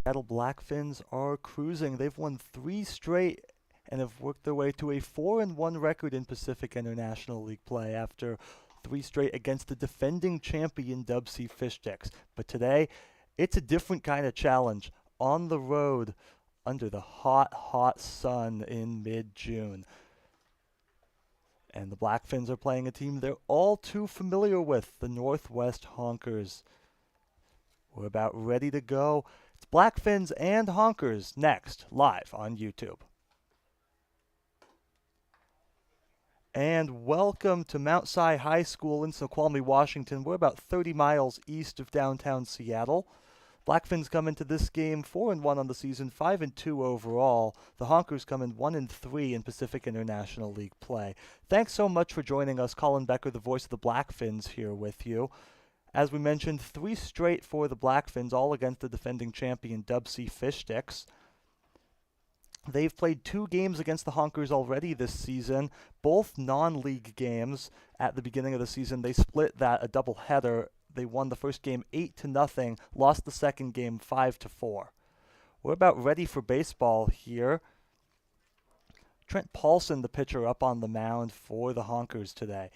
Seattle Blackfins are cruising. They've won 3 straight and have worked their way to a 4-1 record in Pacific International League play after 3 straight against the defending champion Dub C Fish Sticks. But today, it's a different kind of challenge on the road under the hot, hot sun in mid-June. And the Blackfins are playing a team they're all too familiar with, the Northwest Honkers. We're about ready to go. It's Blackfins and Honkers next, live on YouTube. And welcome to Mount Si High School in Snoqualmie, Washington. We're about 30 miles east of downtown Seattle. Blackfins come into this game 4-1 on the season, 5-2 overall. The Honkers come in 1-3 in Pacific International League play. Thanks so much for joining us. Colin Becker, the voice of the Blackfins, here with you. As we mentioned, 3 straight for the Blackfins, all against the defending champion Dub C Fish Sticks. They've played 2 games against the Honkers already this season, both non-league games. At the beginning of the season, they split that a doubleheader. They won the first game 8-0, lost the second game 5-4. We're about ready for baseball here. Trent Paulson, the pitcher, up on the mound for the Honkers today.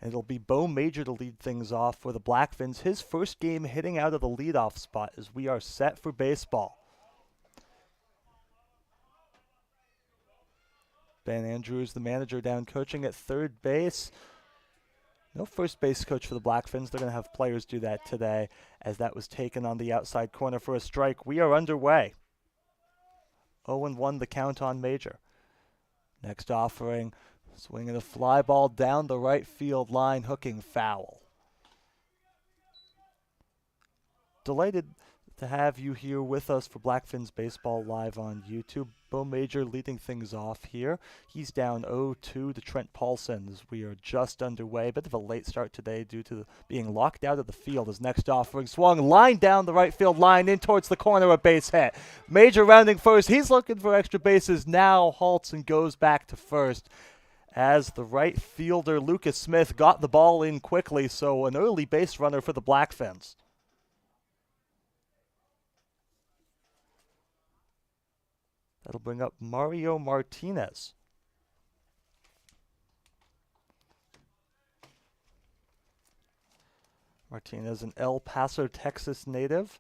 And it'll be Bo Major to lead things off for the Blackfins. His first game hitting out of the leadoff spot as we are set for baseball. Ben Andrews, the manager, down coaching at third base. No first base coach for the Blackfins. They're going to have players do that today, as that was taken on the outside corner for a strike. We are underway. 0-1 the count on Major. Next offering, swinging a fly ball down the right field line, hooking foul. Delighted to have you here with us for Blackfins Baseball live on YouTube. Bo Major leading things off here. He's down 0-2 to Trent Paulson as we are just underway. Bit of a late start today due to being locked out of the field. His next offering swung line down the right field line in towards the corner, a base hit. Major rounding first. He's looking for extra bases. Now halts and goes back to first as the right fielder Lucas Smith got the ball in quickly. So an early base runner for the Blackfins. That'll bring up Mario Martinez. Martinez, an El Paso, Texas native.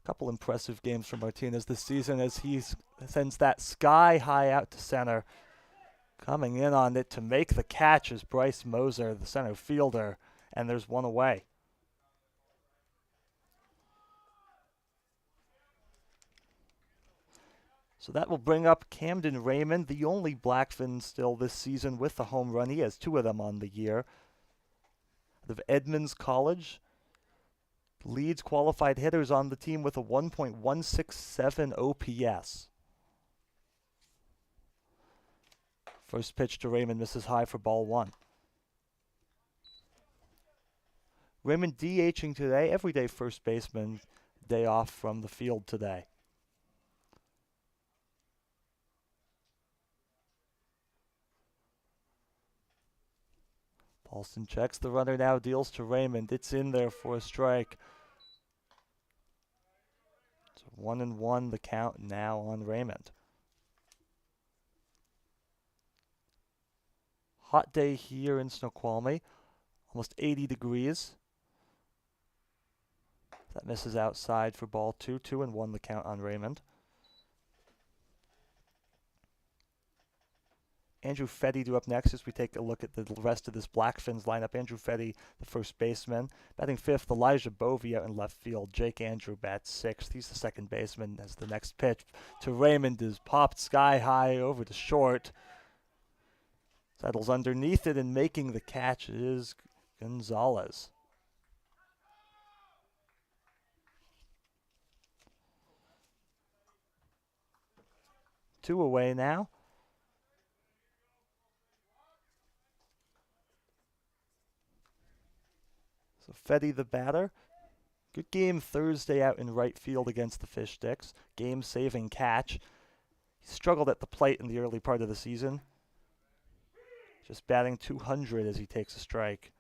A couple impressive games from Martinez this season as he sends that sky high out to center. Coming in on it to make the catch is Bryce Moser, the center fielder, and there's one away. So that will bring up Camden Raymond, the only Blackfin still this season with a home run. He has 2 of them on the year. Of Edmonds College, leads qualified hitters on the team with a 1.167 OPS. First pitch to Raymond misses high for ball 1. Raymond DHing today, everyday first baseman, day off from the field today. Paulson checks the runner now, deals to Raymond. It's in there for a strike. So 1-1 the count now on Raymond. Hot day here in Snoqualmie, almost 80 degrees. That misses outside for ball 2. 2-1 the count on Raymond. Andrew Fetty due up next as we take a look at the rest of this Blackfins lineup. Andrew Fetty, the first baseman. Batting 5th, Elijah Bovey out in left field. Jake Andrew bats 6th. He's the second baseman as the next pitch to Raymond is popped sky high over to short. Settles underneath it and making the catch is Gonzalez. Two away now. So Fetty the batter. Good game Thursday out in right field against the Fish Sticks. Game-saving catch. He struggled at the plate in the early part of the season. Just batting .200 as he takes a strike.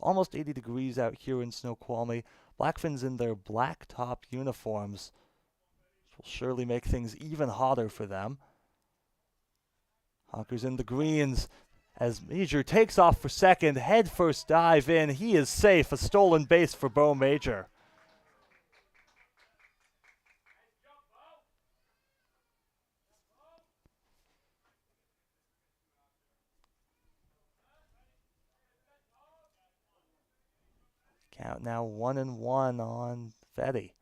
Almost 80 degrees out here in Snoqualmie. Blackfins in their black top uniforms, which will surely make things even hotter for them. Honkers in the greens as Major takes off for second. Head first dive in. He is safe. A stolen base for Bo Major. Count now 1-1 on Fetty.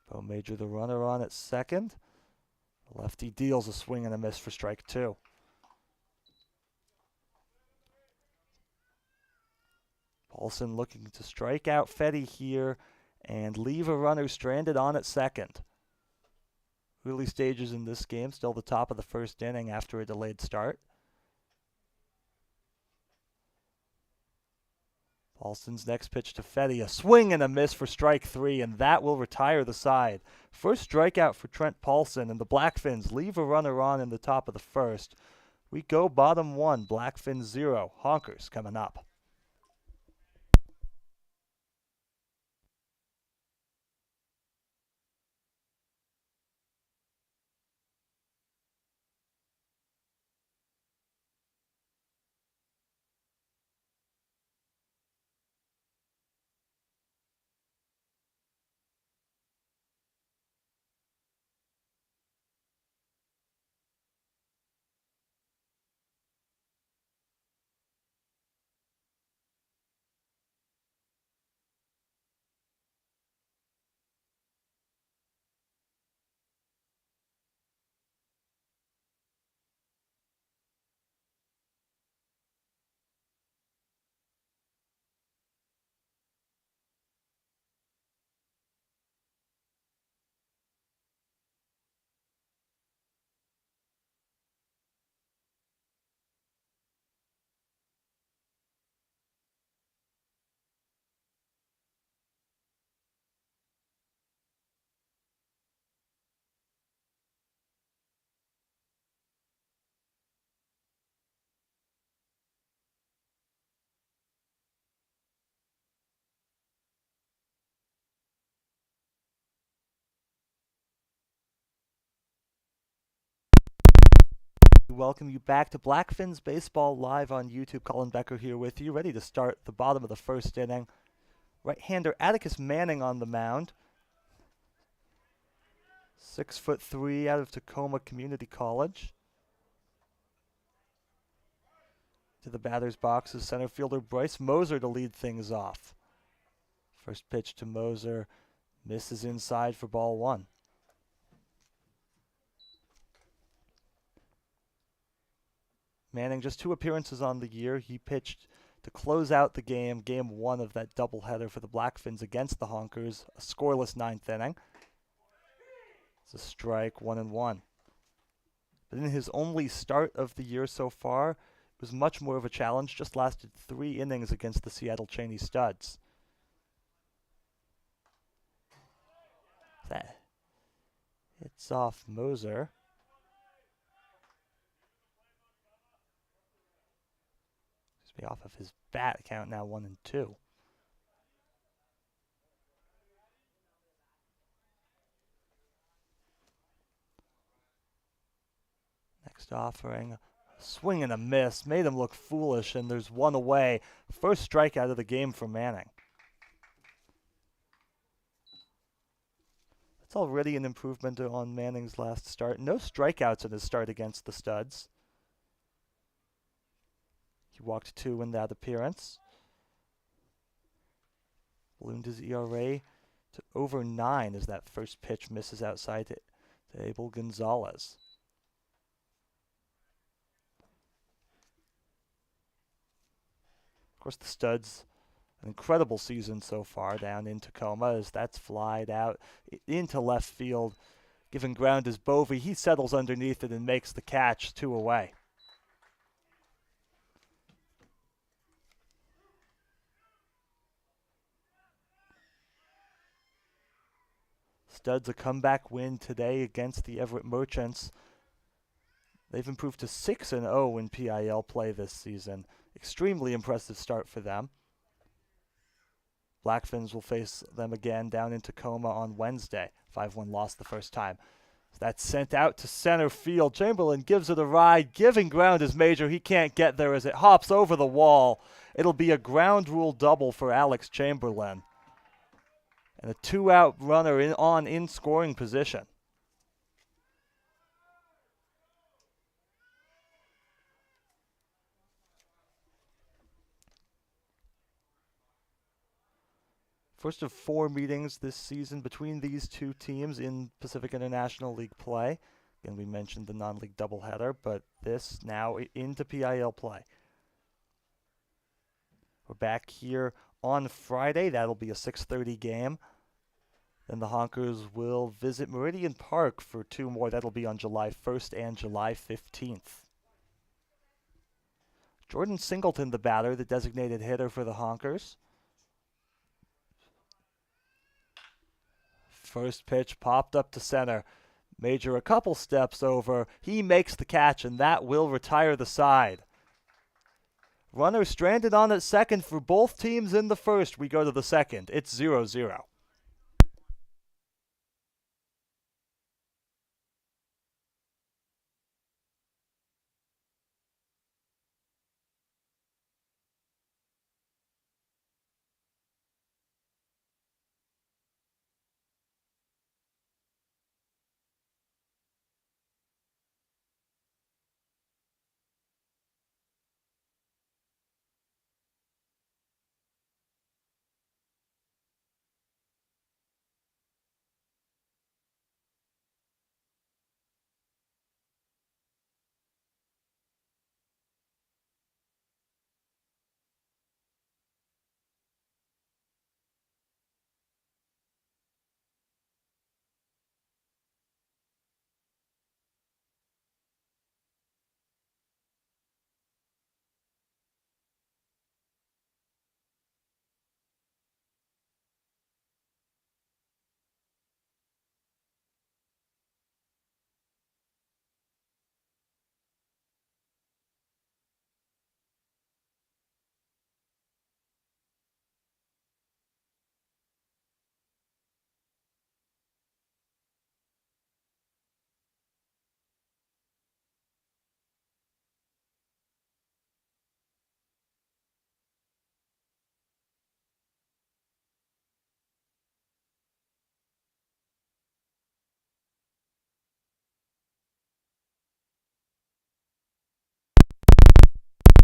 Bo Major the runner on at second. The lefty deals a swing and a miss for strike two. Paulson looking to strike out Fetty here and leave a runner stranded on at second. Early stages in this game, still the top of the first inning after a delayed start. Paulson's next pitch to Fetty, a swing and a miss for strike three, and that will retire the side. First strikeout for Trent Paulson, and the Blackfins leave a runner on in the top of the first. We go bottom one, Blackfins 0, Honkers coming up. Welcome you back to Blackfins Baseball live on YouTube. Colin Becker here with you, ready to start the bottom of the first inning. Right-hander Atticus Manning on the mound. 6'3" out of Tacoma Community College. To the batter's box is center fielder Bryce Moser to lead things off. First pitch to Moser misses inside for ball one. Manning, just 2 appearances on the year. He pitched to close out the game, game 1 of that doubleheader for the Blackfins against the Honkers, a scoreless 9th inning. It's a strike, 1-1. But in his only start of the year so far, it was much more of a challenge, just lasted 3 innings against the Seattle Cheney Studs. That hits off Moser. Off of his bat, count now 1-2. Next offering, a swing and a miss, made him look foolish, and there's one away. First strikeout of the game for Manning. That's already an improvement on Manning's last start. No strikeouts in his start against the Studs. He walked 2 in that appearance. Ballooned his ERA to over 9 as that first pitch misses outside to Abel Gonzalez. Of course, the Studs, an incredible season so far down in Tacoma as that's flied out into left field. Given ground is Bovee. He settles underneath it and makes the catch, 2 away. Studs a comeback win today against the Everett Merchants. They've improved to 6-0 in PIL play this season. Extremely impressive start for them. Blackfins will face them again down in Tacoma on Wednesday. 5-1 loss the first time. That's sent out to center field. Chamberlain gives it a ride. Giving ground is Major. He can't get there as it hops over the wall. It'll be a ground rule double for Alex Chamberlain. And a 2-out runner in scoring position. First of 4 meetings this season between these two teams in Pacific International League play. Again, we mentioned the non-league doubleheader, but this now into PIL play. We're back here on Friday. That'll be a 6:30 game. Then the Honkers will visit Meridian Park for 2 more. That'll be on July 1st and July 15th. Jordan Singleton, the batter, the designated hitter for the Honkers. First pitch popped up to center. Major a couple steps over. He makes the catch, and that will retire the side. Runner stranded on at second for both teams in the first. We go to the second. It's 0-0.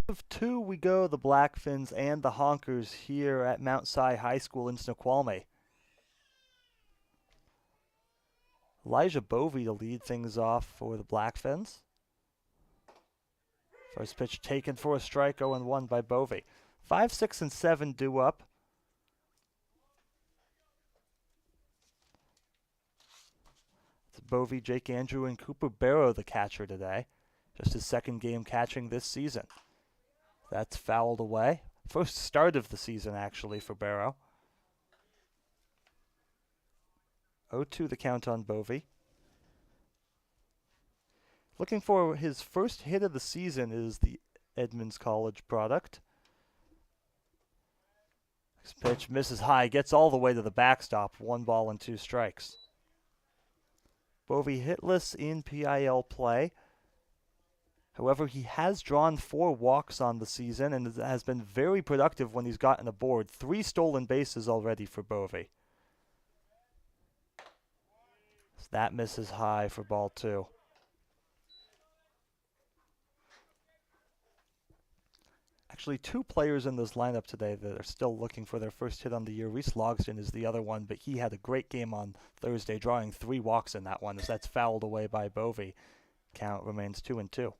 Of 2 we go, the Blackfins and the Honkers here at Mount Si High School in Snoqualmie. Elijah Bovey to lead things off for the Blackfins. First pitch taken for a strike, 0-1 by Bovey. 5, 6, and 7 due up. It's Bovey, Jake Andrew, and Cooper Barrow the catcher today. Just his second game catching this season. That's fouled away. First start of the season, actually, for Barrow. 0-2 the count on Bovey. Looking for his first hit of the season is the Edmonds College product. Next pitch misses high, gets all the way to the backstop. 1 ball and 2 strikes. Bovey hitless in PIL play. However, he has drawn 4 walks on the season and has been very productive when he's gotten aboard. 3 stolen bases already for Bovey. So that misses high for ball 2. Actually, 2 players in this lineup today that are still looking for their first hit on the year. Reese Logston is the other one, but he had a great game on Thursday, drawing 3 walks in that one, as that's fouled away by Bovey. Count remains 2-2.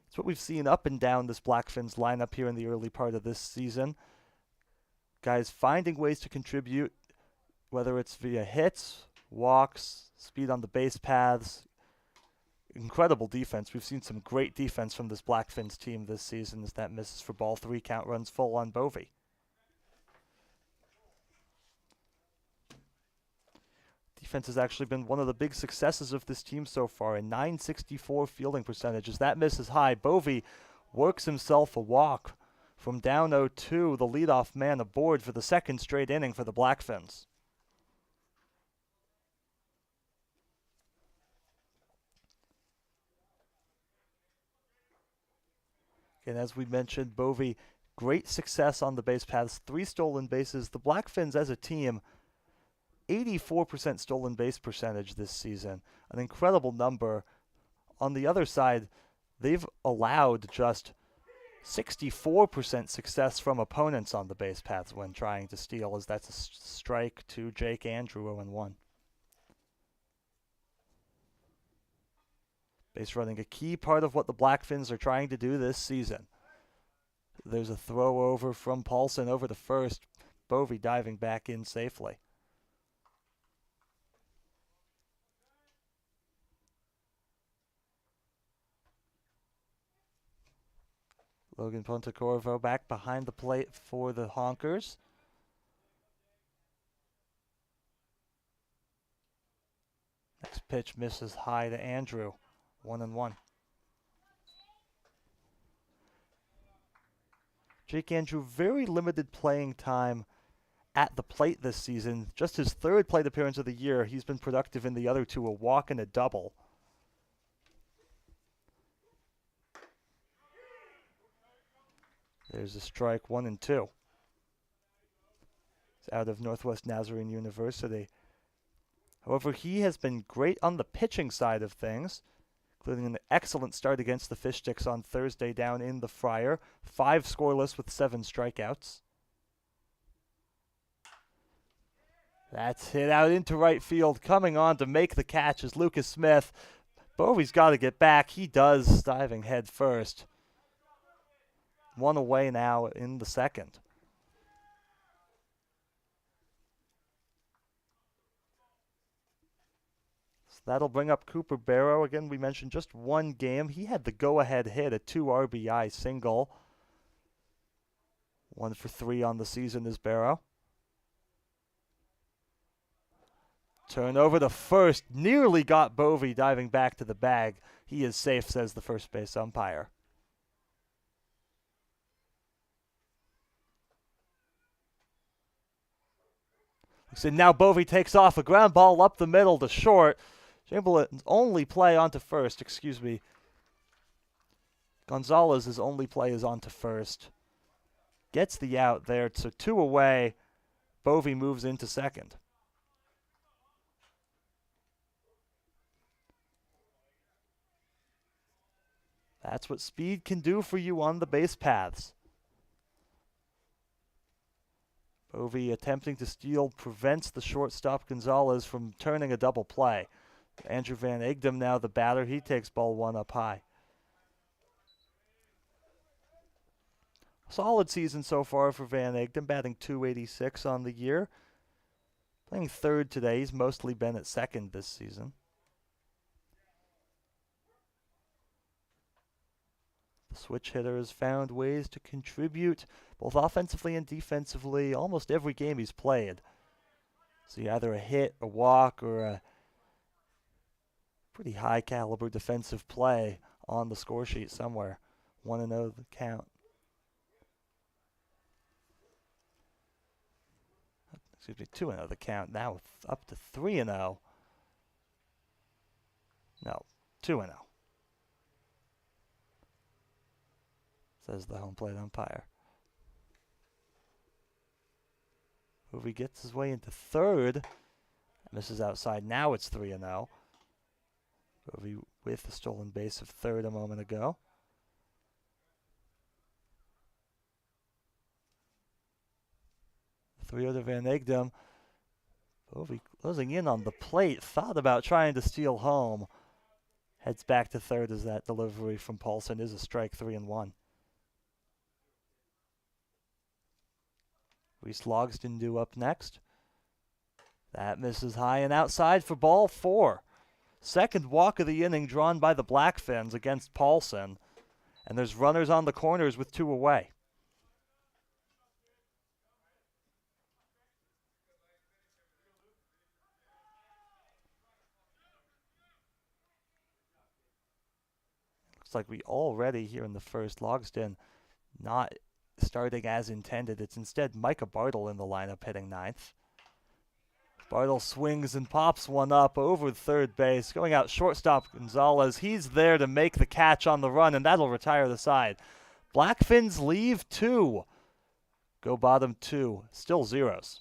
It's what we've seen up and down this Blackfins lineup here in the early part of this season. Guys finding ways to contribute, whether it's via hits, walks, speed on the base paths. Incredible defense. We've seen some great defense from this Blackfins team this season as that misses for ball 3. Count runs full on Bovey. defense has actually been one of the big successes of this team so far. A .964 fielding percentage. As that misses high, Bovee works himself a walk from down 0-2, the leadoff man aboard for the second straight inning for the Blackfins. And as we mentioned, Bovee, great success on the base paths, 3 stolen bases. The Blackfins as a team, 84% stolen base percentage this season, an incredible number. On the other side, they've allowed just 64% success from opponents on the base paths when trying to steal, as that's a strike to Jake Andrew, 0-1. Base running, a key part of what the Blackfins are trying to do this season. There's a throw over from Paulson over to first. Bovee diving back in safely. Logan Pontecorvo back behind the plate for the Honkers. Next pitch misses high to Andrew. 1-1. Jake Andrew, very limited playing time at the plate this season. Just his 3rd plate appearance of the year. He's been productive in the other 2, a walk and a double. There's a strike, 1-2. It's out of Northwest Nazarene University. However, he has been great on the pitching side of things, including an excellent start against the Fish Sticks on Thursday down in the Friar. 5 scoreless with 7 strikeouts. That's hit out into right field. Coming on to make the catch is Lucas Smith. Bovee's got to get back. He does, diving head first. 1 away now in the second. So that'll bring up Cooper Barrow. Again, we mentioned just 1 game. He had the go-ahead hit, a 2 RBI single. 1 for 3 on the season is Barrow. Turn over to first. Nearly got Bovee diving back to the bag. He is safe, says the first base umpire. So now Bovee takes off. A ground ball up the middle to short. Chamberlain's only play onto first. Excuse me. Gonzalez's only play is onto first. Gets the out there. So 2 away. Bovee moves into second. That's what speed can do for you on the base paths. Bovee attempting to steal prevents the shortstop Gonzalez from turning a double play. Andrew Van Egdom now the batter. He takes ball 1 up high. Solid season so far for Van Egdom, batting .286 on the year. Playing 3rd today. He's mostly been at 2nd this season. The switch hitter has found ways to contribute both offensively and defensively almost every game he's played. See either a hit, a walk, or a pretty high caliber defensive play on the score sheet somewhere. 1-0 the count. Excuse me, 2-0 the count. Now up to 3-0. No, 2-0. Says the home plate umpire. Bovee gets his way into 3rd. Misses outside. Now it's 3-0. Bovee with the stolen base of 3rd a moment ago. The 3-0 to Van Egdom. Bovee closing in on the plate. Thought about trying to steal home. Heads back to 3rd as that delivery from Paulson is a strike, 3-1. Reese Logston due up next. That misses high and outside for ball 4. Second walk of the inning drawn by the Blackfins against Paulson. And there's runners on the corners with 2 away. Looks like we already here in the first, Logsdon not starting as intended. It's instead Micah Bartle in the lineup hitting ninth. Bartle swings and pops one up over third base. Going out shortstop Gonzalez. He's there to make the catch on the run, and that'll retire the side. Blackfins leave 2. Go bottom 2. Still zeros.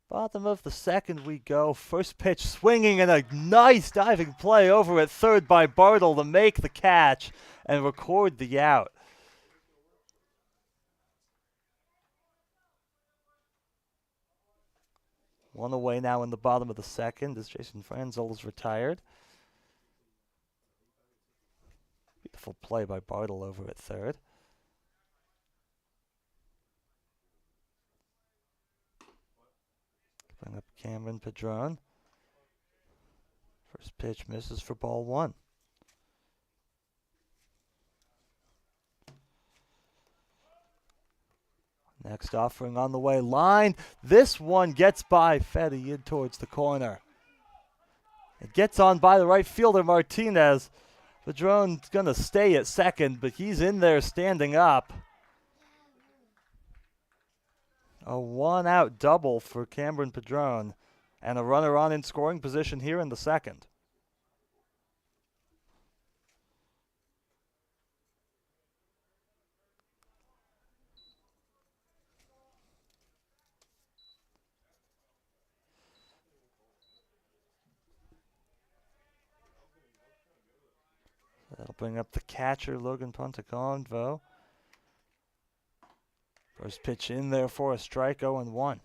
Bottom of the second we go. First pitch swinging and a nice diving play over at third by Bartle to make the catch and record the out. One away now in the bottom of the second as Jason Franzel is retired. Beautiful play by Bartle over at third. Bring up Cameron Padron. First pitch misses for ball 1. Next offering on the way, line. This one gets by Fetty in towards the corner. It gets on by the right fielder, Martinez. Padron's going to stay at second, but he's in there standing up. A one-out double for Cameron Padron, and a runner on in scoring position here in the second. That'll bring up the catcher, Logan Ponteconvo. First pitch in there for a strike, 0-1.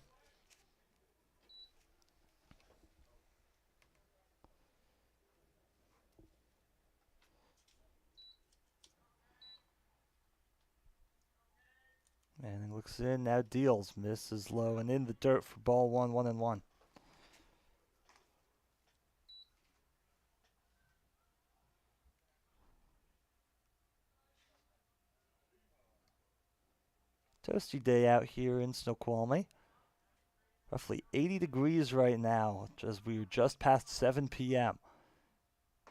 Manning looks in, now deals, misses low and in the dirt for ball 1, 1-1. Toasty day out here in Snoqualmie. Roughly 80 degrees right now, as we're just past 7 p.m.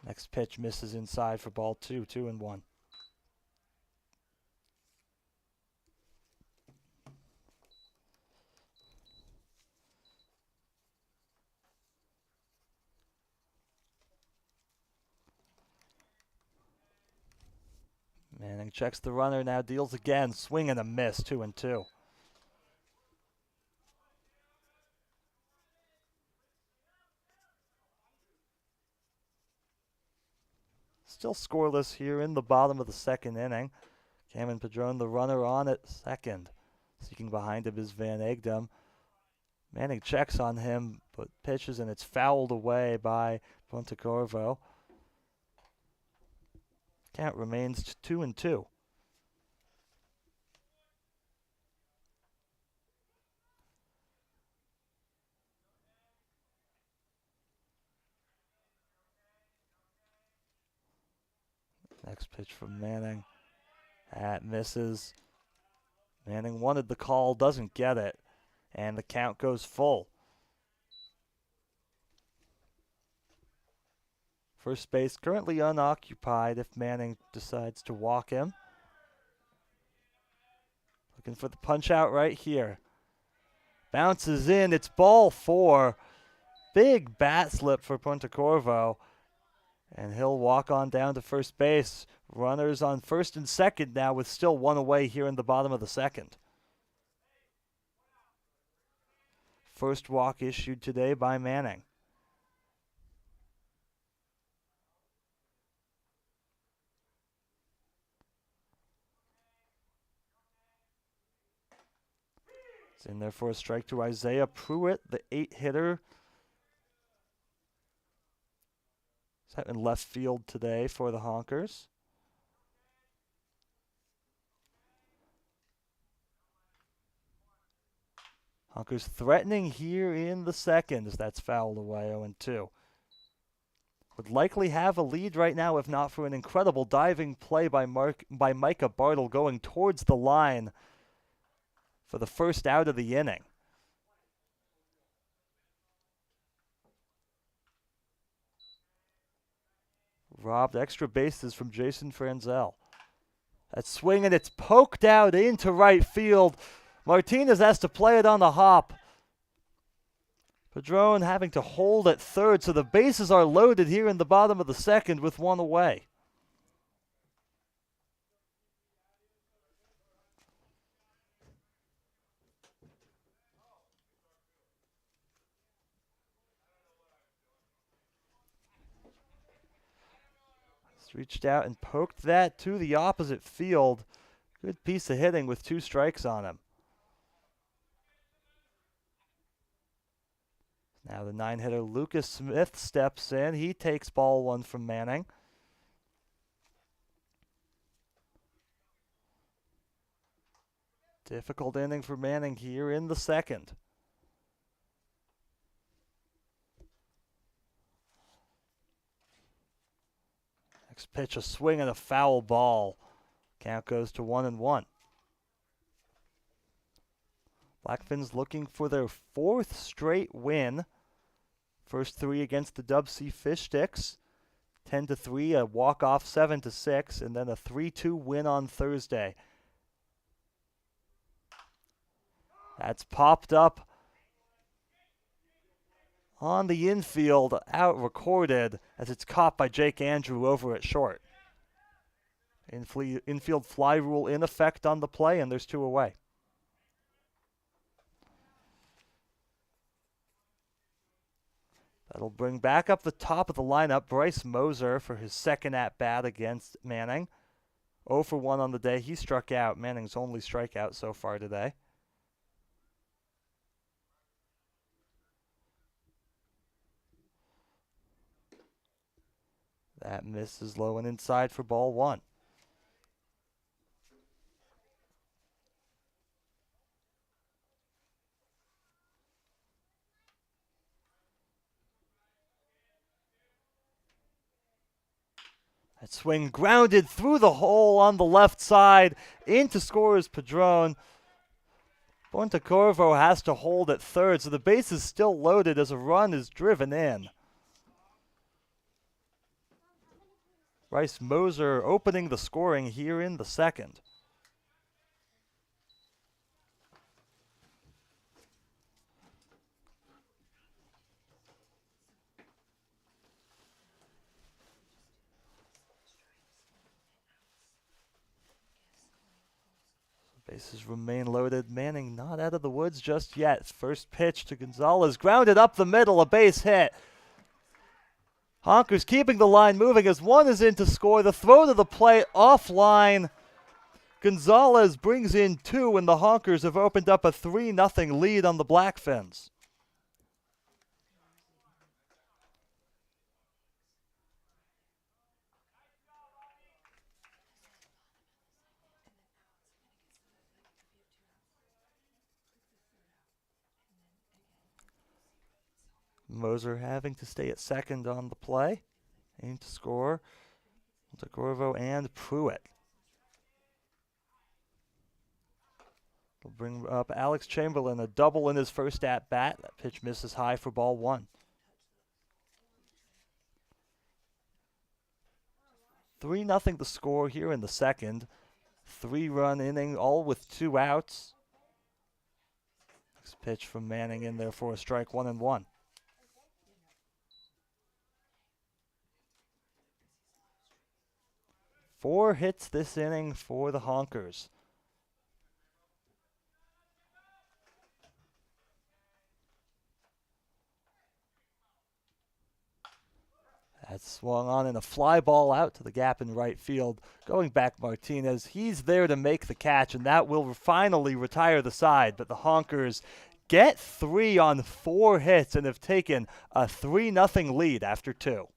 Next pitch misses inside for ball 2, 2-1. Manning checks the runner, now deals again. Swing and a miss, 2-2. Still scoreless here in the bottom of the second inning. Cameron Padron, the runner on at second. Seeking behind him is Van Egdom. Manning checks on him, but pitches, and it's fouled away by Pontecorvo. Count remains 2-2. Next pitch from Manning. That misses. Manning wanted the call, doesn't get it, and the count goes full. First base currently unoccupied if Manning decides to walk him. Looking for the punch out right here. Bounces in, it's ball 4. Big bat slip for Pontecorvo. And he'll walk on down to first base. Runners on first and second now with still one away here in the bottom of the second. First walk issued today by Manning. It's in there for a strike to Isaiah Pruitt, the 8-hitter. Is that in left field today for the Honkers? Honkers threatening here in the second as that's fouled away, 0-2. Would likely have a lead right now if not for an incredible diving play by Micah Bartle going towards the line for the first out of the inning. Robbed extra bases from Jason Franzel. That swing, and it's poked out into right field. Martinez has to play it on the hop. Padron having to hold at third, so the bases are loaded here in the bottom of the second with one away. He's reached out and poked that to the opposite field. Good piece of hitting with 2 strikes on him. Now the 9-hitter Lucas Smith steps in. He takes ball 1 from Manning. Difficult inning for Manning here in the second. Next pitch, a swing and a foul ball. Count goes to 1-1. Blackfins looking for their 4th straight win. First 3 against the Dub C Fish Sticks. 10-3, a walk-off 7-6, and then a 3-2 win on Thursday. That's popped up on the infield, out recorded as it's caught by Jake Andrew over at short. Infield fly rule in effect on the play, and there's 2 away. That'll bring back up the top of the lineup Bryce Moser for his second at-bat against Manning. 0 for 1 on the day. He struck out. Manning's only strikeout so far today. That misses low and inside for ball 1. That swing grounded through the hole on the left side into scorer's Padron. Pontecorvo has to hold at third, so the base is still loaded as a run is driven in. Bryce Moser opening the scoring here in the second. Bases remain loaded. Manning not out of the woods just yet. First pitch to Gonzalez. Grounded up the middle. A base hit. Honkers keeping the line moving as one is in to score. The throw to the plate offline. Gonzalez brings in 2, and the Honkers have opened up a 3-0 lead on the Blackfins. Moser having to stay at second on the play. Aim to score. Zagorvo and Pruitt. Will bring up Alex Chamberlain, a double in his first at-bat. That pitch misses high for ball one. 3-0 the score here in the second. 3-run inning, all with 2 outs. Next pitch from Manning in there for a strike, 1-1. Four hits this inning for the Honkers. That's swung on in a fly ball out to the gap in right field. Going back Martinez, he's there to make the catch, and that will finally retire the side. But the Honkers get 3 on 4 hits and have taken a 3-0 lead after 2.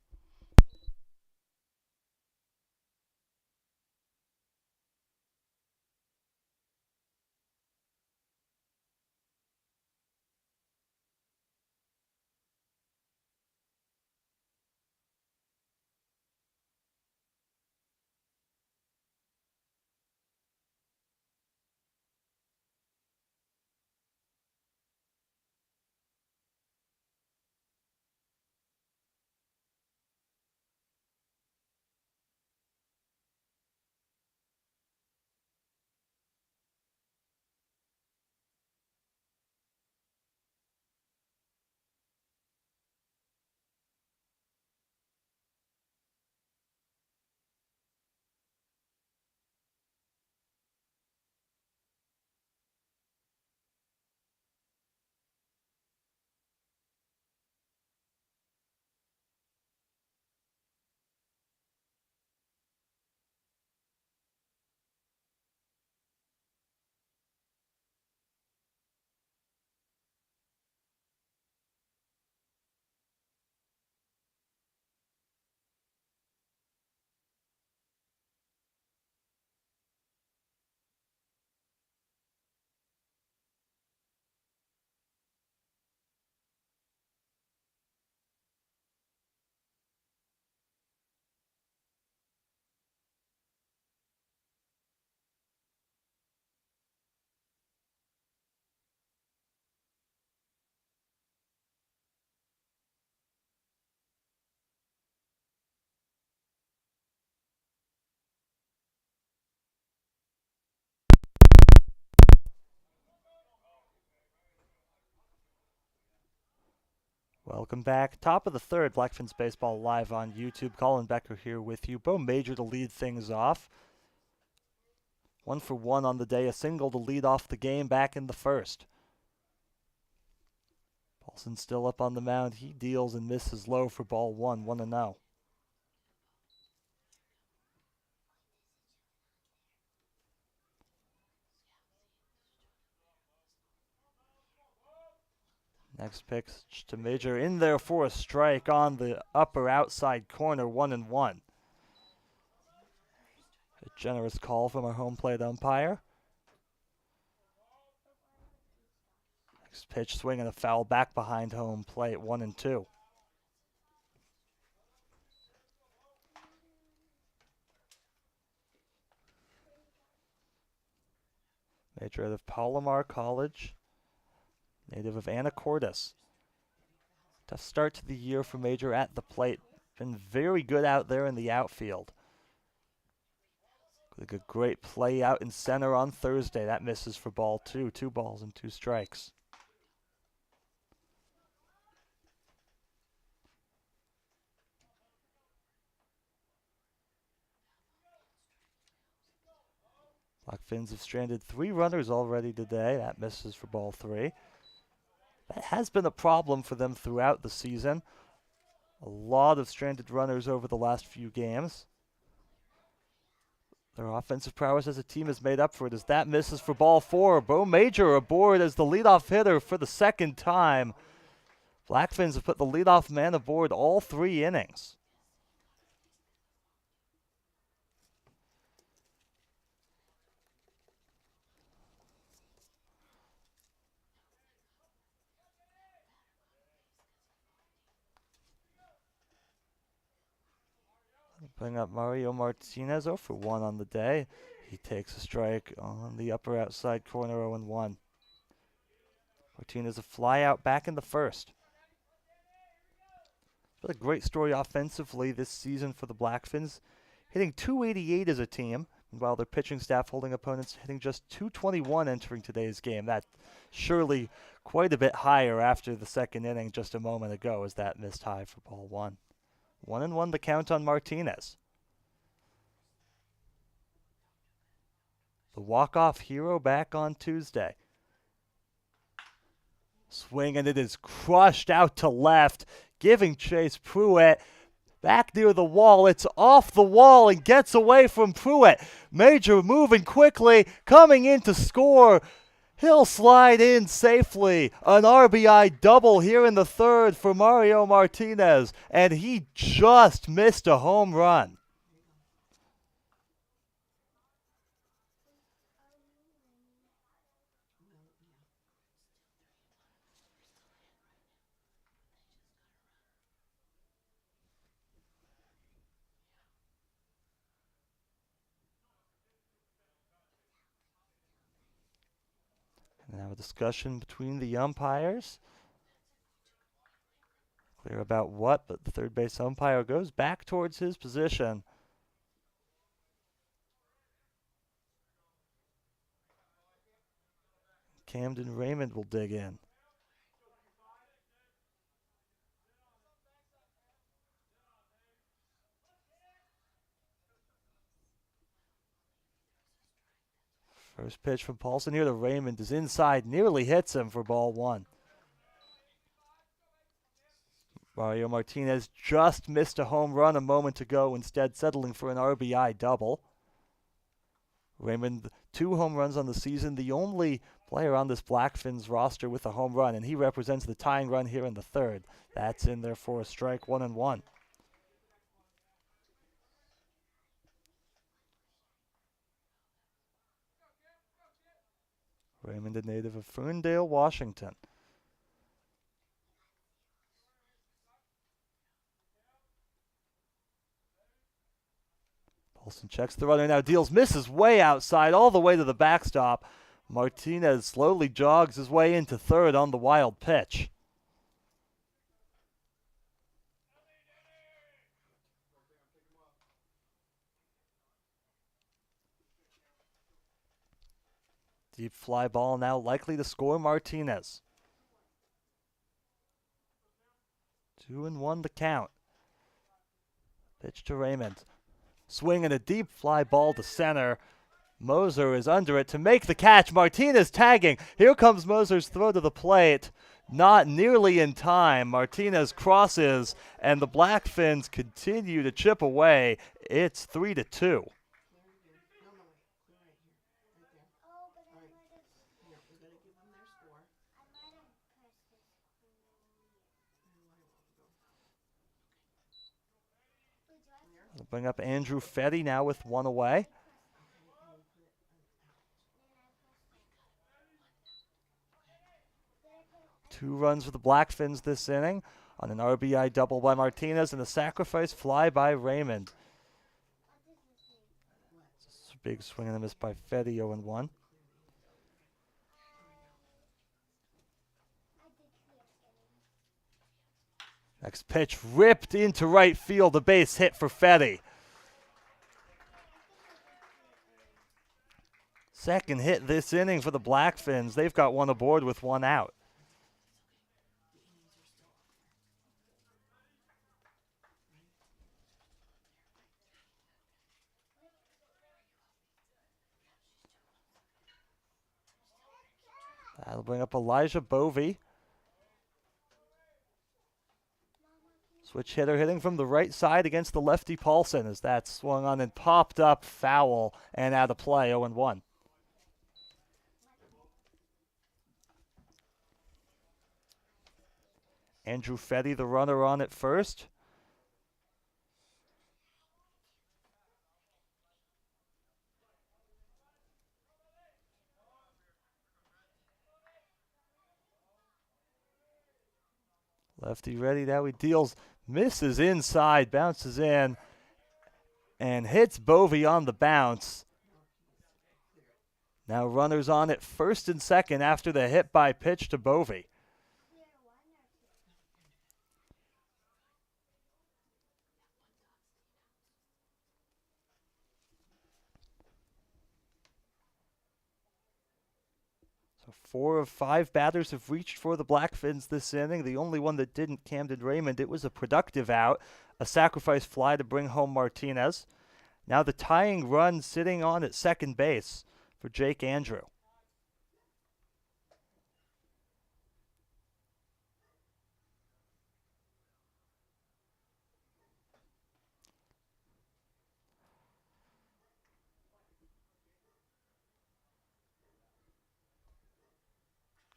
Welcome back. Top of the third, Blackfins Baseball live on YouTube. Colin Becker here with you. Bo Major to lead things off. 1 for 1 on the day, a single to lead off the game back in the first. Paulson still up on the mound. He deals and misses low for ball 1, 1-0. Next pitch to Major in there for a strike on the upper outside corner, 1-1. A generous call from our home plate umpire. Next pitch, swing and a foul back behind home plate, 1-2. Major out of Palomar College, native of Anacortes. Tough start to the year for Major at the plate. Been very good out there in the outfield. Like a great play out in center on Thursday. That misses for ball 2. 2 balls and 2 strikes. Blackfins have stranded 3 runners already today. That misses for ball 3. That has been a problem for them throughout the season. A lot of stranded runners over the last few games. Their offensive prowess as a team is made up for it as that misses for ball 4. Bo Major aboard as the leadoff hitter for the second time. Blackfins have put the leadoff man aboard all 3 innings. Bring up Mario Martinez 0 for 1 on the day. He takes a strike on the upper outside corner 0 and 1. Martinez a fly out back in the first. What a great story offensively this season for the Blackfins. Hitting .288 as a team, while their pitching staff holding opponents hitting just .221 entering today's game. That surely quite a bit higher after the second inning just a moment ago as that missed high for ball 1. 1 and 1 the count on Martinez. The walk-off hero back on Tuesday. Swing, and it is crushed out to left, giving chase Pruitt. Back near the wall, it's off the wall and gets away from Pruitt. Major moving quickly, coming in to score. He'll slide in safely. An RBI double here in the third for Mario Martinez, and he just missed a home run. And now a discussion between the umpires. Clear about what, but the third base umpire goes back towards his position. Camden Raymond will dig in. First pitch from Paulson here to Raymond is inside, nearly hits him for ball 1. Mario Martinez just missed a home run a moment ago, instead settling for an RBI double. Raymond, 2 home runs on the season, the only player on this Blackfins roster with a home run, and he represents the tying run here in the third. That's in there for a strike, 1 and 1. Raymond, a native of Ferndale, Washington. Paulson checks the runner now, deals, misses way outside, all the way to the backstop. Martinez slowly jogs his way into third on the wild pitch. Deep fly ball now likely to score Martinez. 2 and 1 the count. Pitch to Raymond. Swing and a deep fly ball to center. Moser is under it to make the catch. Martinez tagging. Here comes Moser's throw to the plate. Not nearly in time. Martinez crosses, and the Blackfins continue to chip away. It's 3-2. We'll bring up Andrew Fetty now with 1 away. Two runs for the Blackfins this inning on an RBI double by Martinez and a sacrifice fly by Raymond. Big swing and a miss by Fetty, 0 and 1. Next pitch ripped into right field, a base hit for Fetty. Second hit this inning for the Blackfins. They've got 1 aboard with 1 out. That'll bring up Elijah Bovey. Switch hitter hitting from the right side against the lefty Paulson as that swung on and popped up foul and out of play, 0 and 1. Andrew Fetty, the runner on at first. Lefty ready now, he deals, misses inside, bounces in, and hits Bovey on the bounce. Now runners on at first and second after the hit by pitch to Bovey. So 4 of 5 batters have reached for the Blackfins this inning. The only one that didn't, Camden Raymond. It was a productive out, a sacrifice fly to bring home Martinez. Now the tying run sitting on at second base for Jake Andrew.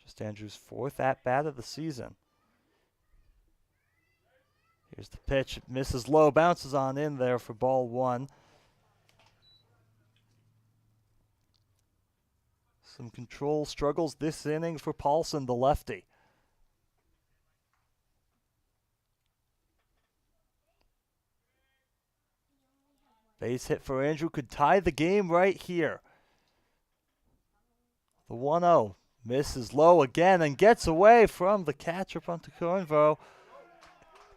Just Andrew's 4th at-bat of the season. Here's the pitch. Misses low. Bounces on in there for ball 1. Some control struggles this inning for Paulson, the lefty. Base hit for Andrew could tie the game right here. The 1-0 misses low again and gets away from the catcher, Pontecorvo.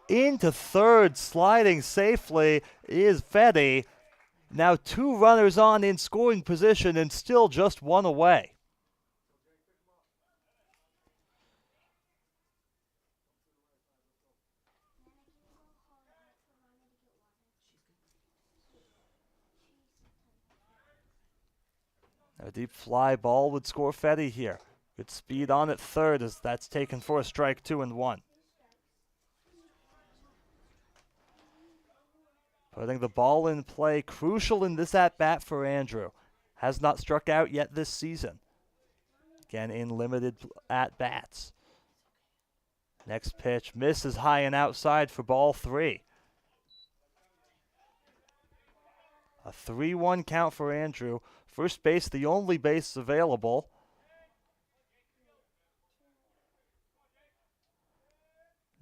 Into third, sliding safely, is Fetty. Now 2 runners on in scoring position and still just 1 away. A deep fly ball would score Fetty here. Good speed on at third as that's taken for a strike, 2-1. Putting the ball in play, crucial in this at-bat for Andrew. Has not struck out yet this season. Again, in limited at-bats. Next pitch, misses high and outside for ball 3. A 3-1 count for Andrew. First base, the only base available.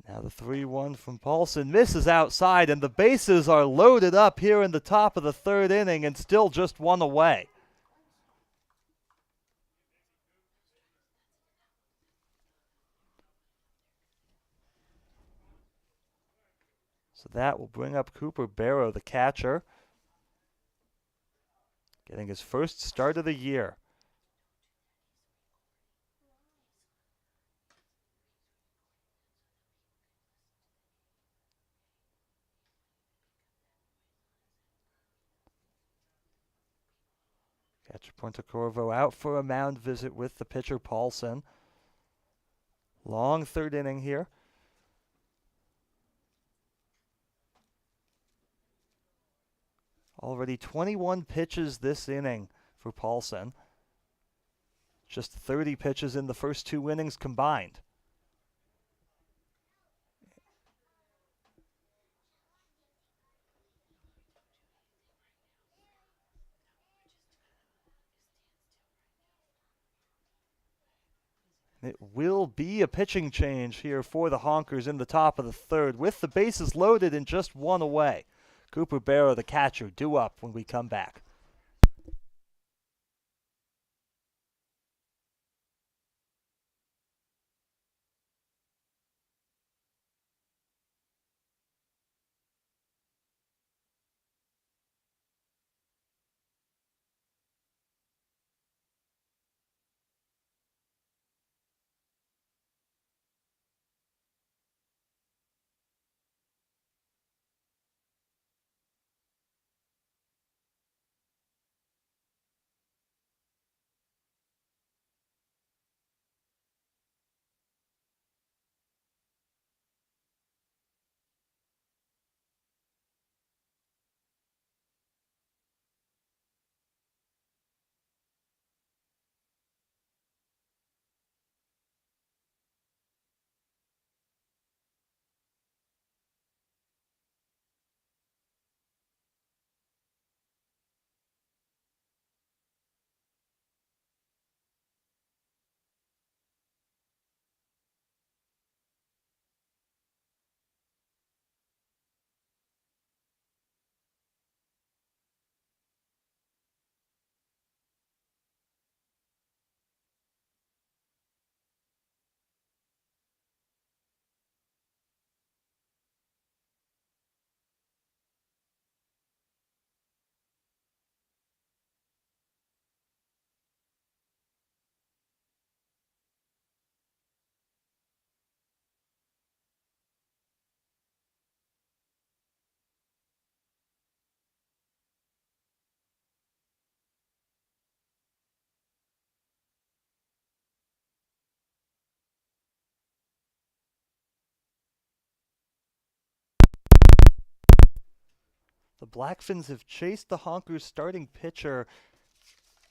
Now the 3-1 from Paulson misses outside, and the bases are loaded up here in the top of the 3rd inning and still just 1 away. So that will bring up Cooper Barrow, the catcher, getting his first start of the year. Catcher Pontecorvo out for a mound visit with the pitcher Paulson. Long 3rd inning here. Already 21 pitches this inning for Paulson. Just 30 pitches in the first 2 innings combined. It will be a pitching change here for the Honkers in the top of the 3rd with the bases loaded and just 1 away. Cooper Barrow, the catcher, due up when we come back. The Blackfins have chased the Honkers starting pitcher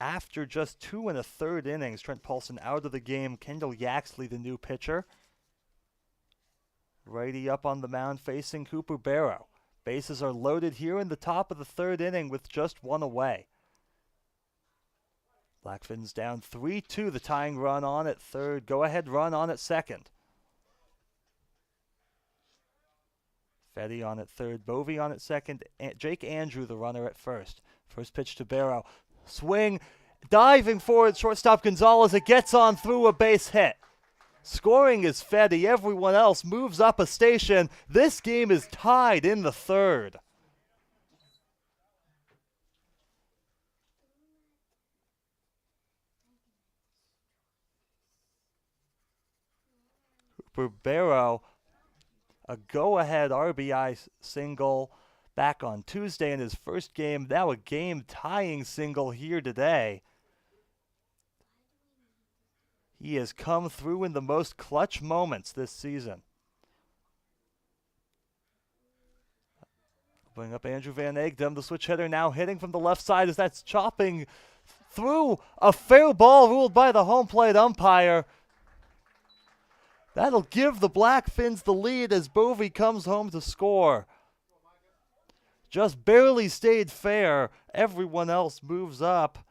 after just 2 1/3 innings. Trent Paulson out of the game. Kendall Yaxley, the new pitcher. Righty up on the mound facing Cooper Barrow. Bases are loaded here in the top of the 3rd inning with just 1 away. Blackfins down 3-2, the tying run on at 3rd. Go-ahead run on at 2nd. Fetty on at 3rd. Bovey on at 2nd. Jake Andrew, the runner, at 1st. First pitch to Barrow. Swing. Diving forward, shortstop Gonzalez. It gets on through a base hit. Scoring is Fetty. Everyone else moves up a station. This game is tied in the 3rd. Cooper Barrow, a go-ahead RBI single back on Tuesday in his first game. Now a game-tying single here today. He has come through in the most clutch moments this season. Bring up Andrew Van Egdem, the switch hitter, now hitting from the left side as that's chopping through a fair ball ruled by the home plate umpire. That'll give the Blackfins the lead as Bovey comes home to score. Just barely stayed fair. Everyone else moves up.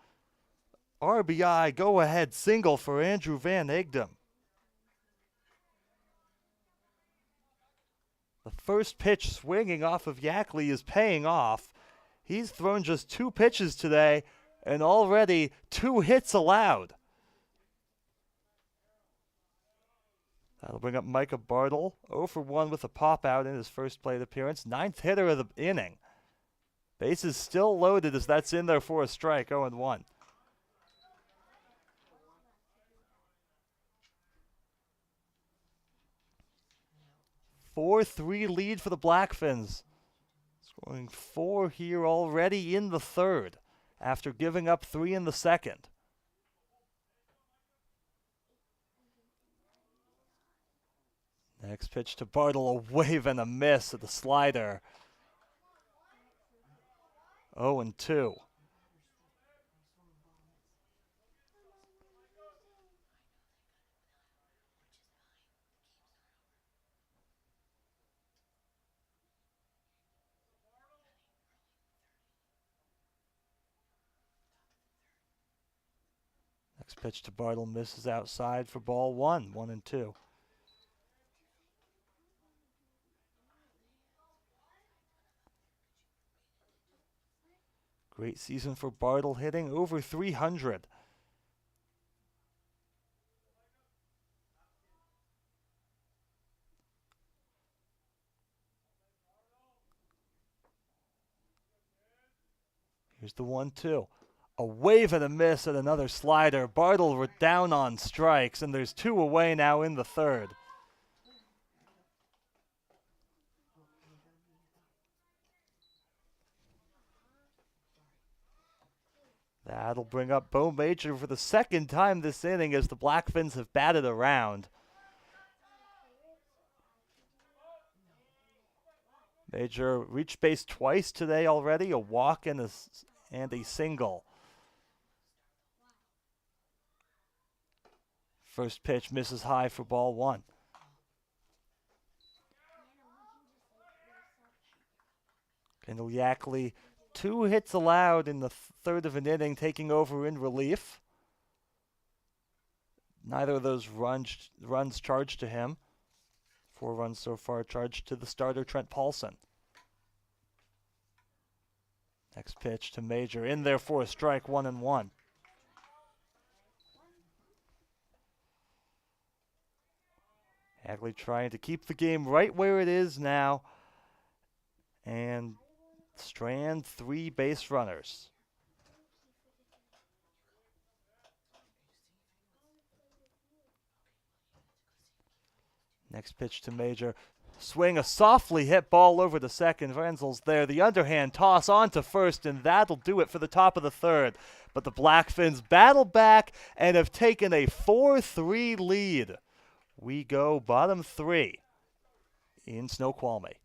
RBI go-ahead single for Andrew Van Egdem. The first pitch swinging off of Yaxley is paying off. He's thrown just 2 pitches today and already 2 hits allowed. That'll bring up Micah Bartle, 0 for 1 with a pop out in his first plate appearance. 9th hitter of the inning. Bases still loaded as that's in there for a strike, 0-1. A 4-3 lead for the Blackfins. Scoring 4 here already in the 3rd after giving up 3 in the 2nd. Next pitch to Bartle, a wave and a miss at the slider. 0-2. Next pitch to Bartle misses outside for ball 1, 1-2. Great season for Bartle, hitting over 300. Here's the 1-2. A wave and a miss at another slider. Bartle down on strikes, and there's 2 away now in the 3rd. That'll bring up Bo Major for the 2nd time this inning as the Blackfins have batted around. Major reached base twice today already, a walk and a single. First pitch misses high for ball 1. Kendall Yaxley, 2 hits allowed in the 3rd of an inning, taking over in relief. Neither of those runs charged to him. 4 runs so far charged to the starter, Trent Paulson. Next pitch to Major, in there for a strike, 1-1. Hagley trying to keep the game right where it is now and strand 3 base runners. Next pitch to Major. Swing, a softly hit ball over to second. Renzel's there. The underhand toss on to first, and that'll do it for the top of the 3rd. But the Blackfins battle back and have taken a 4-3 lead. We go bottom 3 in Snoqualmie.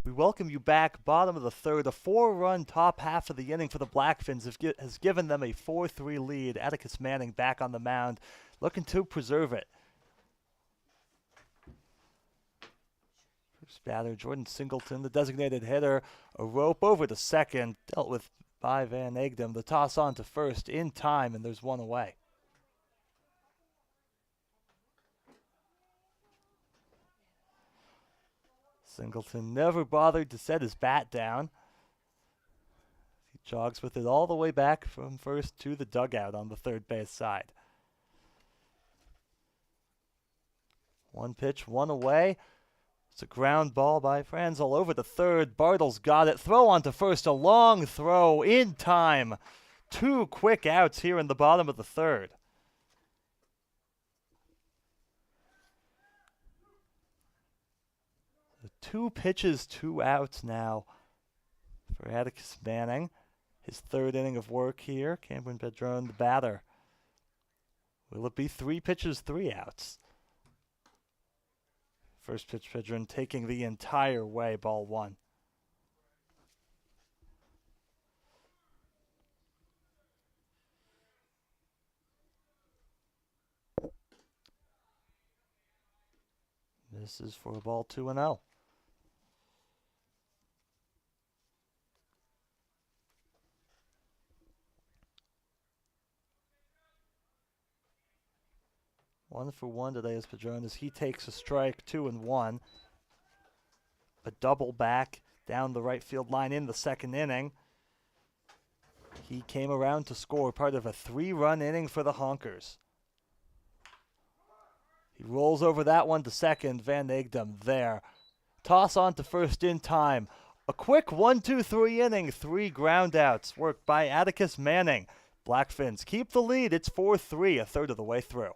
We welcome you back, bottom of the third. A 4-run top half of the inning for the Blackfins has given them a 4-3 lead. Atticus Manning back on the mound, looking to preserve it. First batter, Jordan Singleton, the designated hitter. A rope over to second, dealt with by Van Egdom. The toss on to first in time, and there's one away. Singleton never bothered to set his bat down. He jogs with it all the way back from first to the dugout on the third base side. One pitch, one away. It's a ground ball by Franzel over to third. Bartles got it. Throw on to first. A long throw in time. 2 quick outs here in the bottom of the third. So 2 pitches, 2 outs now for Atticus Manning. His third inning of work here. Cameron Pedron, the batter. Will it be 3 pitches, 3 outs? First pitch, Pedron taking the entire way, ball 1. This is for a ball 2-0. One for one today is Pedron as he takes a strike, 2-1. A double back down the right field line in the second inning. He came around to score part of a 3-run inning for the Honkers. He rolls over that one to second. Van Egdom there. Toss on to first in time. A quick 1-2-3 inning, 3 ground outs worked by Atticus Manning. Blackfins keep the lead. It's 4-3, a third of the way through.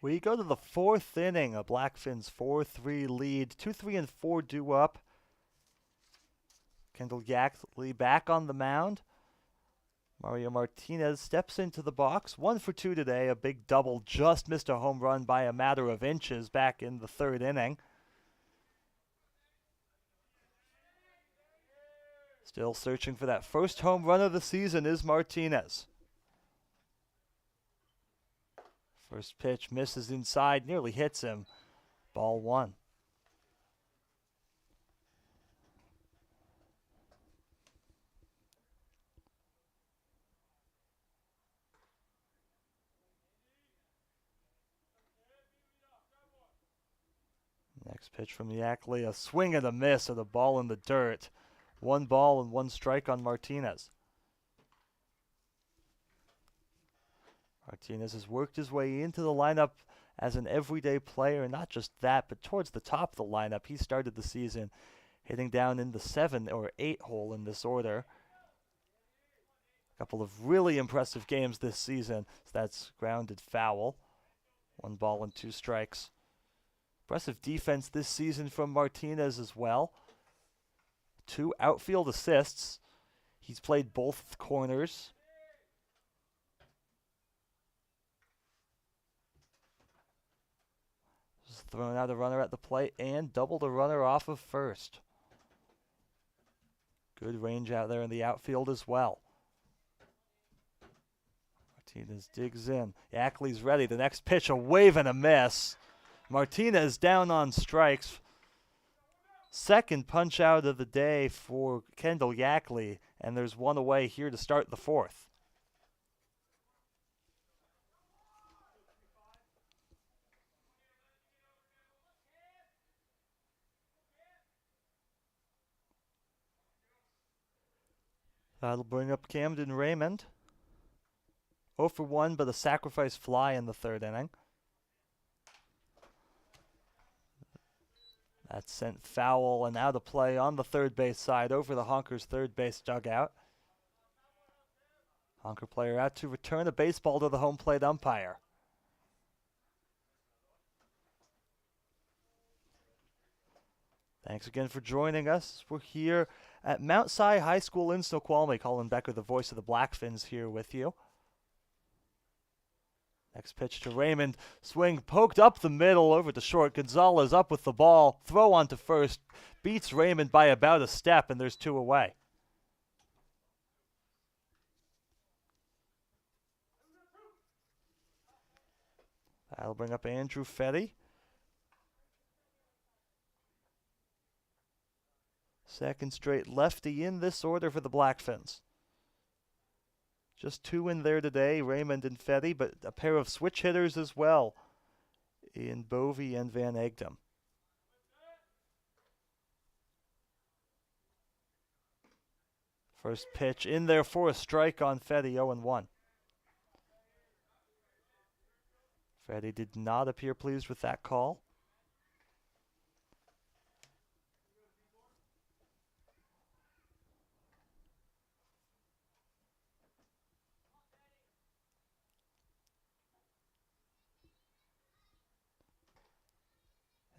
We go to the 4th inning, a Blackfins 4-3 lead. 2, 3, and 4 due up. Kendall Yaxley back on the mound. Mario Martinez steps into the box. 1 for 2 today, a big double. Just missed a home run by a matter of inches back in the 3rd inning. Still searching for that first home run of the season is Martinez. First pitch misses inside, nearly hits him. Ball 1. Next pitch from Yackley, a swing and a miss at a ball in the dirt. 1 ball and 1 strike on Martinez. Martinez has worked his way into the lineup as an everyday player, and not just that, but towards the top of the lineup. He started the season hitting down in the 7 or 8 hole in this order. A couple of really impressive games this season. So that's grounded foul. 1 ball and 2 strikes. Impressive defense this season from Martinez as well. 2 outfield assists. He's played both corners. Just thrown out a runner at the plate and doubled a runner off of first. Good range out there in the outfield as well. Martinez digs in. Yackley's ready. The next pitch, a wave and a miss. Martinez down on strikes. Second punch out of the day for Kendall Yackley, and there's 1 away here to start the 4th. That'll bring up Camden Raymond. 0 for 1, but a sacrifice fly in the 3rd inning. That's sent foul and out of play on the third base side over the Honkers third base dugout. Honker player out to return a baseball to the home plate umpire. Thanks again for joining us. We're here at Mount Si High School in Snoqualmie. Colin Becker, the voice of the Blackfins, here with you. Next pitch to Raymond. Swing poked up the middle over to short. Gonzalez up with the ball. Throw on to first. Beats Raymond by about a step, and there's 2 away. That'll bring up Andrew Fetty. Second straight lefty in this order for the Blackfins. Just 2 in there today, Raymond and Fetty, but a pair of switch hitters as well in Bovey and Van Egdom. First pitch in there for a strike on Fetty, 0-1. Fetty did not appear pleased with that call.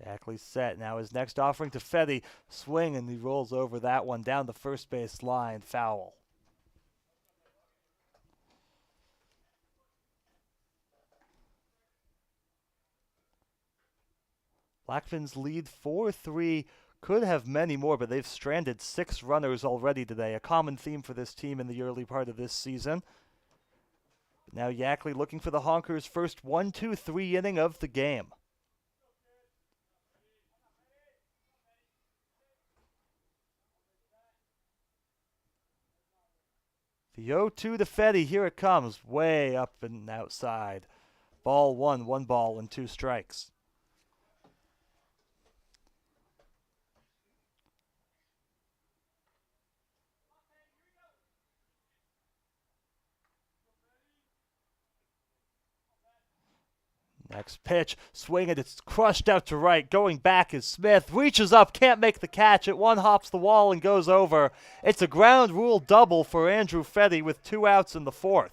Yackley's set. Now his next offering to Fetty. Swing, and he rolls over that one down the first base line. Foul. Blackfins lead 4-3. Could have many more, but they've stranded 6 runners already today. A common theme for this team in the early part of this season. Now Yackley looking for the Honkers' first 1-2-3 inning of the game. The 0-2 to Fetty. Here it comes. Way up and outside. Ball 1, 1 ball and 2 strikes. Next pitch, swing it, it's crushed out to right. Going back is Smith, reaches up, can't make the catch. It one hops the wall and goes over. It's a ground rule double for Andrew Fetty with 2 outs in the 4th.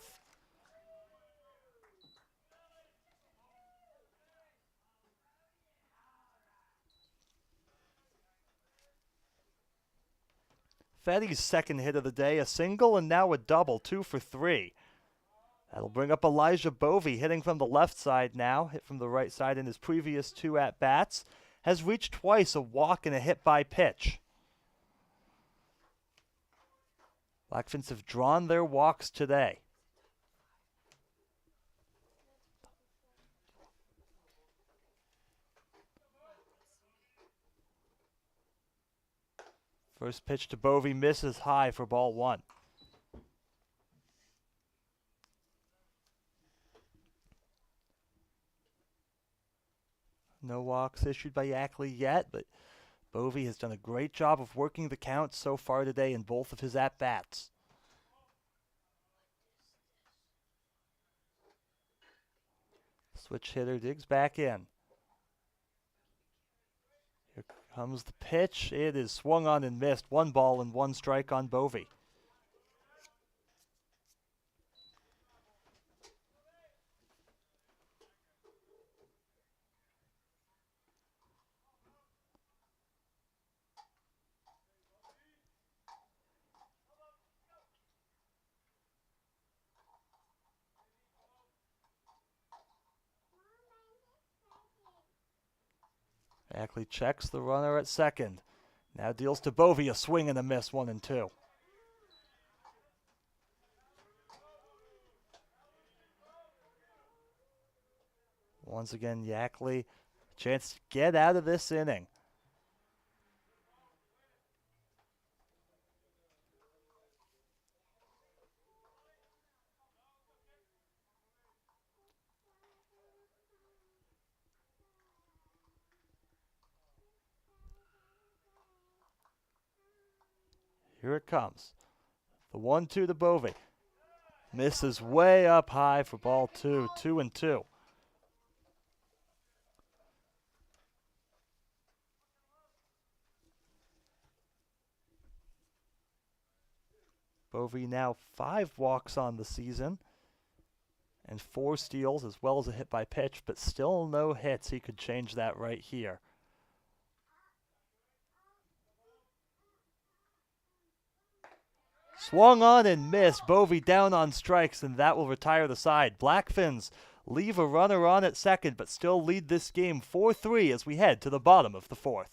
Fetty's second hit of the day, a single and now a double, 2 for 3. That'll bring up Elijah Bovey, hitting from the left side now. Hit from the right side in his previous 2 at-bats. Has reached twice a walk and a hit by pitch. Blackfins have drawn their walks today. First pitch to Bovey misses high for ball 1. No walks issued by Yackley yet, but Bovey has done a great job of working the count so far today in both of his at-bats. Switch hitter digs back in. Here comes the pitch. It is swung on and missed. 1 ball and 1 strike on Bovey. Ackley checks the runner at second. Now deals to Bovey, a swing and a miss, 1-2. Once again, Yackley, chance to get out of this inning. Here it comes. The 1-2 to Bovey. Misses way up high for ball 2, 2-2. Bovey now 5 walks on the season and 4 steals as well as a hit by pitch, but still no hits. He could change that right here. Swung on and missed. Bovey down on strikes, and that will retire the side. Blackfins leave a runner on at second, but still lead this game 4-3 as we head to the bottom of the 4th.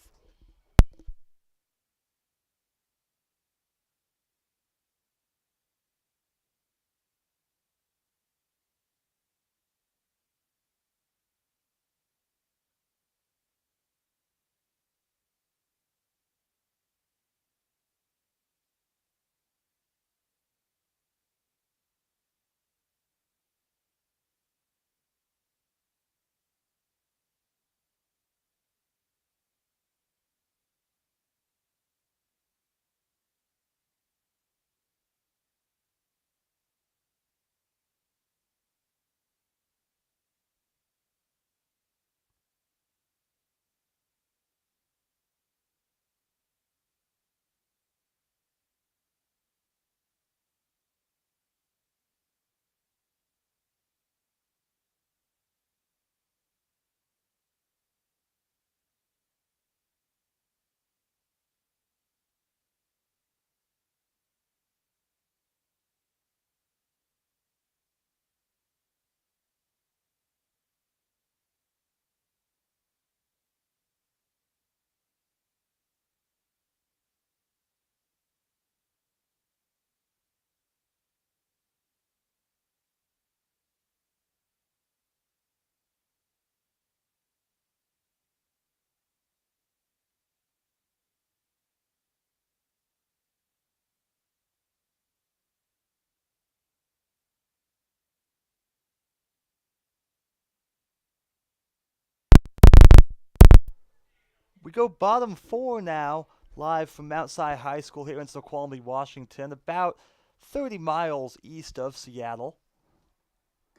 We go bottom 4 now, live from Mount Si High School here in Snoqualmie, Washington, about 30 miles east of Seattle.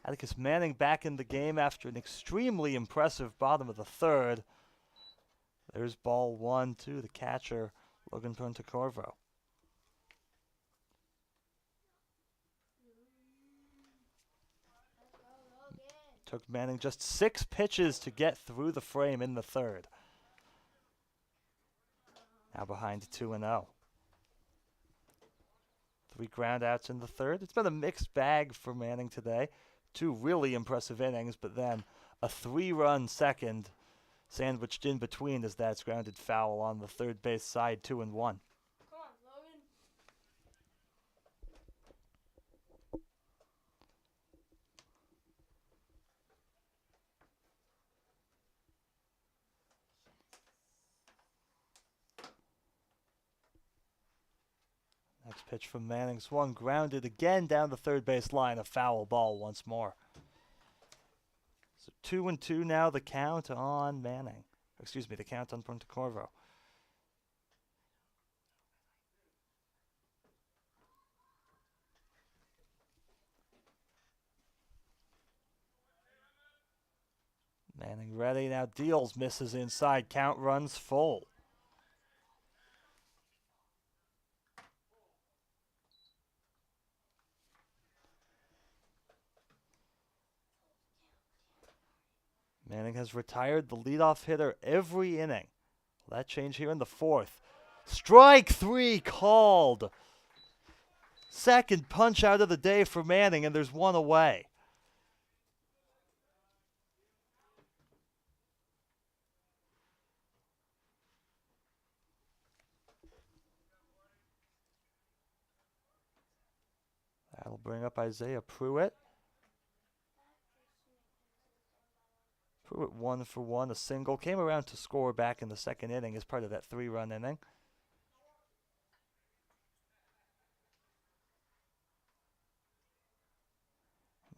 Atticus Manning back in the game after an extremely impressive bottom of the 3rd. There's ball 1 to the catcher, Logan Pontecorvo. Took Manning just 6 pitches to get through the frame in the 3rd. Now behind 2-0. 3 groundouts in the 3rd. It's been a mixed bag for Manning today. 2 really impressive innings, but then a 3-run second sandwiched in between as that's grounded foul on the third base side, 2-1. Come on, Logan. Next pitch from Manning, swung, grounded again down the third base line, a foul ball once more. So 2-2 now, the count on Manning. Excuse me, the count on Punta Corvo. Manning ready, now deals, misses inside, count runs full. Manning has retired the leadoff hitter every inning. Will that change here in the fourth? Strike three called. Second punch out of the day for Manning, and there's one away. That'll bring up Isaiah Pruitt. Pruitt 1 for 1, a single. Came around to score back in the second inning as part of that 3-run inning.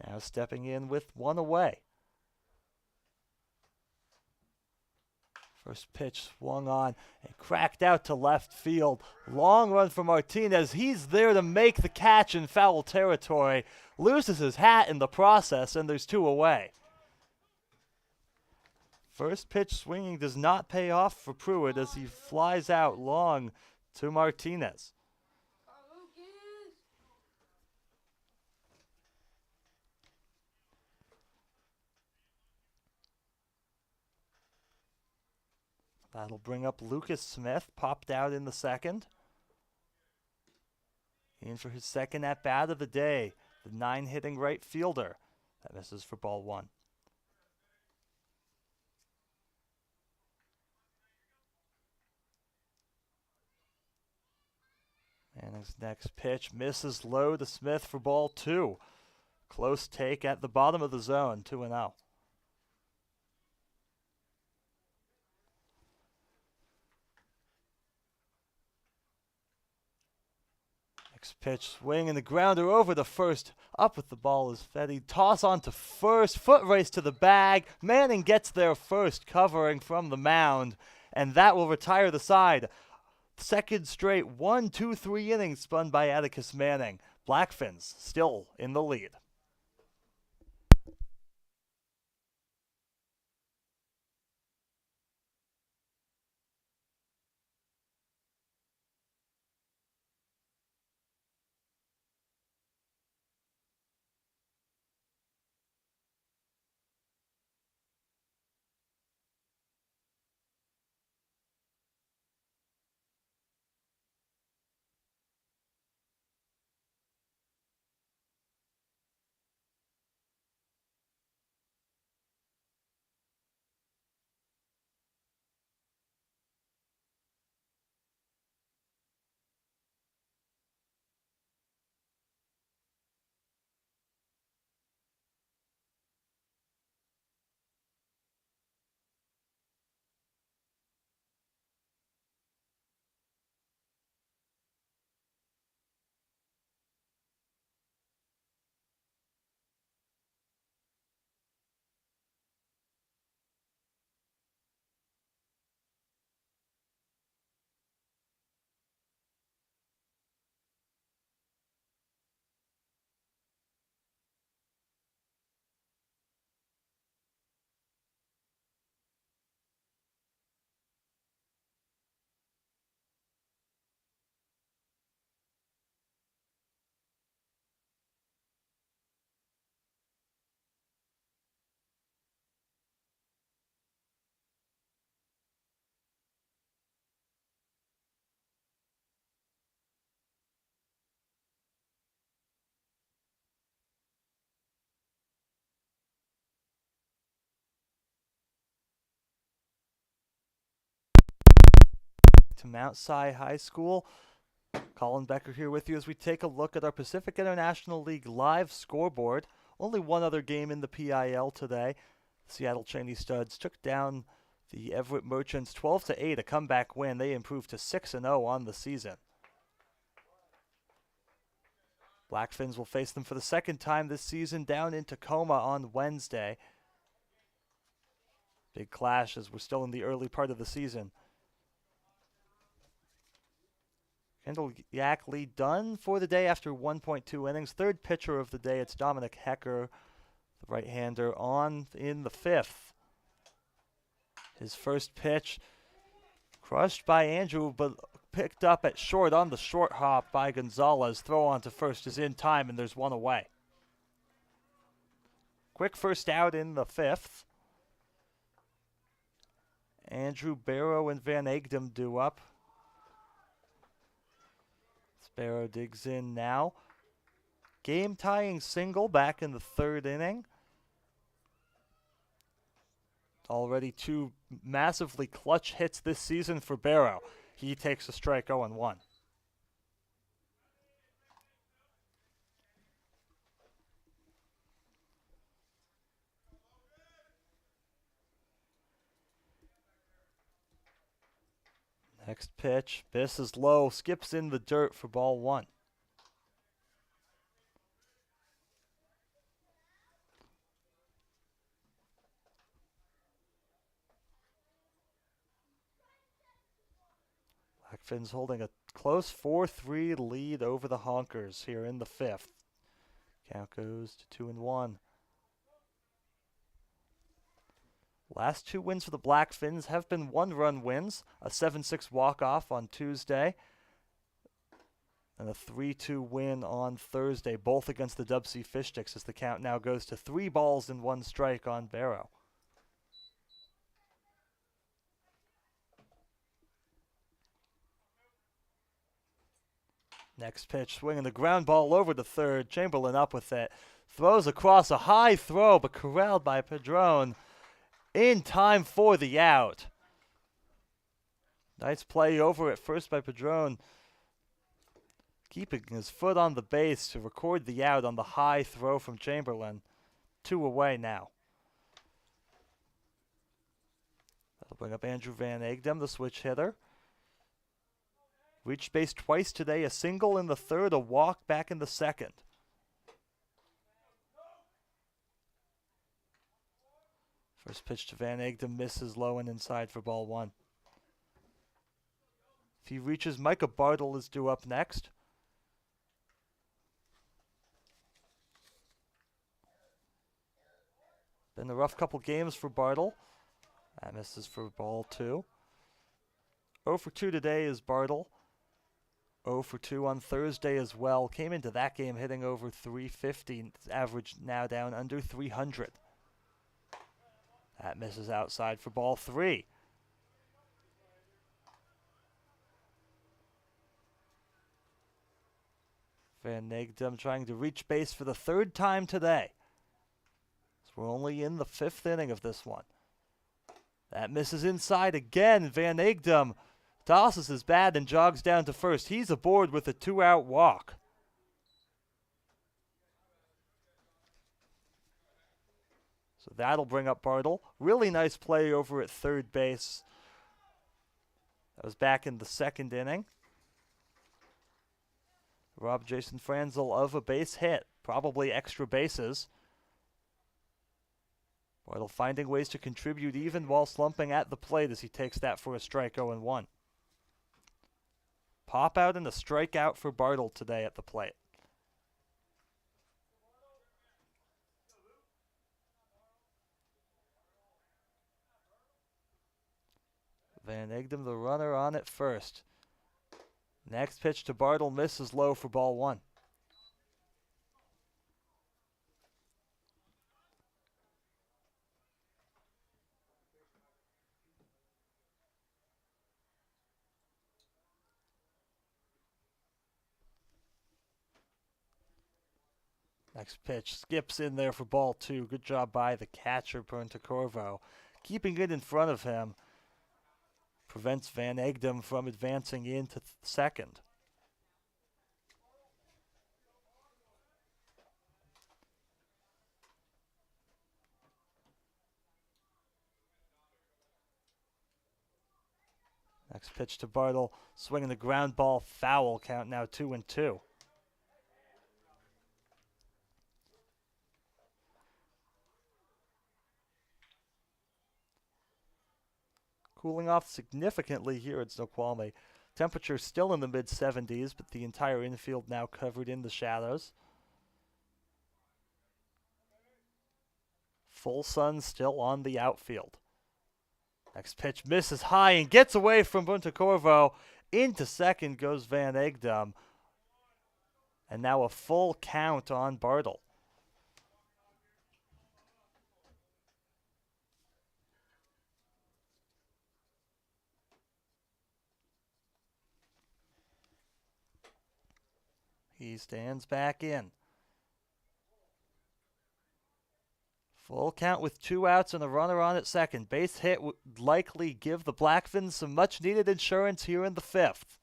Now stepping in with one away. First pitch swung on and cracked out to left field. Long run for Martinez. He's there to make the catch in foul territory. Loses his hat in the process, and there's two away. First pitch swinging does not pay off for Pruitt as he flies out long to Martinez. That'll bring up Lucas Smith, popped out in the second. In for his second at-bat of the day, the 9-hitting right fielder. That misses for ball one. And his next pitch misses low to Smith for ball two. Close take at the bottom of the zone, 2-0. Next pitch, swing and the grounder over the first. Up with the ball is Fetty. Toss on to first. Foot race to the bag. Manning gets there first, covering from the mound. And that will retire the side. Second straight 1, 2, 3 innings spun by Atticus Manning. Blackfins still in the lead. To Mount Si High School. Colin Becker here with you as we take a look at our Pacific International League live scoreboard. Only one other game in the PIL today. Seattle Cheney Studs took down the Everett Merchants 12-8, a comeback win. They improved to 6-0 on the season. Blackfins will face them for the second time this season down in Tacoma on Wednesday. Big clash as we're still in the early part of the season. Kendall Yackley done for the day after 1.2 innings. Third pitcher of the day, it's Dominic Hecker, the right-hander, on in the fifth. His first pitch crushed by Andrew, but picked up at short on the short hop by Gonzalez. Throw on to first is in time, and there's one away. Quick first out in the fifth. Andrew Barrow and Van Egdem due up. Barrow digs in now. Game-tying single back in the third inning. Already two massively clutch hits this season for Barrow. He takes a strike 0-1. Next pitch, misses low, skips in the dirt for ball one. Blackfins holding a close 4-3 lead over the Honkers here in the fifth. Count goes to 2-1. Last two wins for the Blackfins have been one-run wins, a 7-6 walk-off on Tuesday, and a 3-2 win on Thursday, both against the Dub C Fish Sticks, as the count now goes to 3-1 strike on Barrow. Next pitch, swinging the ground ball over to third. Chamberlain up with it. Throws across a high throw, but corralled by Padron. In time for the out. Nice play over at first by Padron. Keeping his foot on the base to record the out on the high throw from Chamberlain. 2 away now. That'll bring up Andrew Van Egdem, the switch hitter. Reached base twice today, a single in the third, a walk back in the second. First pitch to Van Egdem misses low and inside for ball one. If he reaches, Micah Bartle is due up next. Been a rough couple games for Bartle. That misses for ball two. 0 for 2 today is Bartle. 0 for 2 on Thursday as well. Came into that game hitting over 350, average now down under 300. That misses outside for ball three. Van Egdem trying to reach base for the third time today. So we're only in the fifth inning of this one. That misses inside again. Van Egdem tosses his bat and jogs down to first. He's aboard with a 2-out walk. So that'll bring up Bartle. Really nice play over at third base. That was back in the second inning. Rob Jason Franzel of a base hit. Probably extra bases. Bartle finding ways to contribute even while slumping at the plate as he takes that for a strike 0-1. Pop out and a strikeout for Bartle today at the plate. Van Egdem, the runner, on at first. Next pitch to Bartle misses low for ball one. Next pitch skips in there for ball two. Good job by the catcher, Corvo. Keeping it in front of him prevents Van Egdem from advancing into second. Next pitch to Bartle, swinging the ground ball foul, count now 2-2. Cooling off significantly here at Snoqualmie. Temperature still in the mid 70s, but the entire infield now covered in the shadows. Full sun still on the outfield. Next pitch misses high and gets away from Punta Corvo. Into second goes Van Egdom. And now a full count on Bartle. He stands back in. Full count with 2 outs and a runner on at second. Base hit would likely give the Blackfins some much needed insurance here in the 5th.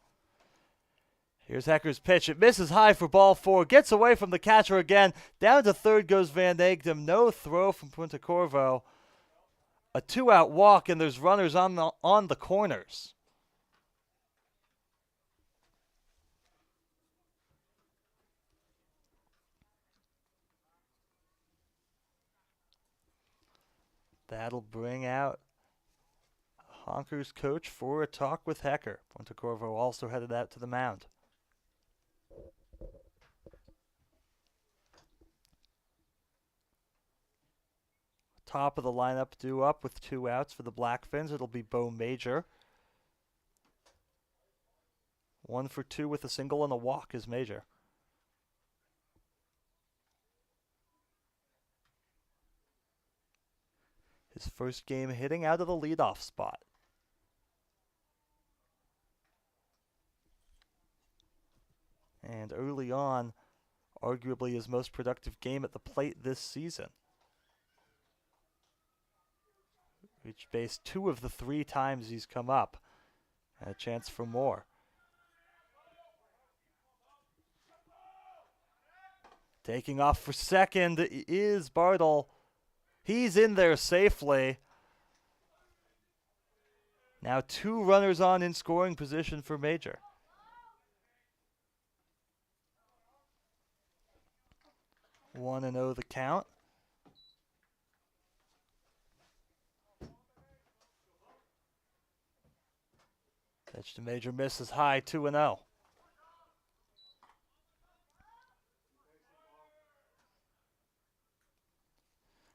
Here's Hecker's pitch. It misses high for ball 4. Gets away from the catcher again. Down to third goes Van Egdom. No throw from Punta Corvo. A 2-out walk, and there's runners on the corners. That'll bring out Honkers coach for a talk with Hecker. Punta Corvo also headed out to the mound. Top of the lineup due up with 2 outs for the Blackfins. It'll be Bo Major. 1 for 2 with a single and a walk is Major. His first game hitting out of the leadoff spot. And early on, arguably his most productive game at the plate this season. Reached base 2 of the 3 times he's come up. And a chance for more. Taking off for second is Bartle. He's in there safely. Now 2 runners on in scoring position for Major. 1-0 the count. Pitch to Major misses high, 2-0.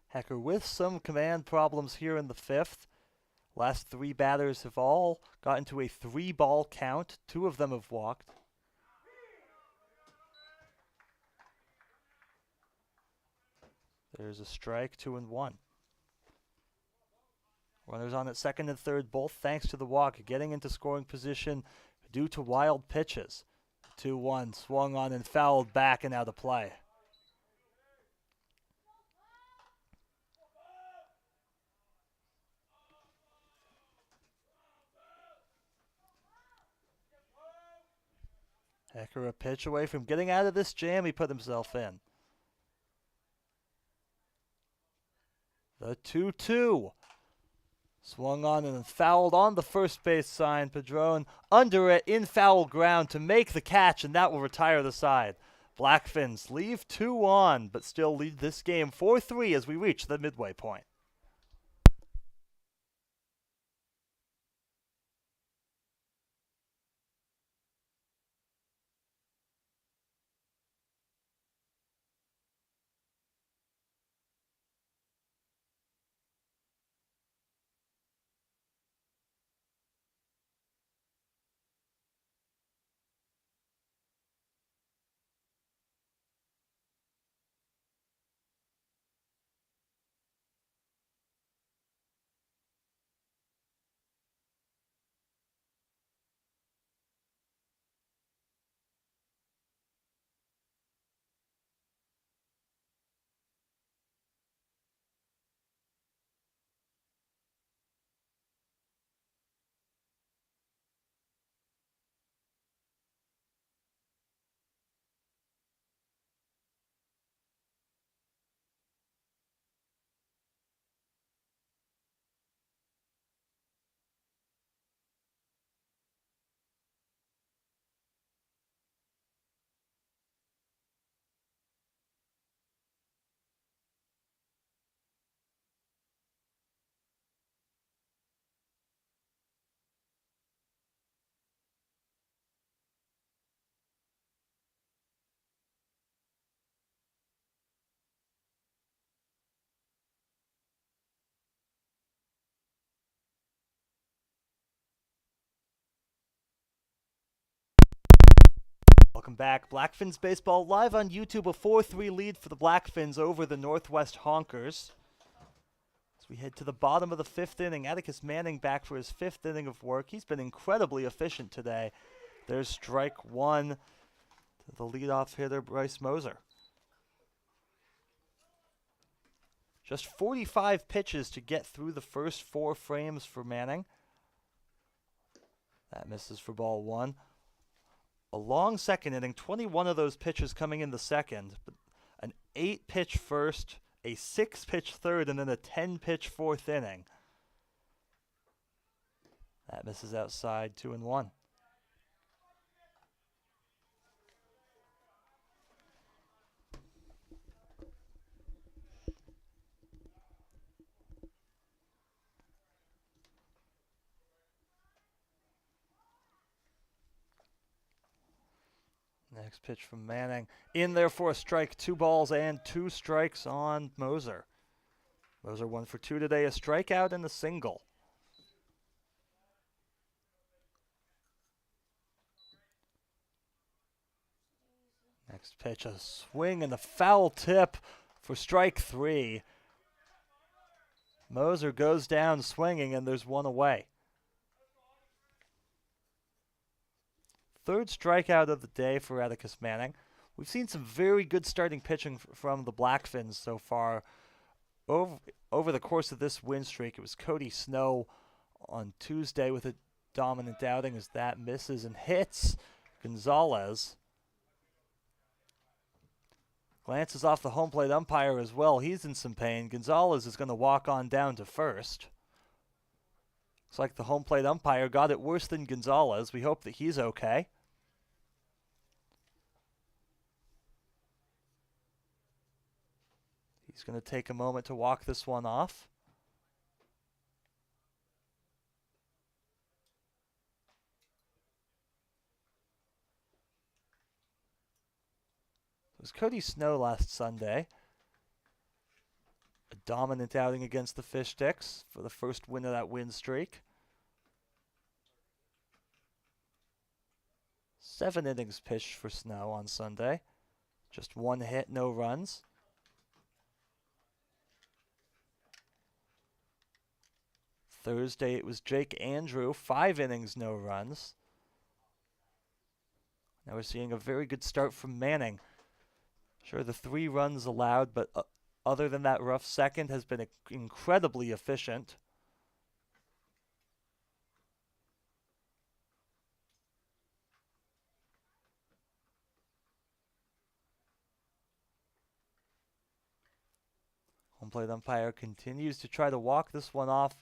Hecker with some command problems here in the 5th. Last 3 batters have all gotten to a 3-ball count. 2 of them have walked. There's a strike, 2-1. Runners on at second and third, both thanks to the walk, getting into scoring position due to wild pitches. 2-1, swung on and fouled back and out of play. Hecker a pitch away from getting out of this jam he put himself in. The 2-2. Swung on and fouled on the first base sign. Padron under it in foul ground to make the catch, and that will retire the side. Blackfins leave 2 on, but still lead this game 4-3 as we reach the midway point. Welcome back. Blackfins baseball live on YouTube. A 4-3 lead for the Blackfins over the Northwest Honkers. As we head to the bottom of the fifth inning, Atticus Manning back for his fifth inning of work. He's been incredibly efficient today. There's strike one to the leadoff hitter, Bryce Moser. Just 45 pitches to get through the first 4 frames for Manning. That misses for ball one. A long second inning, 21 of those pitches coming in the second. But an 8-pitch first, a 6-pitch third, and then a 10-pitch fourth inning. That misses outside, 2-1. Next pitch from Manning. In there for a strike. 2 balls and 2 strikes on Moser. Moser 1 for 2 today. A strikeout and a single. Next pitch, a swing and a foul tip for strike 3. Moser goes down swinging, and there's 1 away. Third strikeout of the day for Atticus Manning. We've seen some very good starting pitching from the Blackfins so far. Over the course of this win streak, it was Cody Snow on Tuesday with a dominant outing as that misses and hits Gonzalez. Glances off the home plate umpire as well. He's in some pain. Gonzalez is going to walk on down to first. Looks like the home plate umpire got it worse than Gonzalez. We hope that he's okay. He's going to take a moment to walk this one off. It was Cody Snow last Sunday. A dominant outing against the Fish Sticks for the first win of that win streak. 7 innings pitched for Snow on Sunday. Just 1 hit, no runs. Thursday it was Jake Andrew, 5 innings, no runs. Now we're seeing a very good start from Manning. Sure, the 3 runs allowed, but other than that rough second, has been incredibly efficient. Home plate umpire continues to try to walk this one off,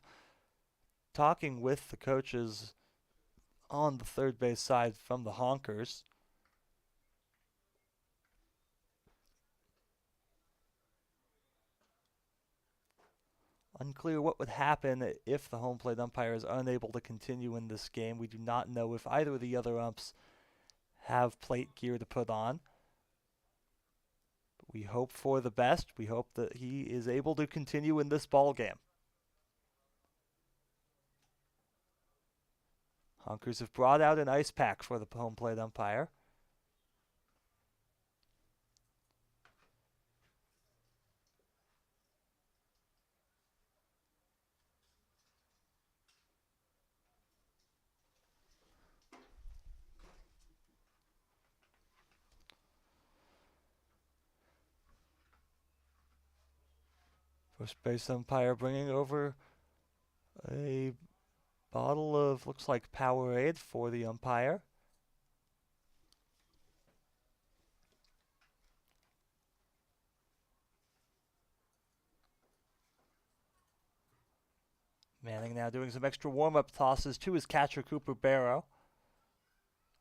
talking with the coaches on the third base side from the Honkers. Unclear what would happen if the home plate umpire is unable to continue in this game. We do not know if either of the other umps have plate gear to put on. We hope for the best. We hope that he is able to continue in this ball game. Honkers have brought out an ice pack for the home plate umpire. First base umpire bringing over a bottle of, looks like Powerade for the umpire. Manning now doing some extra warm-up tosses to his catcher, Cooper Barrow.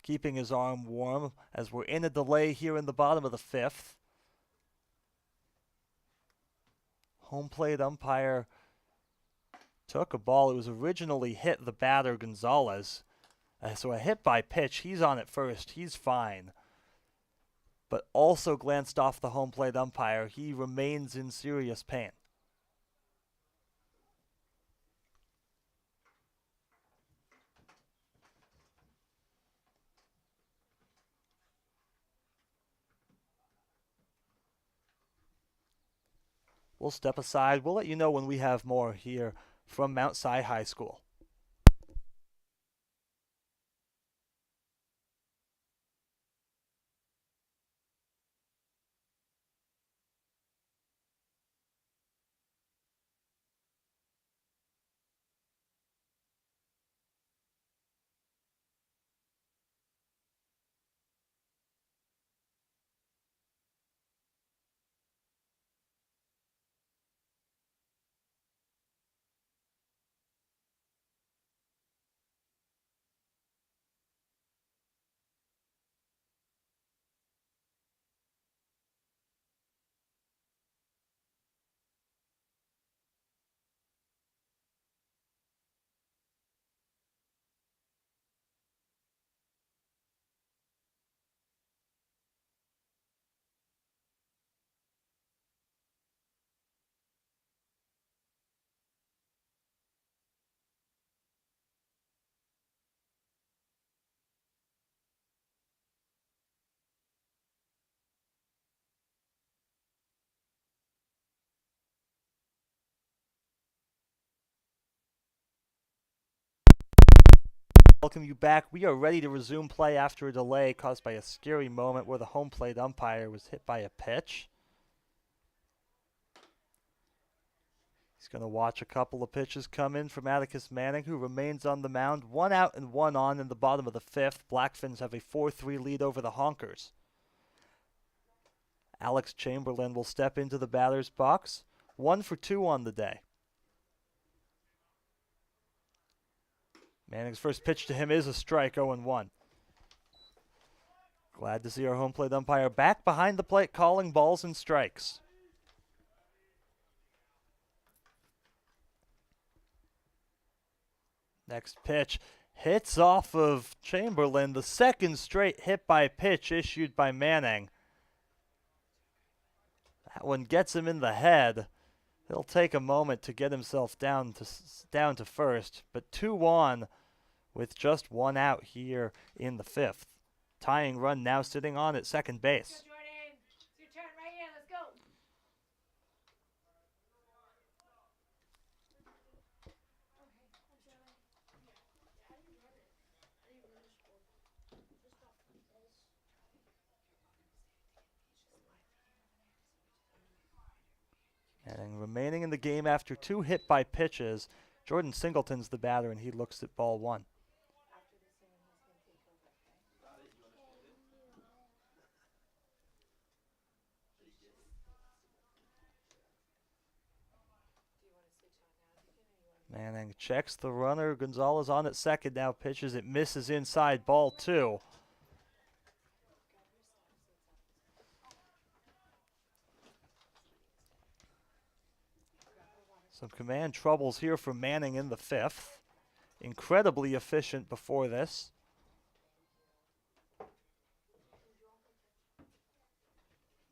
Keeping his arm warm as we're in a delay here in the bottom of the 5th. Home plate umpire took a ball. It was originally hit the batter, Gonzalez. So a hit by pitch. He's on it first. He's fine. But also glanced off the home plate umpire. He remains in serious pain. We'll step aside. We'll let you know when we have more here from Mount Si High School. Welcome you back. We are ready to resume play after a delay caused by a scary moment where the home plate umpire was hit by a pitch. He's going to watch a couple of pitches come in from Atticus Manning, who remains on the mound. 1 out and 1 on in the bottom of the fifth. Blackfins have a 4-3 lead over the Honkers. Alex Chamberlain will step into the batter's box. 1 for 2 on the day. Manning's first pitch to him is a strike, 0-1. Glad to see our home plate umpire back behind the plate calling balls and strikes. Next pitch hits off of Chamberlain, the second straight hit by pitch issued by Manning. That one gets him in the head. He'll take a moment to get himself down to first, but 2-1 with just 1 out here in the fifth. Tying run now sitting on at second base. Go, Jordan. It's your turn right here. Let's go. And remaining in the game after 2 hit by pitches, Jordan Singleton's the batter and he looks at ball 1. Manning checks the runner. Gonzalez on at second now. Pitches. It misses inside. Ball 2. Some command troubles here for Manning in the fifth. Incredibly efficient before this.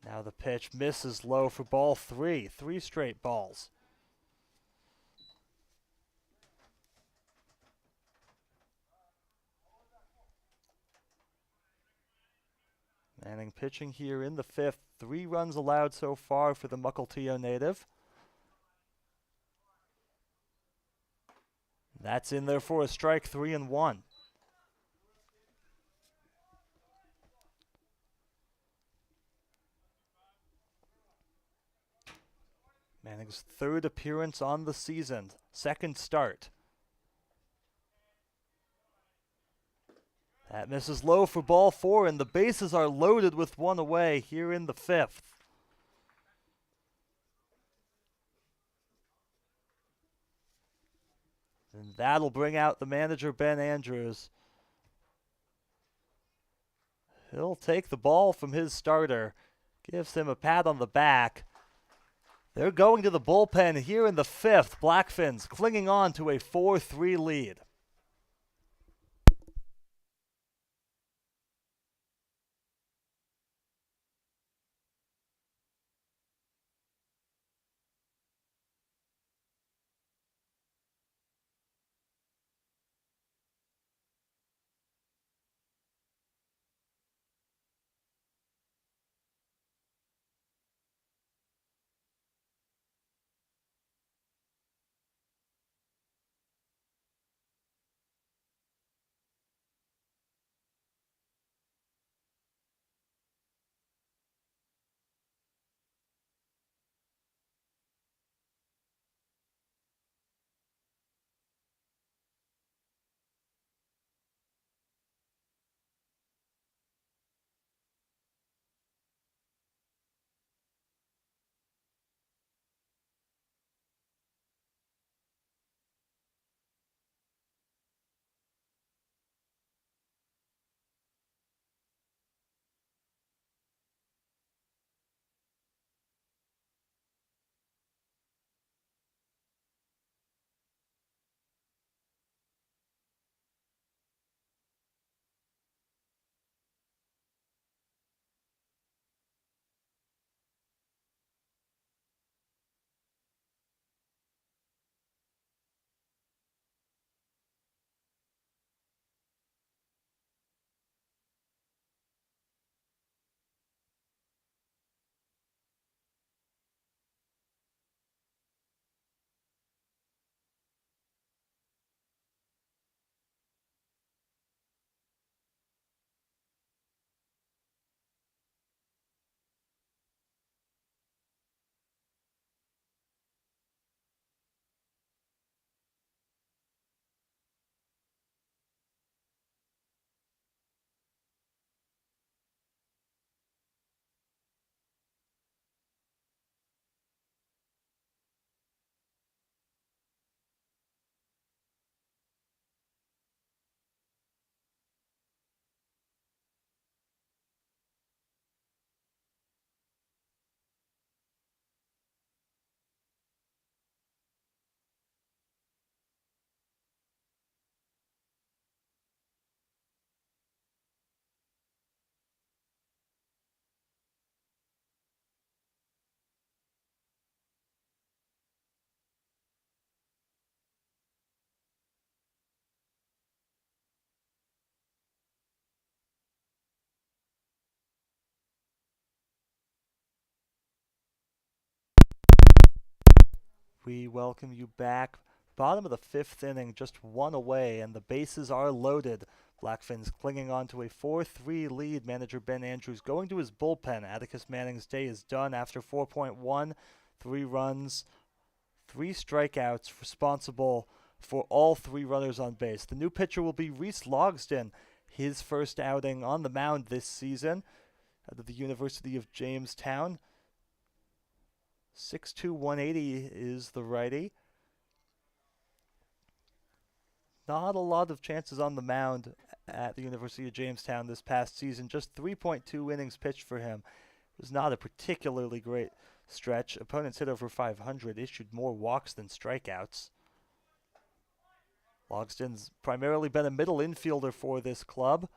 Now the pitch misses low for ball 3. 3 straight balls. Manning pitching here in the fifth. 3 runs allowed so far for the Mukilteo native. That's in there for a strike, 3-1. Manning's 3rd appearance on the season, 2nd start. That misses low for ball 4, and the bases are loaded with 1 away here in the 5th. And that'll bring out the manager, Ben Andrews. He'll take the ball from his starter, gives him a pat on the back. They're going to the bullpen here in the 5th. Blackfins clinging on to a 4-3 lead. We welcome you back. Bottom of the fifth inning, just one away, and the bases are loaded. Blackfins clinging on to a 4-3 lead. Manager Ben Andrews going to his bullpen. Atticus Manning's day is done after 4.1. 3 runs, 3 strikeouts, responsible for all 3 runners on base. The new pitcher will be Reese Logsdon, his first outing on the mound this season out of the University of Jamestown. 6'2", 180 is the righty. Not a lot of chances on the mound at the University of Jamestown this past season. Just 3.2 innings pitched for him. It was not a particularly great stretch. Opponents hit over 500, issued more walks than strikeouts. Logston's primarily been a middle infielder for this club,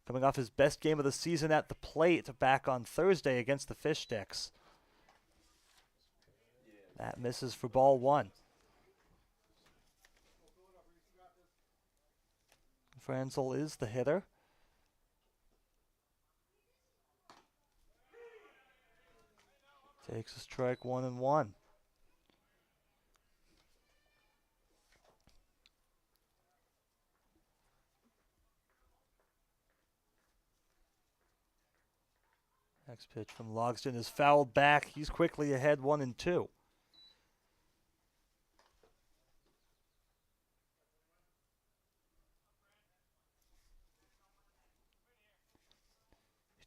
coming off his best game of the season at the plate back on Thursday against the Fish Sticks. That misses for ball 1. Franzel is the hitter. Takes a strike, 1-1. Next pitch from Logston is fouled back. He's quickly ahead, 1-2.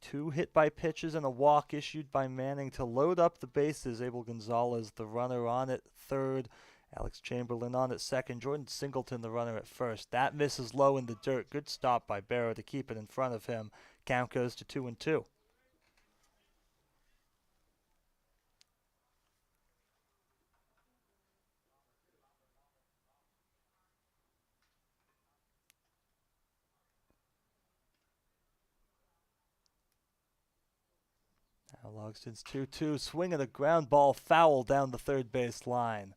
Two hit by pitches and a walk issued by Manning to load up the bases. Abel Gonzalez, the runner, on at third. Alex Chamberlain on at second. Jordan Singleton, the runner, at first. That misses low in the dirt. Good stop by Barrow to keep it in front of him. Count goes to 2-2. Now Logston's 2-2, swinging a ground ball foul down the third base line.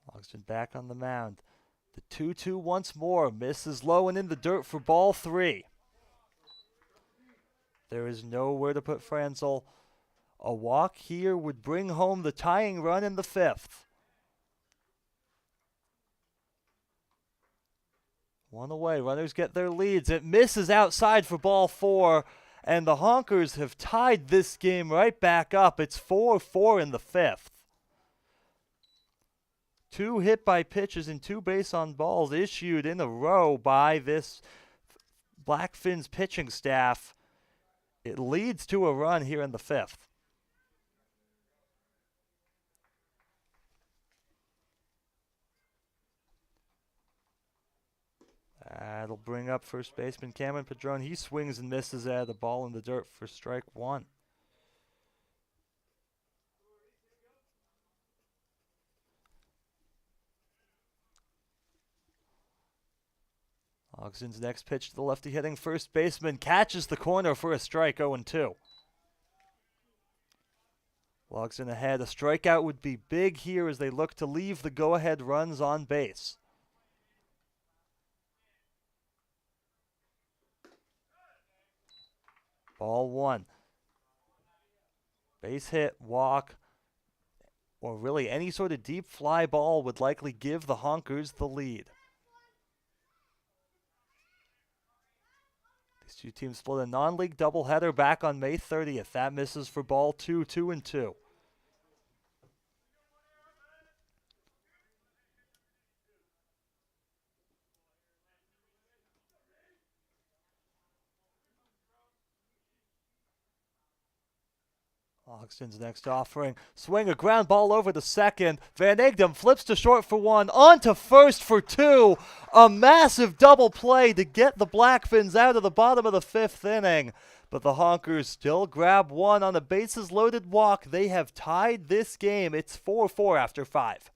Logston back on the mound. The 2-2 once more, misses low and in the dirt for ball 3. There is nowhere to put Franzel. A walk here would bring home the tying run in the 5th. 1 away, runners get their leads. It misses outside for ball 4, and the Honkers have tied this game right back up. It's 4-4 in the 5th. 2 hit by pitches and 2 base on balls issued in a row by this Blackfins pitching staff. It leads to a run here in the 5th. That'll bring up first baseman Cameron Padron. He swings and misses at the ball in the dirt for strike 1. Logston's next pitch to the lefty hitting first baseman catches the corner for a strike, 0-2. Logston ahead. A strikeout would be big here as they look to leave the go-ahead runs on base. Ball 1. Base hit, walk, or really any sort of deep fly ball would likely give the Honkers the lead. These two teams split a non-league doubleheader back on May 30th. That misses for ball 2, 2-2. Logston's next offering. Swing a ground ball over to second. Van Egdom flips to short for 1. On to first for 2. A massive double play to get the Blackfins out of the bottom of the 5th inning. But the Honkers still grab 1 on a bases loaded walk. They have tied this game. It's 4-4 after 5.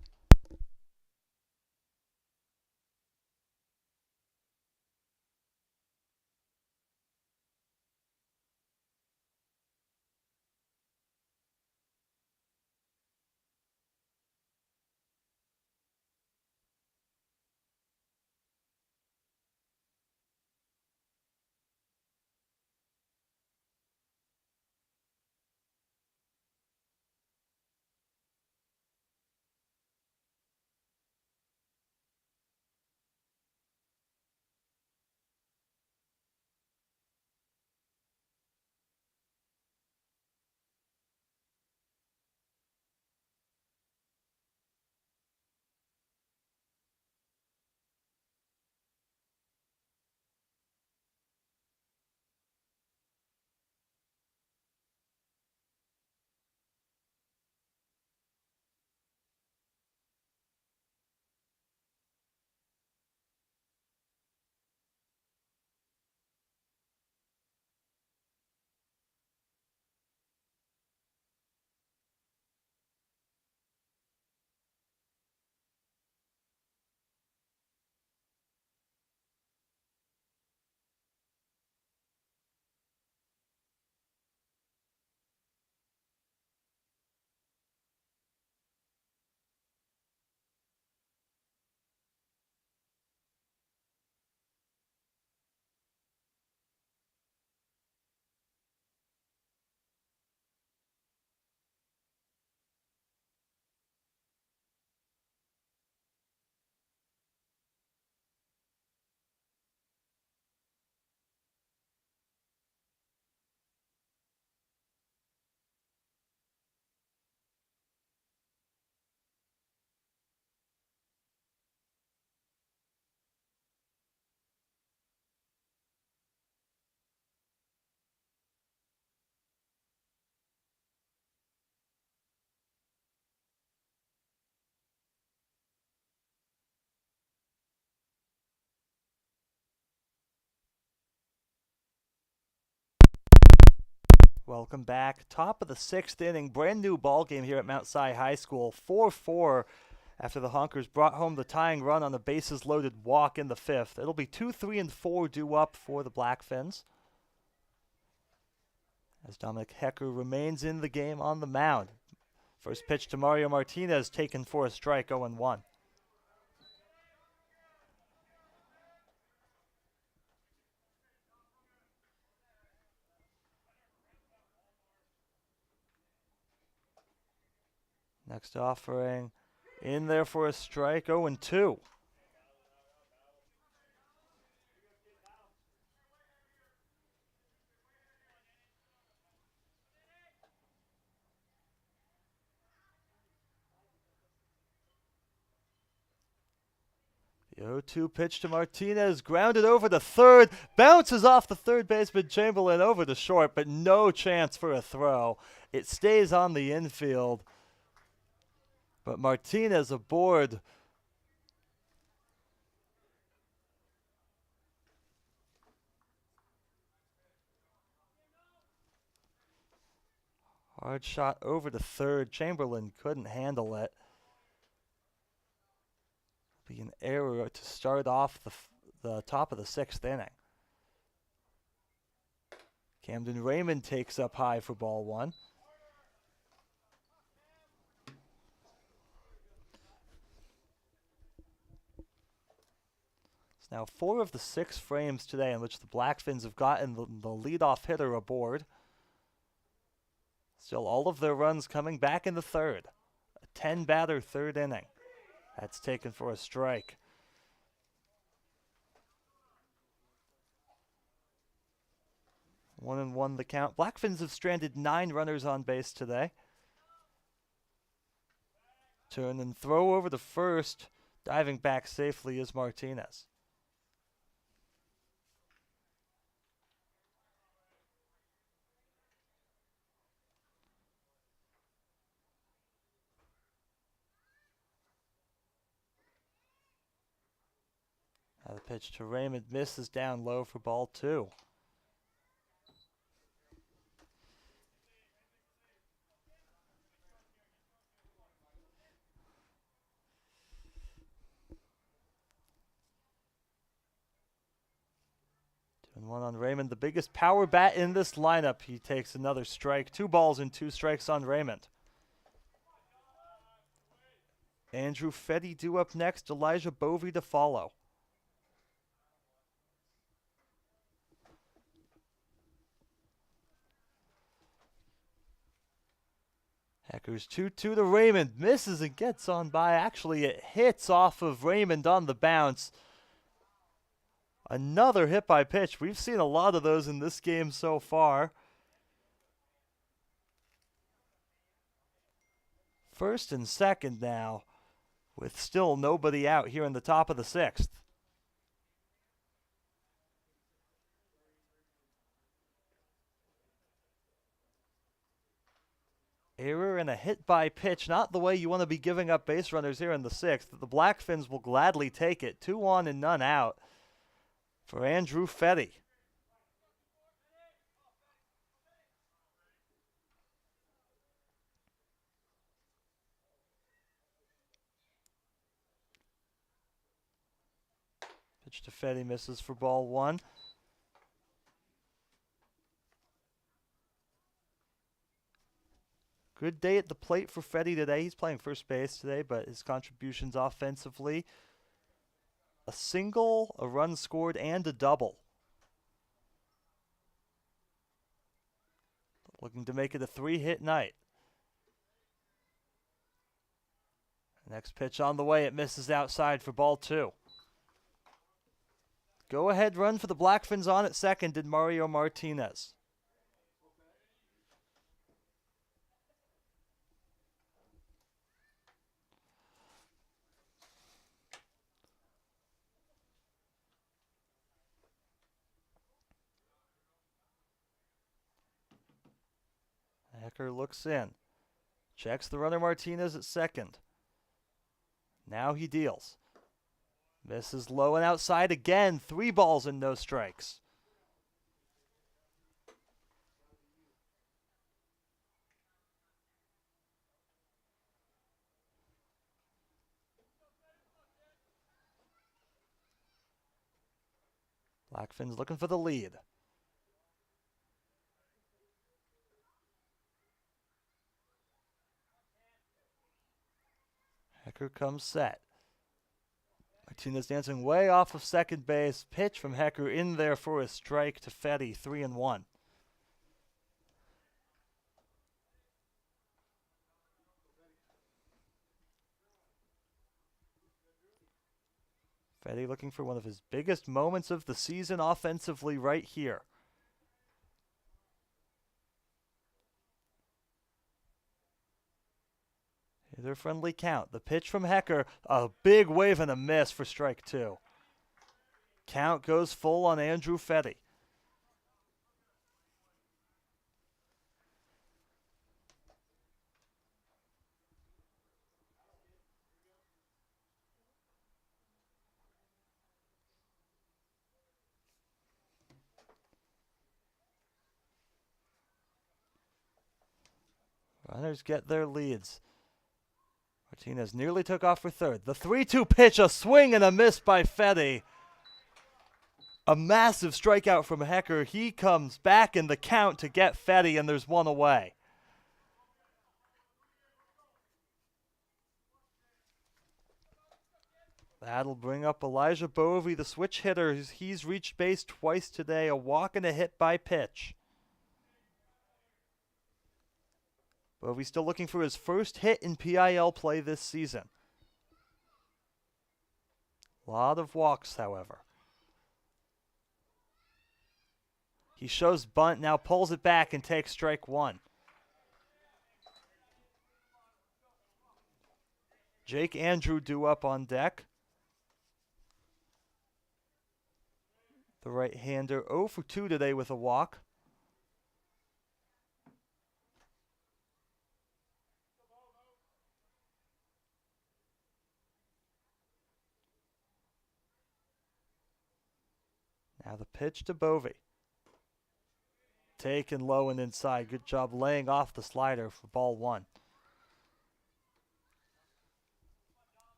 Welcome back. Top of the 6th inning. Brand new ball game here at Mount Si High School. 4-4 after the Honkers brought home the tying run on a bases-loaded walk in the 5th. It'll be 2, 3, and 4 due up for the Blackfins, as Dominic Hecker remains in the game on the mound. First pitch to Mario Martinez, taken for a strike, 0-1. Next offering, in there for a strike, 0-2. The 0-2 pitch to Martinez, grounded over to third, bounces off the third baseman Chamberlain over to short, but no chance for a throw. It stays on the infield, but Martinez aboard. Hard shot over to third. Chamberlain couldn't handle it. Be an error to start off the top of the 6th inning. Camden Raymond takes up high for ball 1. It's now 4 of the 6 frames today in which the Blackfins have gotten the leadoff hitter aboard. Still all of their runs coming back in the 3rd. A 10-batter 3rd inning. That's taken for a strike. One and one the count. Blackfins have stranded 9 runners on base today. Turn and throw over to first. Diving back safely is Martinez. Now the pitch to Raymond misses down low for ball 2. And one on Raymond, the biggest power bat in this lineup. He takes another strike. 2 balls and 2 strikes on Raymond. Andrew Fetty due up next. Elijah Bovey to follow. Hecker's 2-2 to Raymond. Misses and gets on by. Actually, it hits off of Raymond on the bounce. Another hit by pitch. We've seen a lot of those in this game so far. First and second now, with still nobody out here in the top of the 6th. Error and a hit by pitch, not the way you want to be giving up base runners here in the 6th. The Blackfins will gladly take it. 2 on and none out for Andrew Fetty. Pitch to Fetty, misses for ball 1. Good day at the plate for Fetty today. He's playing first base today, but his contributions offensively: a single, a run scored, and a double. Looking to make it a 3-hit night. Next pitch on the way. It misses outside for ball 2. Go-ahead run for the Blackfins on at second did Mario Martinez. Hecker looks in. Checks the runner Martinez at second. Now he deals. Misses low and outside again. 3 balls and no strikes. Blackfins looking for the lead. Hecker comes set. Martinez dancing way off of second base. Pitch from Hecker in there for a strike to Fetty, 3-1. Fetty looking for one of his biggest moments of the season offensively right here. Their friendly count. The pitch from Hecker, a big wave and a miss for strike 2. Count goes full on Andrew Fetty. Runners get their leads. Martinez nearly took off for third. The 3-2 pitch, a swing and a miss by Fetty. A massive strikeout from Hecker. He comes back in the count to get Fetty, and there's one away. That'll bring up Elijah Bovey, the switch hitter. He's reached base twice today, a walk and a hit by pitch. Bovey still looking for his first hit in PIL play this season. A lot of walks, however. He shows bunt, now pulls it back and takes strike 1. Jake Andrew due up on deck. The right-hander 0 for 2 today with a walk. Now the pitch to Bovey. Taken low and inside. Good job laying off the slider for ball 1.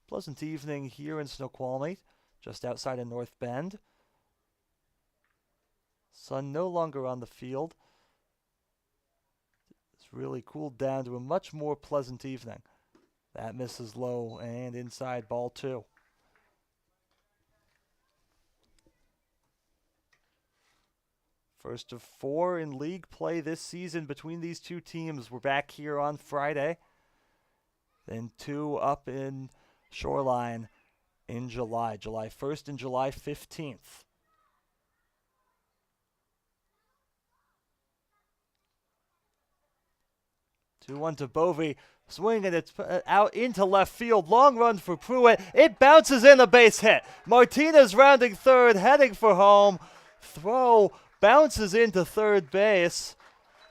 Pleasant evening here in Snoqualmie, just outside of North Bend. Sun no longer on the field. It's really cooled down to a much more pleasant evening. That misses low and inside, ball 2. First of 4 in league play this season between these two teams. We're back here on Friday. Then 2 up in Shoreline in July 1st and July 15th. Two one to Bovey. Swing and it's out into left field. Long run for Pruitt. It bounces in, a base hit. Martinez rounding third, heading for home. Throw bounces into third base.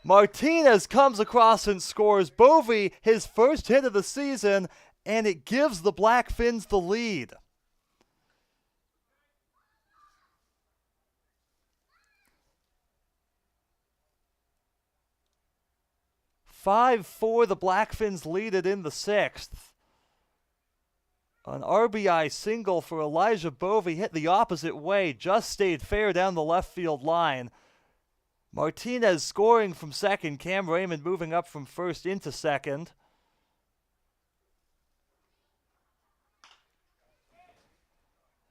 Martinez comes across and scores. Bovey, his first hit of the season, and it gives the Blackfins the lead. Five four, the Blackfins lead it in the 6th. An RBI single for Elijah Bovey hit the opposite way, just stayed fair down the left field line. Martinez scoring from second, Cam Raymond moving up from first into second.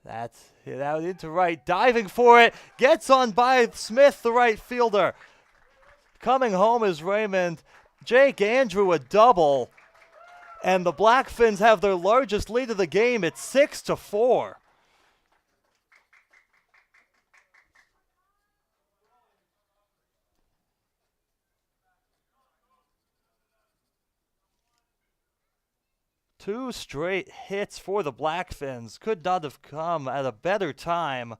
That's hit out into right, diving for it, gets on by Smith, the right fielder. Coming home is Raymond. Jake Andrew a double. And the Blackfins have their largest lead of the game. It's 6-4. Two straight hits for the Blackfins. Could not have come at a better time.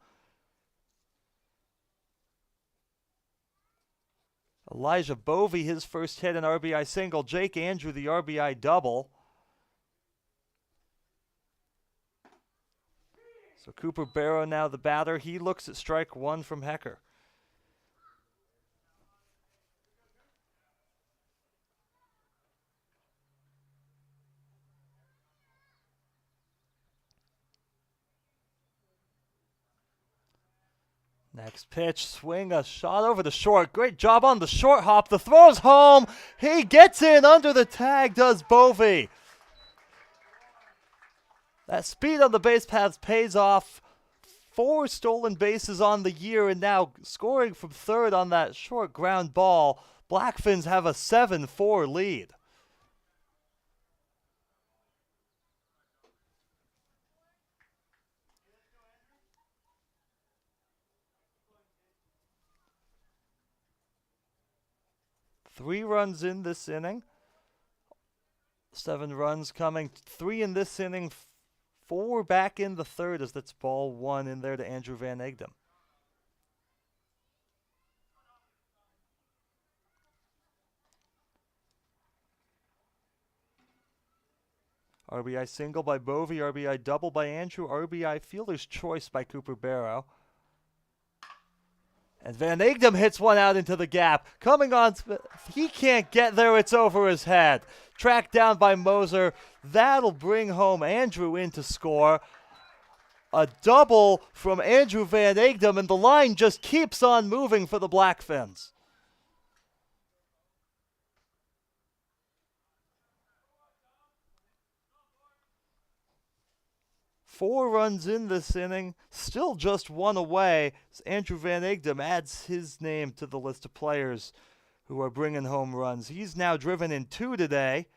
Elijah Bovey, his first hit, an RBI single. Jake Andrew, the RBI double. So Cooper Barrow now the batter. He looks at strike 1 from Hecker. Next pitch, swing, a shot over the short. Great job on the short hop. The throw's home. He gets in under the tag, does Bovee. That speed on the base paths pays off. 4 stolen bases on the year, and now scoring from third on that short ground ball. Blackfins have a 7-4 lead. Three runs in this inning. 7 runs coming. 3 in this inning. 4 back in the third as that's ball 1 in there to Andrew Van Egdom. RBI single by Bovee, RBI double by Andrew, RBI fielder's choice by Cooper Barrow. And Van Egdom hits one out into the gap. Coming on, he can't get there, it's over his head. Tracked down by Moser. That'll bring home Andrew in to score. A double from Andrew Van Egdom, and the line just keeps on moving for the Blackfins. Four runs in this inning, still just 1 away. As Andrew Van Egdom adds his name to the list of players who are bringing home runs. He's now driven in 2 today.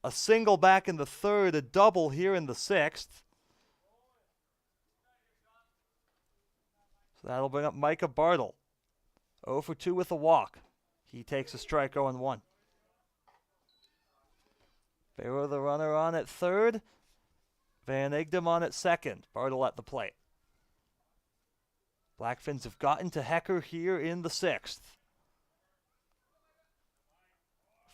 A single back in the third, a double here in the 6th. So that'll bring up Micah Bartle. 0 for 2 with a walk. He takes a strike 0-1. Barrow the runner on at third. Van Egdom on at second. Bartle at the plate. Blackfins have gotten to Hecker here in the 6th.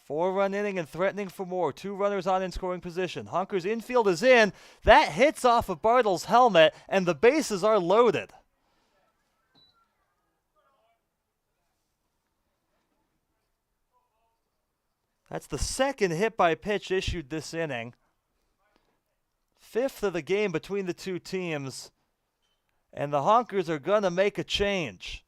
4-run inning and threatening for more. 2 runners on in scoring position. Honkers infield is in. That hits off of Bartle's helmet, and the bases are loaded. That's the second hit by pitch issued this inning. 5th of the game between the two teams. And the Honkers are going to make a change.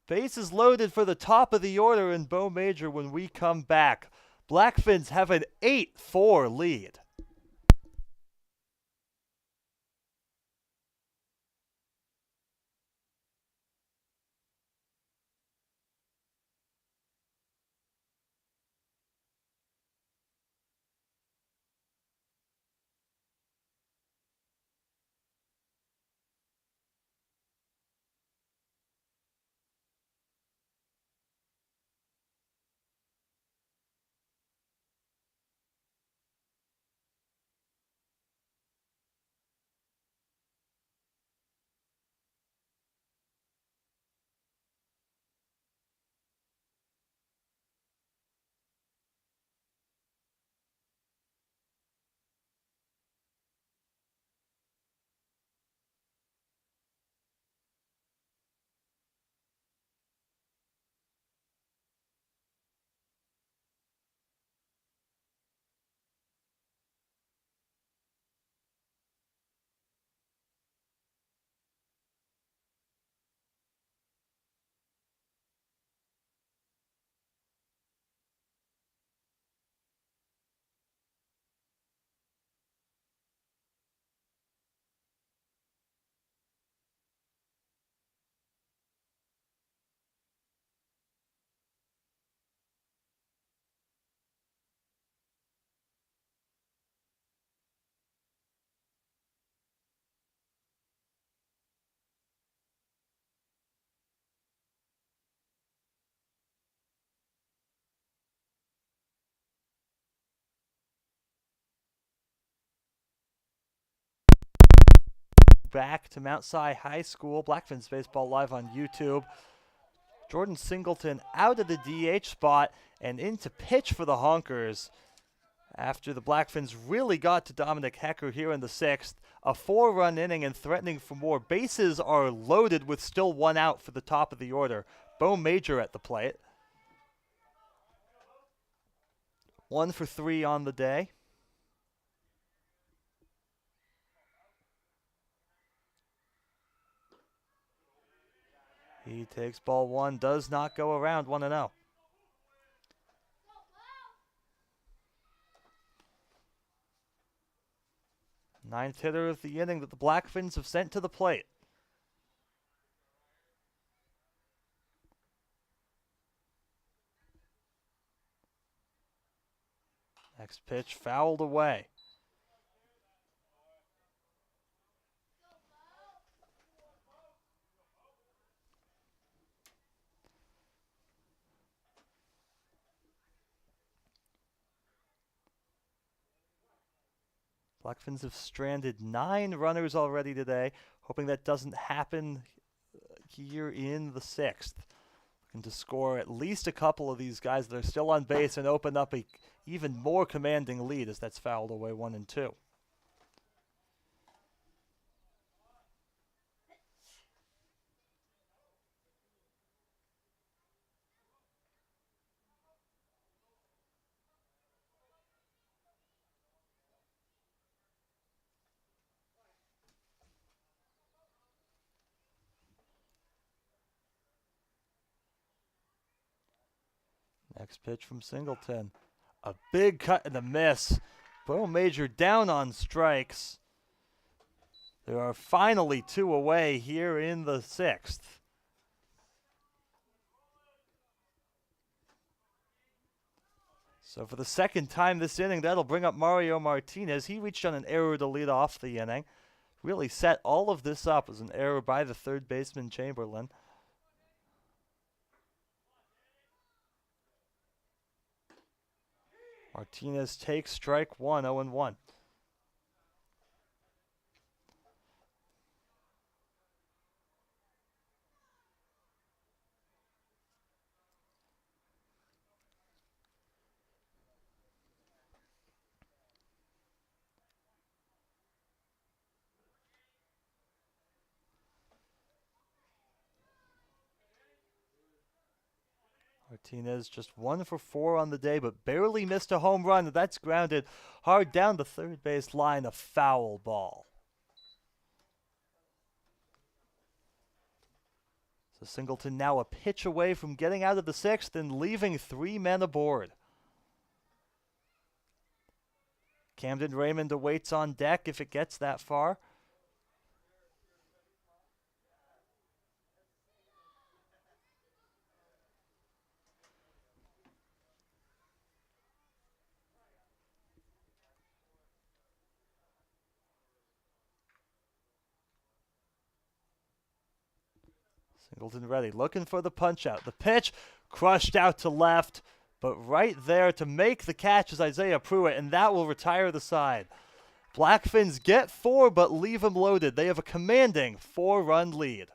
Bases loaded for the top of the order in Bo Major when we come back. Blackfins have an 8-4 lead. Back to Mount Si High School. Blackfins Baseball live on YouTube. Jordan Singleton out of the DH spot and into pitch for the Honkers after the Blackfins really got to Dominic Hecker here in the 6th. A 4-run inning and threatening for more. Bases are loaded with still 1 out for the top of the order. Bo Major at the plate. 1 for 3 on the day. He takes ball one, does not go around 1-0. Ninth hitter of the inning that the Blackfins have sent to the plate. Next pitch fouled away. Blackfins have stranded 9 runners already today, hoping that doesn't happen here in the 6th. Looking to score at least a couple of these guys that are still on base and open up a even more commanding lead as that's fouled away 1 and 2. Next pitch from Singleton. A big cut and a miss. Bo Major down on strikes. There are finally 2 away here in the 6th. So for the second time this inning, that'll bring up Mario Martinez. He reached on an error to lead off the inning. Really set all of this up as an error by the third baseman Chamberlain. Martinez takes strike 1, 0-1. Martinez just 1 for 4 on the day, but barely missed a home run. That's grounded hard down the third base line, a foul ball. So Singleton now a pitch away from getting out of the 6th and leaving 3 men aboard. Camden Raymond awaits on deck if it gets that far. Singleton ready, looking for the punch out. The pitch crushed out to left, but right there to make the catch is Isaiah Pruitt, and that will retire the side. Blackfins get 4, but leave them loaded. They have a commanding 4-run lead.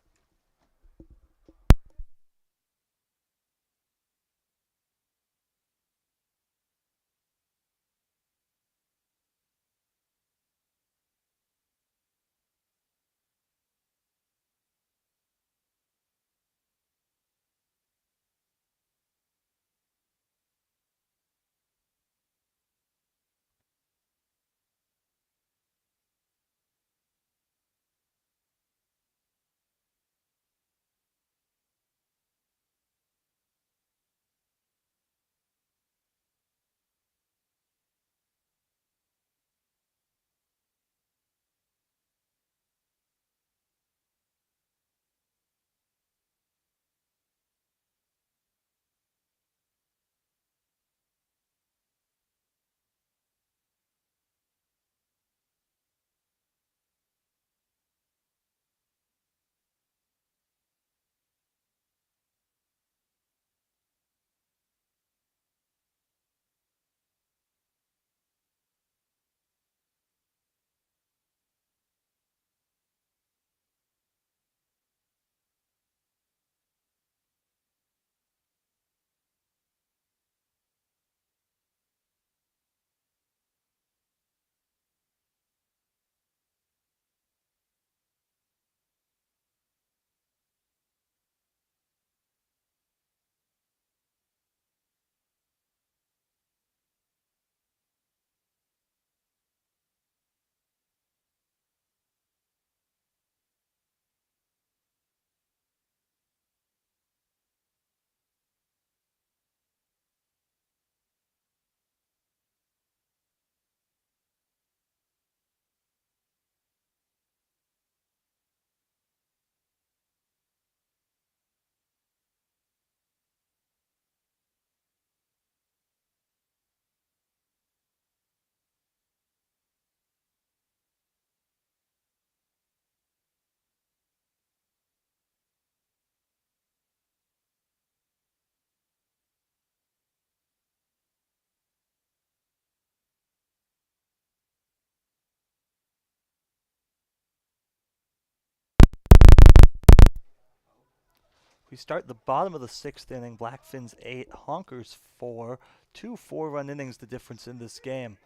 We start the bottom of the sixth inning. Blackfins 8, Honkers 4. 2 4-run innings, the difference in this game.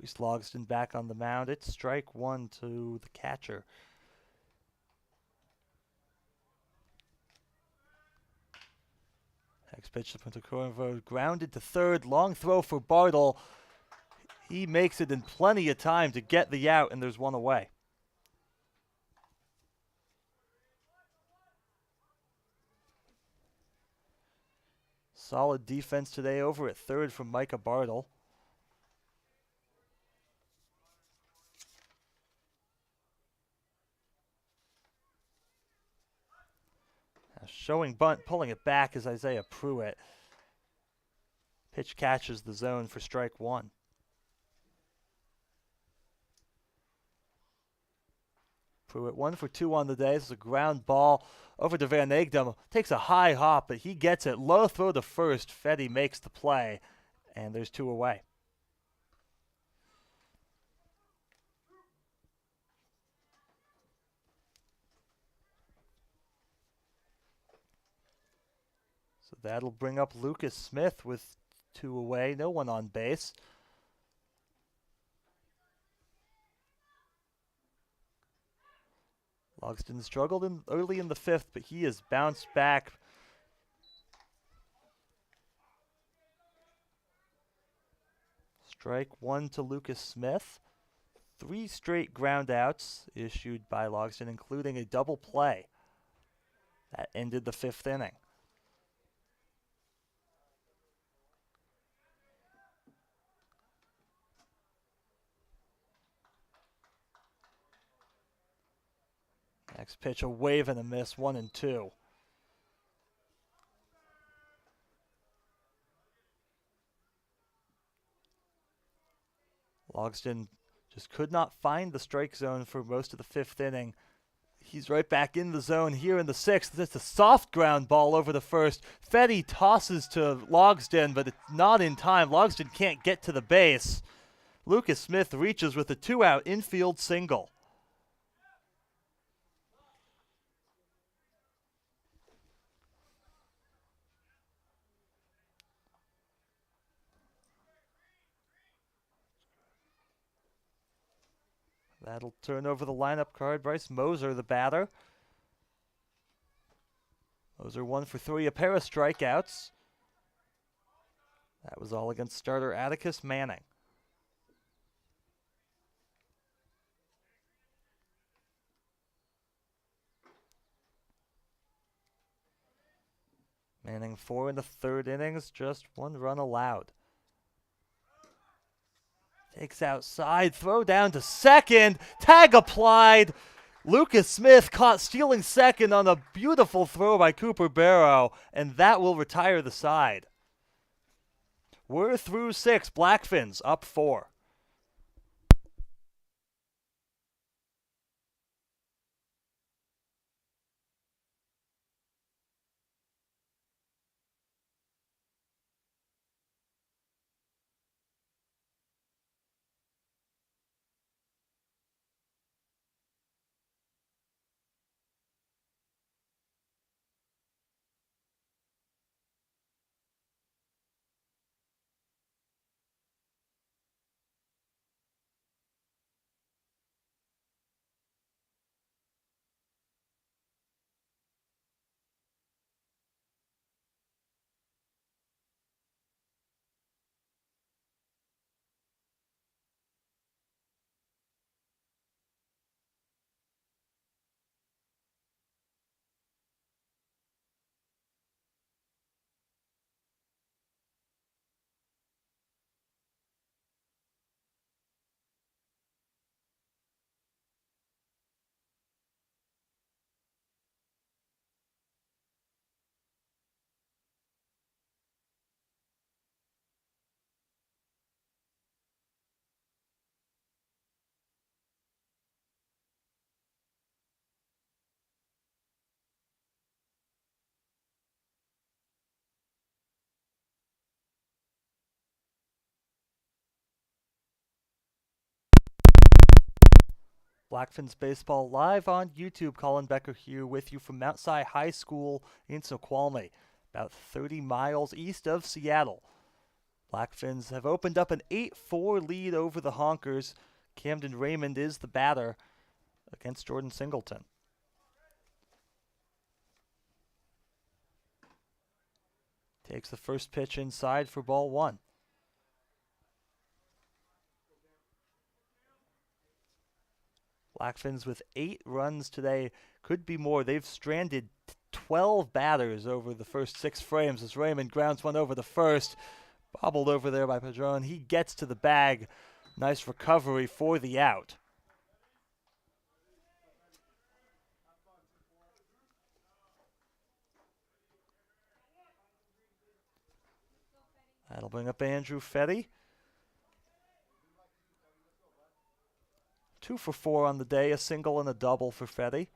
Reese Logston back on the mound. It's strike one to the catcher. Next pitch to Cornroad, grounded to third. Long throw for Bartle. He makes it in plenty of time to get the out, and there's one away. Solid defense today over at third from Micah Bartle. Now showing bunt, pulling it back is Isaiah Pruitt. Pitch catches the zone for strike one. Pruitt 1 for 2 on the day. This is a ground ball over to Van Egdom. Takes a high hop, but he gets it. Low throw to first. Fetty makes the play, and there's 2 away. So that'll bring up Lucas Smith with 2 away. No one on base. Logston struggled early in the fifth, but he has bounced back. Strike one to Lucas Smith. 3 straight ground outs issued by Logston, including a double play. That ended the fifth inning. Next pitch, a wave and a miss, 1-2. Logston just could not find the strike zone for most of the fifth inning. He's right back in the zone here in the sixth. It's a soft ground ball over the first. Fetty tosses to Logston, but it's not in time. Logston can't get to the base. Lucas Smith reaches with a 2-out infield single. That'll turn over the lineup card. Bryce Moser, the batter. Moser 1 for 3, a pair of strikeouts. That was all against starter Atticus Manning. Manning 4 in the third innings, just 1 run allowed. Takes outside, throw down to second, tag applied. Lucas Smith caught stealing second on a beautiful throw by Cooper Barrow, and that will retire the side. We're through 6, Blackfins up 4. Blackfins Baseball live on YouTube. Colin Becker here with you from Mount Si High School in Snoqualmie, about 30 miles east of Seattle. Blackfins have opened up an 8-4 lead over the Honkers. Camden Raymond is the batter against Jordan Singleton. Takes the first pitch inside for ball one. Blackfins with 8 runs today, could be more. They've stranded 12 batters over the first 6 frames as Raymond grounds one over the first. Bobbled over there by Padron. He gets to the bag. Nice recovery for the out. That'll bring up Andrew Fetty. 2 for 4 on the day, a single and a double for Fetty.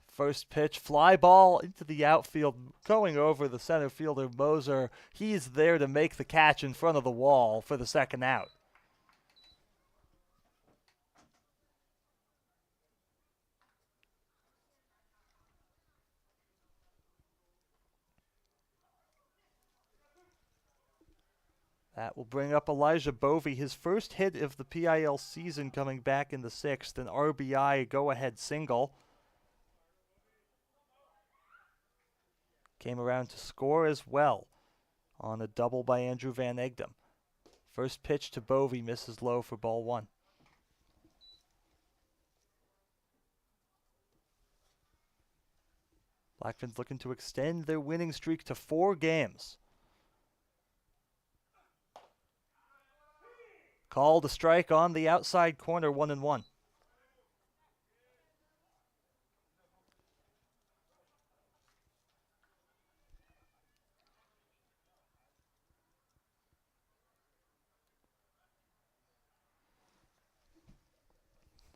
First pitch, fly ball into the outfield, going over the center fielder Moser. He's there to make the catch in front of the wall for the second out. That will bring up Elijah Bovey, his first hit of the PIL season, coming back in the 6th, an RBI go-ahead single. Came around to score as well on a double by Andrew Van Egdom. First pitch to Bovey misses low for ball one. Blackfins looking to extend their winning streak to 4 games. Called a strike on the outside corner, 1-1.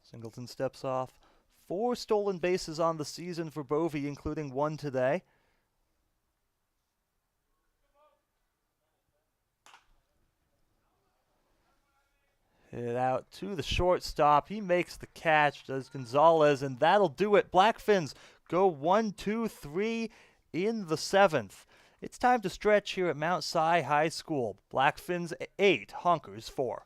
Singleton steps off. 4 stolen bases on the season for Bovey, including 1 today. Hit out to the shortstop. He makes the catch, does Gonzalez, and that'll do it. Blackfins go 1, 2, 3 in the 7th. It's time to stretch here at Mount Si High School. Blackfins 8, Honkers 4.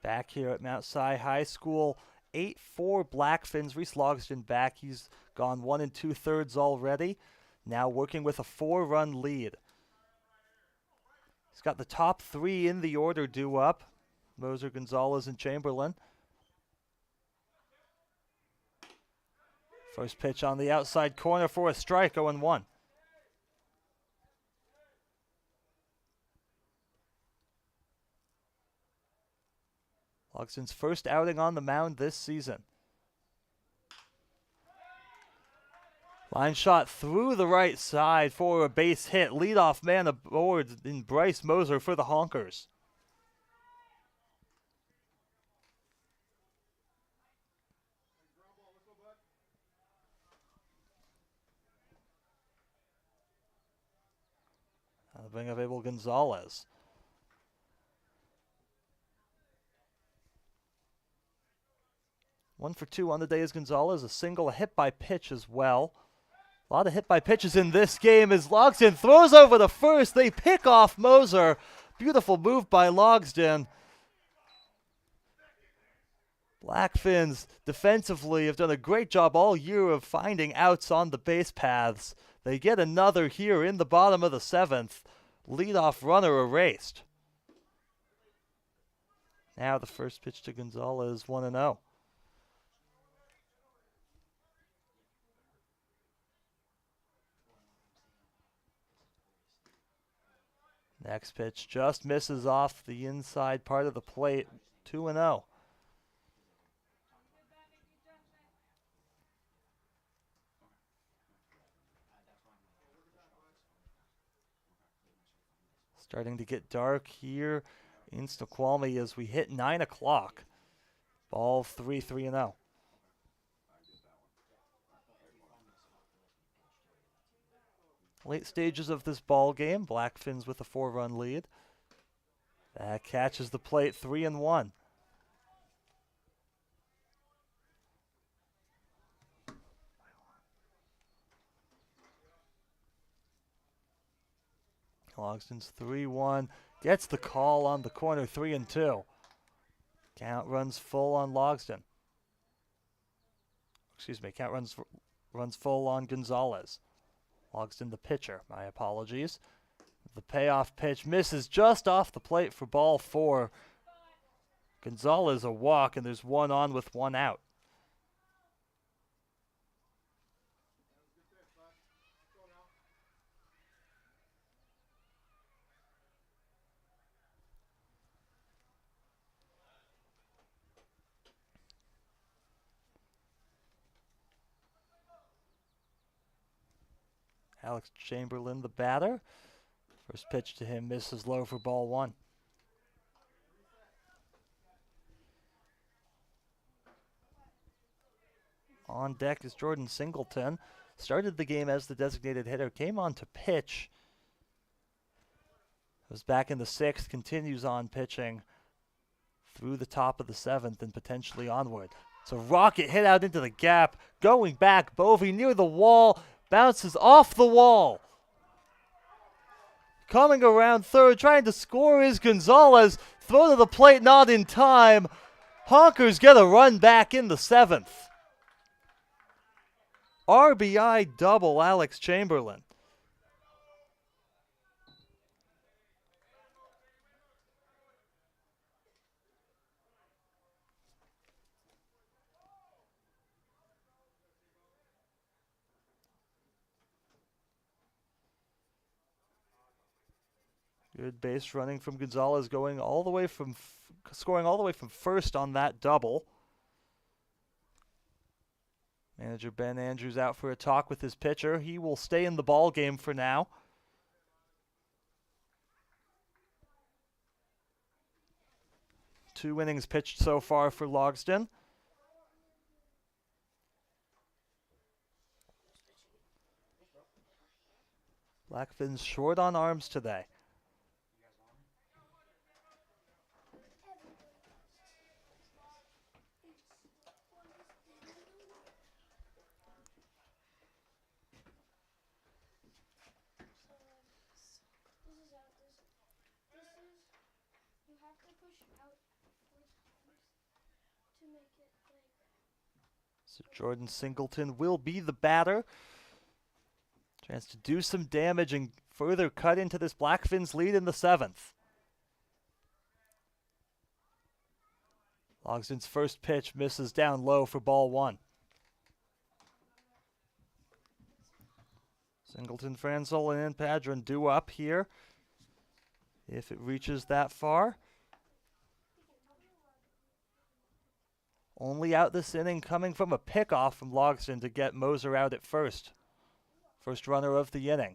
Back here at Mount Si High School, 8-4 Blackfins. Reese Logston back. He's gone 1 2/3 already. Now working with a 4-run lead. He's got the top 3 in the order due up. Moser, Gonzalez, and Chamberlain. First pitch on the outside corner for a strike, 0-1. Logsden's first outing on the mound this season. Line shot through the right side for a base hit. Leadoff man aboard in Bryce Moser for the Honkers. Now the bring of Abel Gonzalez. One for two on the day is Gonzalez. A single, a hit by pitch as well. A lot of hit by pitches in this game as Logsden throws over the first. They pick off Moser. Beautiful move by Logsden. Blackfins defensively have done a great job all year of finding outs on the base paths. They get another here in the bottom of the seventh. Leadoff runner erased. Now the first pitch to Gonzalez, 1-0. Next pitch just misses off the inside part of the plate, 2-0. Starting to get dark here in Snoqualmie as we hit 9 o'clock. Ball 3-0. Late stages of this ball game, Blackfins with a 4-run lead. That catches the plate, 3-1. Logsden's 3-1, gets the call on the corner, 3-2. Count runs full on Logsden. Excuse me, count runs full on Gonzalez. Logsden the pitcher, my apologies. The payoff pitch misses just off the plate for ball 4. Gonzalez a walk, and there's one on with one out. Alex Chamberlain, the batter. First pitch to him misses low for ball 1. On deck is Jordan Singleton. Started the game as the designated hitter, came on to pitch. Was back in the 6th, continues on pitching through the top of the 7th and potentially onward. It's a rocket hit out into the gap. Going back, Bovey near the wall. Bounces off the wall. Coming around third, trying to score is Gonzalez. Throw to the plate, not in time. Honkers get a run back in the 7th. RBI double, Alex Chamberlain. Good base running from Gonzalez, going all the way from scoring all the way from first on that double. Manager Ben Andrews out for a talk with his pitcher. He will stay in the ball game for now. Two innings pitched so far for Logsden. Blackfins short on arms today. So Jordan Singleton will be the batter. Chance to do some damage and further cut into this Blackfins lead in the 7th. Logsden's first pitch misses down low for ball 1. Singleton, Franzel, and Padron due up here if it reaches that far. Only out this inning coming from a pickoff from Logston to get Moser out at first. First runner of the inning.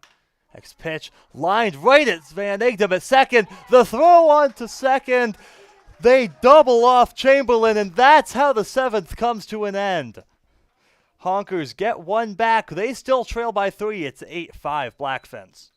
Next pitch, lined right at Van Egdom at second. The throw on to second. They double off Chamberlain, and that's how the seventh comes to an end. Honkers get one back. They still trail by 3. It's 8-5 Blackfins.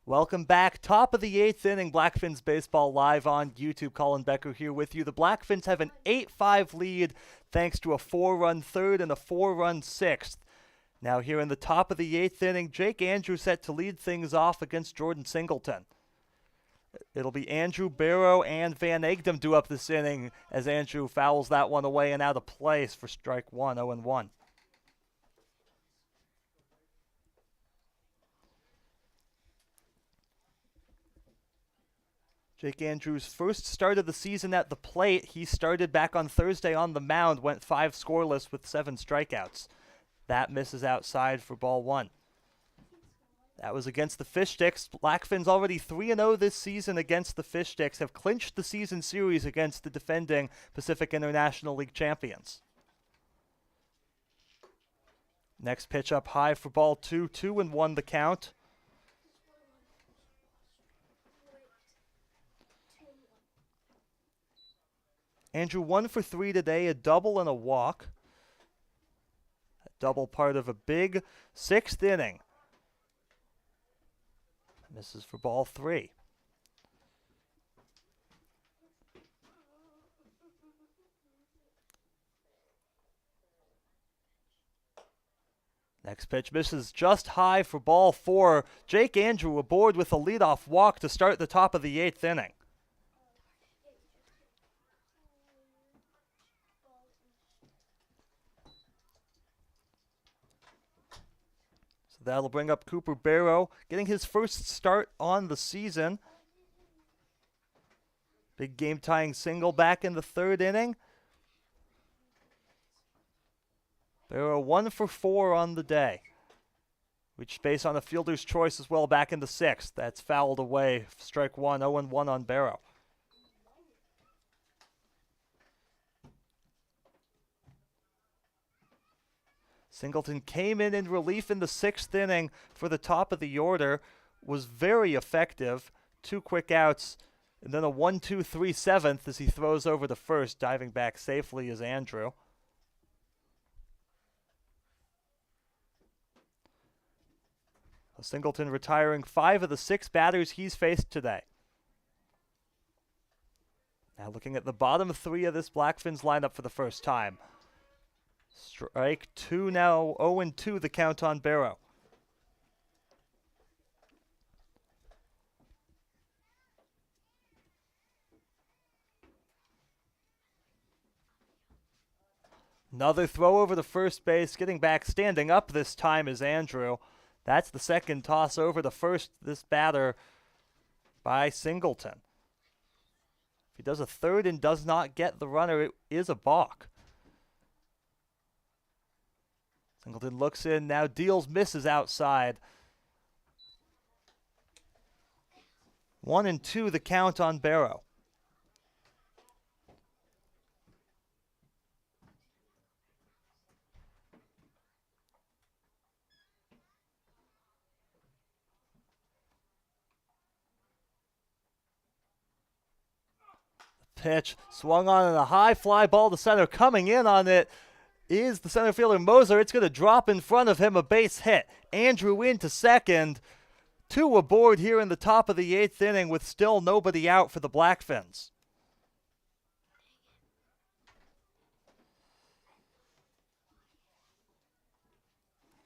Welcome back. Top of the 8th inning. Blackfins Baseball live on YouTube. Colin Becker here with you. The Blackfins have an 8-5 lead thanks to a 4-run third and a 4-run sixth. Now here in the top of the 8th inning, Jake Andrews set to lead things off against Jordan Singleton. It'll be Andrew, Barrow, and Van Egdom due up this inning as Andrew fouls that one away and out of place for strike one, 0-1. Jake Andrews' first start of the season at the plate. He started back on Thursday on the mound, went 5 scoreless with 7 strikeouts. That misses outside for ball 1. That was against the Fish Sticks. Blackfins already 3-0 this season against the Fish Sticks, have clinched the season series against the defending Pacific International League champions. Next pitch up high for ball 2, 2-1 the count. Andrew 1 for 3 today, a double and a walk. A double part of a big 6th inning. Misses for ball 3. Next pitch misses just high for ball 4. Jake Andrew aboard with a leadoff walk to start the top of the 8th inning. That'll bring up Cooper Barrow, getting his first start on the season. Big game-tying single back in the 3rd inning. Barrow 1 for 4 on the day. Reached base on a fielder's choice as well back in the 6th. That's fouled away. Strike 1, 0-1 on Barrow. Singleton came in relief in the 6th inning for the top of the order, was very effective. 2 quick outs, and then a 1-2-3 7th as he throws over to first. Diving back safely is Andrew. Singleton retiring 5 of the 6 batters he's faced today. Now looking at the bottom 3 of this Blackfins lineup for the first time. Strike two now, 0-2 the count on Barrow. Another throw over to first base, getting back, standing up this time is Andrew. That's the second toss over to first, this batter by Singleton. If he does a third and does not get the runner, it is a balk. Singleton looks in, now deals, misses outside. 1-2 the count on Barrow. Pitch swung on and a high fly ball to center. Coming in on it is the center fielder Moser. It's going to drop in front of him, a base hit. Andrew into second. 2 aboard here in the top of the 8th inning with still nobody out for the Blackfins.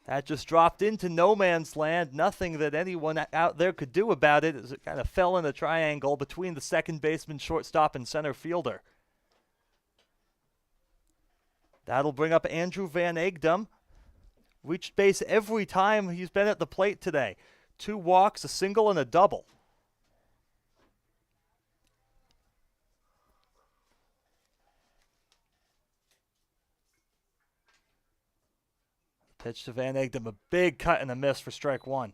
That just dropped into no man's land. Nothing that anyone out there could do about it as it kind of fell in a triangle between the second baseman, shortstop, and center fielder. That'll bring up Andrew Van Egdom. Reached base every time he's been at the plate today. 2 walks, a single, and a double. Pitch to Van Egdom, a big cut and a miss for strike 1.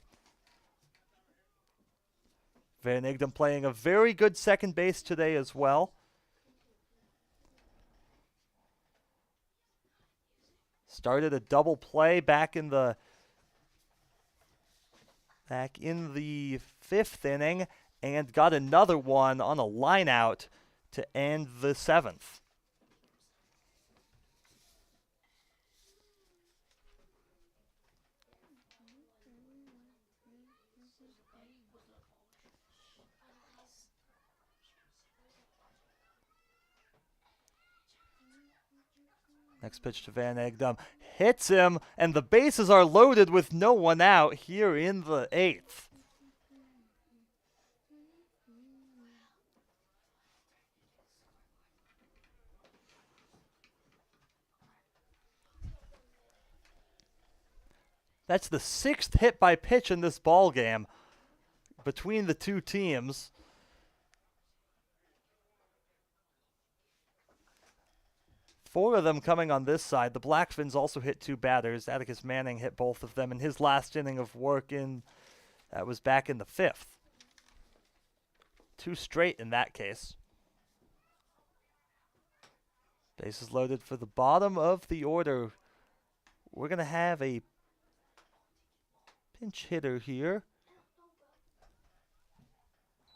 Van Egdom playing a very good second base today as well. Started a double play back in the 5th inning and got another one on a line out to end the 7th. Next pitch to Van Egdom. Hits him, and the bases are loaded with no one out here in the 8th. That's the 6th hit by pitch in this ball game between the two teams. Four of them coming on this side. The Blackfins also hit 2 batters. Atticus Manning hit both of them in his last inning of work that was back in the 5th. 2 straight in that case. Bases loaded for the bottom of the order. We're going to have a pinch hitter here.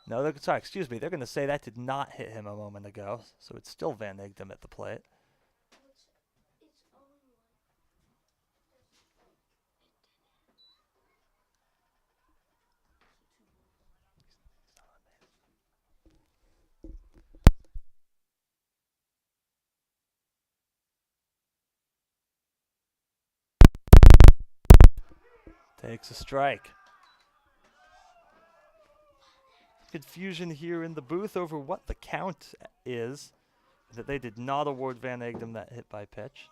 No, excuse me. They're going to say that did not hit him a moment ago. So it's still Van Egdom at the plate. Takes a strike. Confusion here in the booth over what the count is. That they did not award Van Egdom that hit by pitch.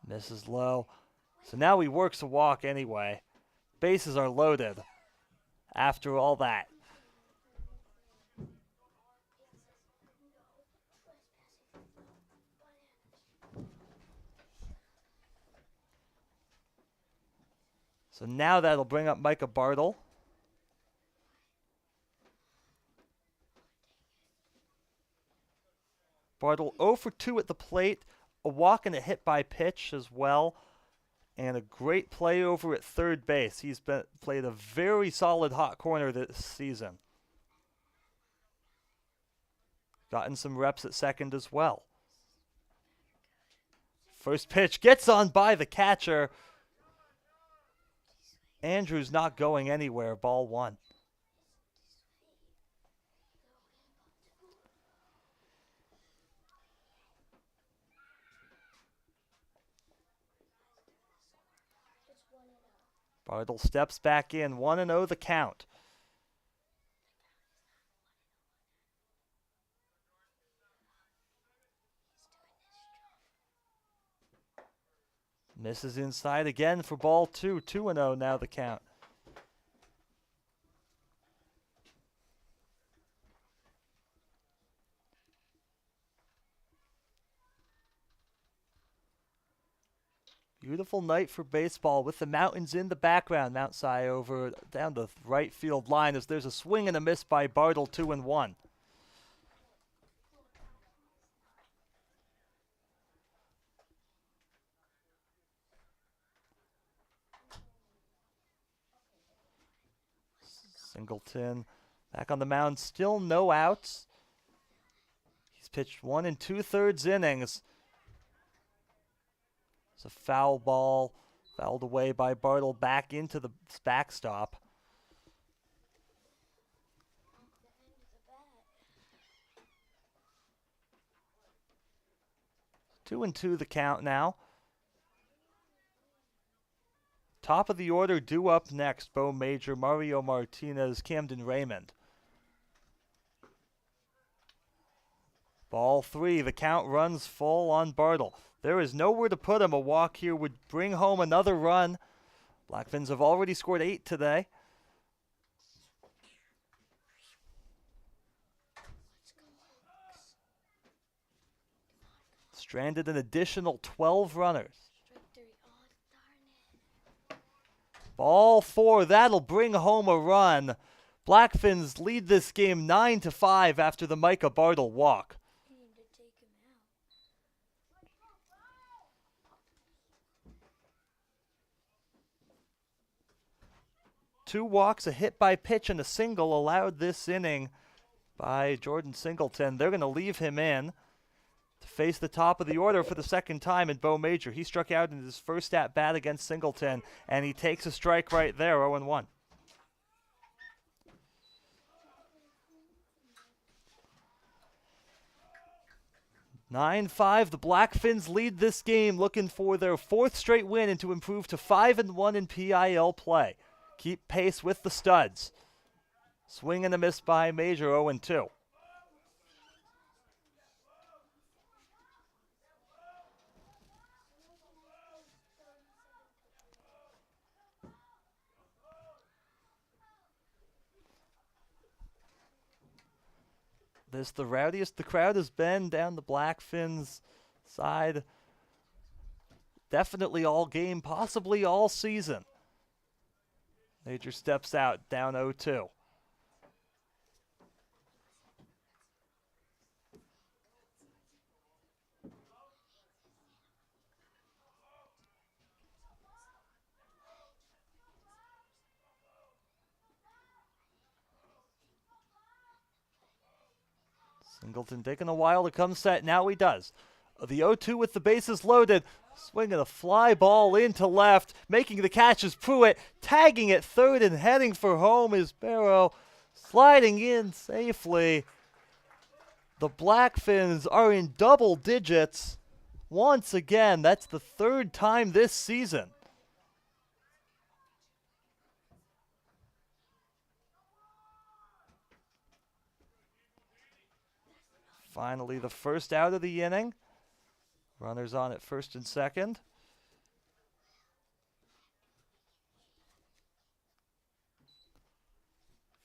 Misses low. So now he works a walk anyway. Bases are loaded after all that. So now that'll bring up Micah Bartle. Bartle 0 for 2 at the plate. A walk and a hit by pitch as well. And a great play over at third base. He's played a very solid hot corner this season. Gotten some reps at second as well. First pitch gets on by the catcher. Andrew's not going anywhere. Ball 1. Bartle steps back in, 1-0 the count. Misses inside again for ball 2, 2-0 now the count. Beautiful night for baseball with the mountains in the background. Mount Si over down the right field line as there's a swing and a miss by Bartle, 2-1. Singleton back on the mound, still no outs. He's pitched 1 2/3 innings. It's a foul ball, fouled away by Bartle back into the backstop. Two and two the count now. Top of the order due up next. Bo Major, Mario Martinez, Camden Raymond. Ball 3, the count runs full on Bartle. There is nowhere to put him. A walk here would bring home another run. Blackfins have already scored 8 today. Stranded an additional 12 runners. Ball 4, that'll bring home a run. Blackfins lead this game 9-5 after the Micah Bartle walk. Two walks, a hit by pitch, and a single allowed this inning by Jordan Singleton. They're going to leave him in to face the top of the order for the second time in Bo Major. He struck out in his first at-bat against Singleton, and he takes a strike right there, 0-1. (9-5), the Blackfins lead this game, looking for their 4th straight win and to improve to 5-1 in PIL play. Keep pace with the studs. Swing and a miss by Major, 0-2. This the rowdiest the crowd has been down the Blackfins side. Definitely all game, possibly all season. Major steps out, down 0-2. Singleton taking a while to come set. Now he does. The 0-2 with the bases loaded. Swinging a fly ball into left. Making the catch is Pruitt. Tagging at third and heading for home is Barrow. Sliding in safely. The Blackfins are in double digits. Once again, that's the 3rd time this season. Finally, the first out of the inning. Runners on at first and second.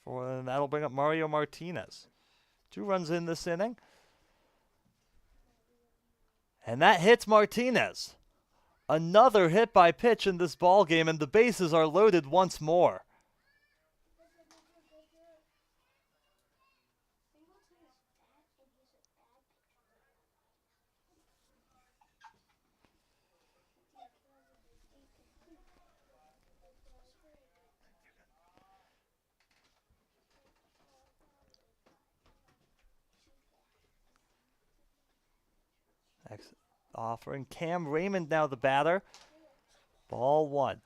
And that'll bring up Mario Martinez. 2 runs in this inning. And that hits Martinez. Another hit by pitch in this ball game, and the bases are loaded once more. Offering Cam Raymond now the batter. Ball 1.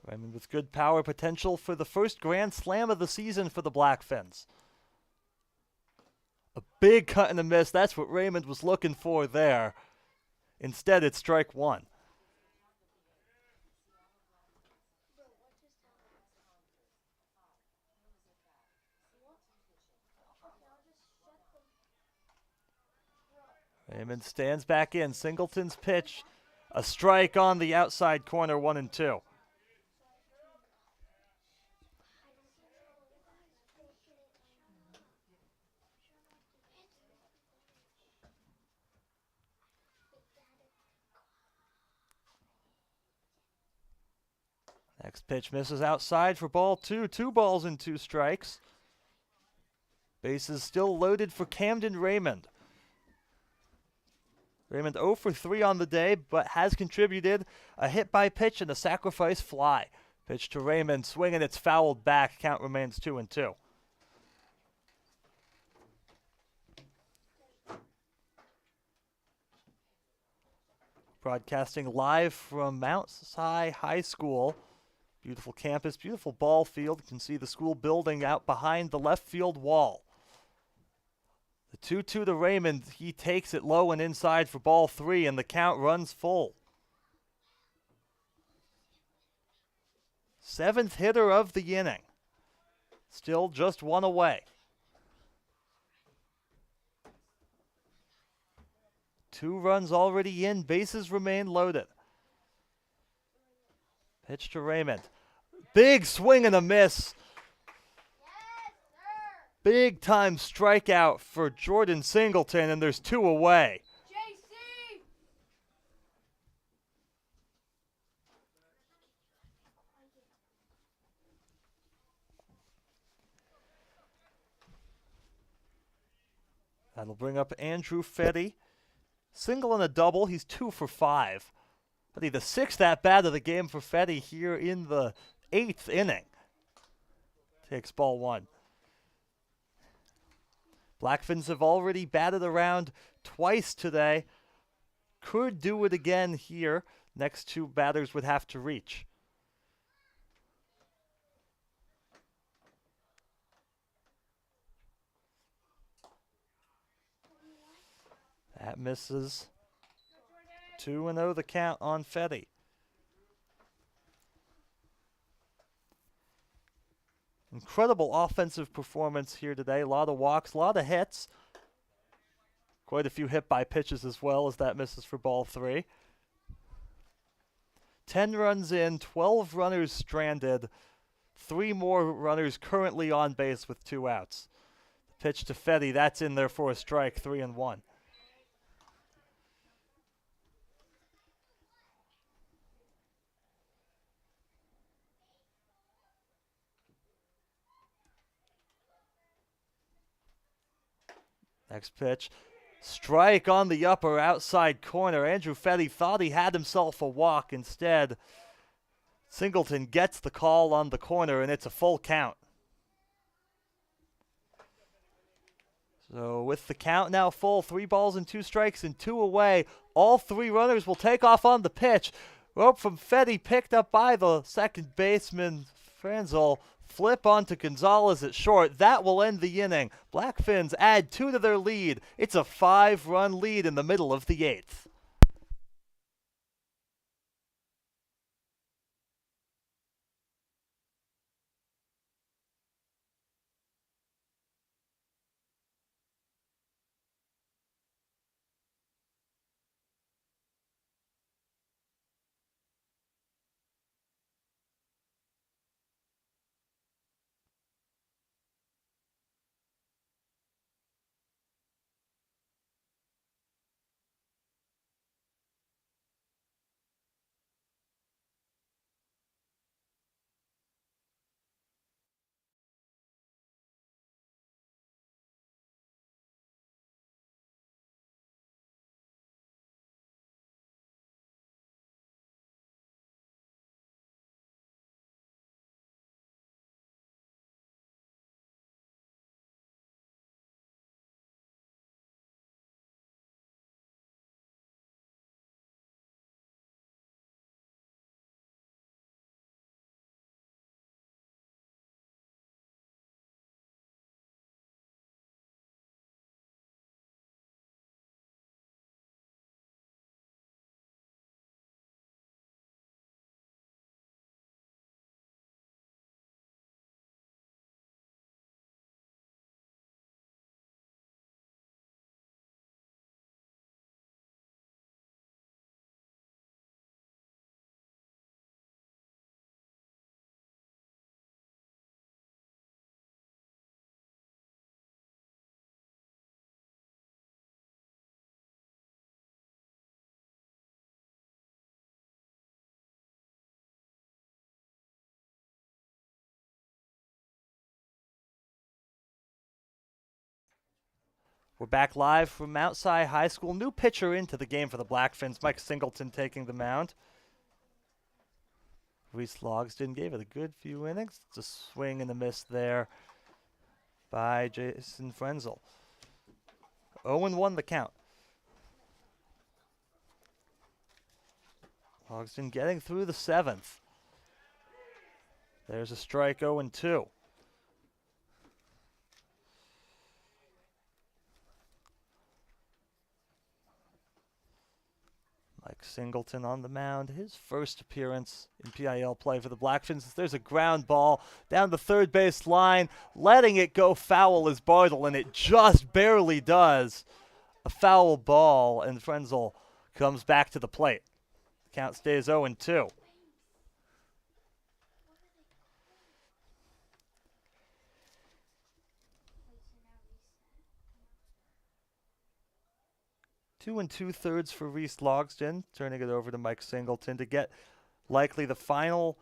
Raymond with good power potential for the first grand slam of the season for the Blackfins. A big cut and a miss. That's what Raymond was looking for there. Instead, it's strike one. Raymond stands back in. Singleton's pitch. A strike on the outside corner, 1-2. Next pitch misses outside for ball two. 2 balls and 2 strikes. Bases still loaded for Camden Raymond. Raymond 0 for 3 on the day, but has contributed a hit by pitch and a sacrifice fly. Pitch to Raymond, swinging, it's fouled back. Count remains 2-2. Broadcasting live from Mount Si High School. Beautiful campus, beautiful ball field. You can see the school building out behind the left field wall. The 2-2 to Raymond. He takes it low and inside for ball 3, and the count runs full. 7th hitter of the inning. Still just 1 away. 2 runs already in. Bases remain loaded. Pitch to Raymond. Big swing and a miss. Big time strikeout for Jordan Singleton, and there's 2 away. JC! That'll bring up Andrew Fetty. Single and a double. He's 2 for 5. Fetty, the 6th at bat of the game for Fetty here in the 8th inning. Takes ball 1. Blackfins have already batted around twice today. Could do it again here. Next 2 batters would have to reach. That misses. 2-0 the count on Fetty. Incredible offensive performance here today. A lot of walks, a lot of hits. Quite a few hit by pitches as well, as that misses for ball 3. 10 runs in, 12 runners stranded. 3 more runners currently on base with 2 outs. Pitch to Fetty, that's in there for a strike, 3-1. Next pitch, strike on the upper outside corner. Andrew Fetty thought he had himself a walk. Instead, Singleton gets the call on the corner, and it's a full count. So with the count now full, 3 balls and 2 strikes and 2 away, all 3 runners will take off on the pitch. Rope from Fetty picked up by the second baseman, Franzel. Flip onto Gonzalez at short. That will end the inning. Blackfins add 2 to their lead. It's a 5-run lead in the middle of the 8th. We're back live from Mount Si High School. New pitcher into the game for the Blackfins, Mike Singleton taking the mound. Reese Logsdon gave it a good few innings. It's a swing and a miss there by Jason Frenzel. 0-1 the count. Logsdon getting through the seventh. There's a strike, 0-2. Mike Singleton on the mound. His first appearance in PIL play for the Blackfins. There's a ground ball down the third base line. Letting it go foul is Bartle, and it just barely does. A foul ball, and Frenzel comes back to the plate. Count stays 0-2. Two and 2/3 for Reese Logsdon, turning it over to Mike Singleton to get likely the final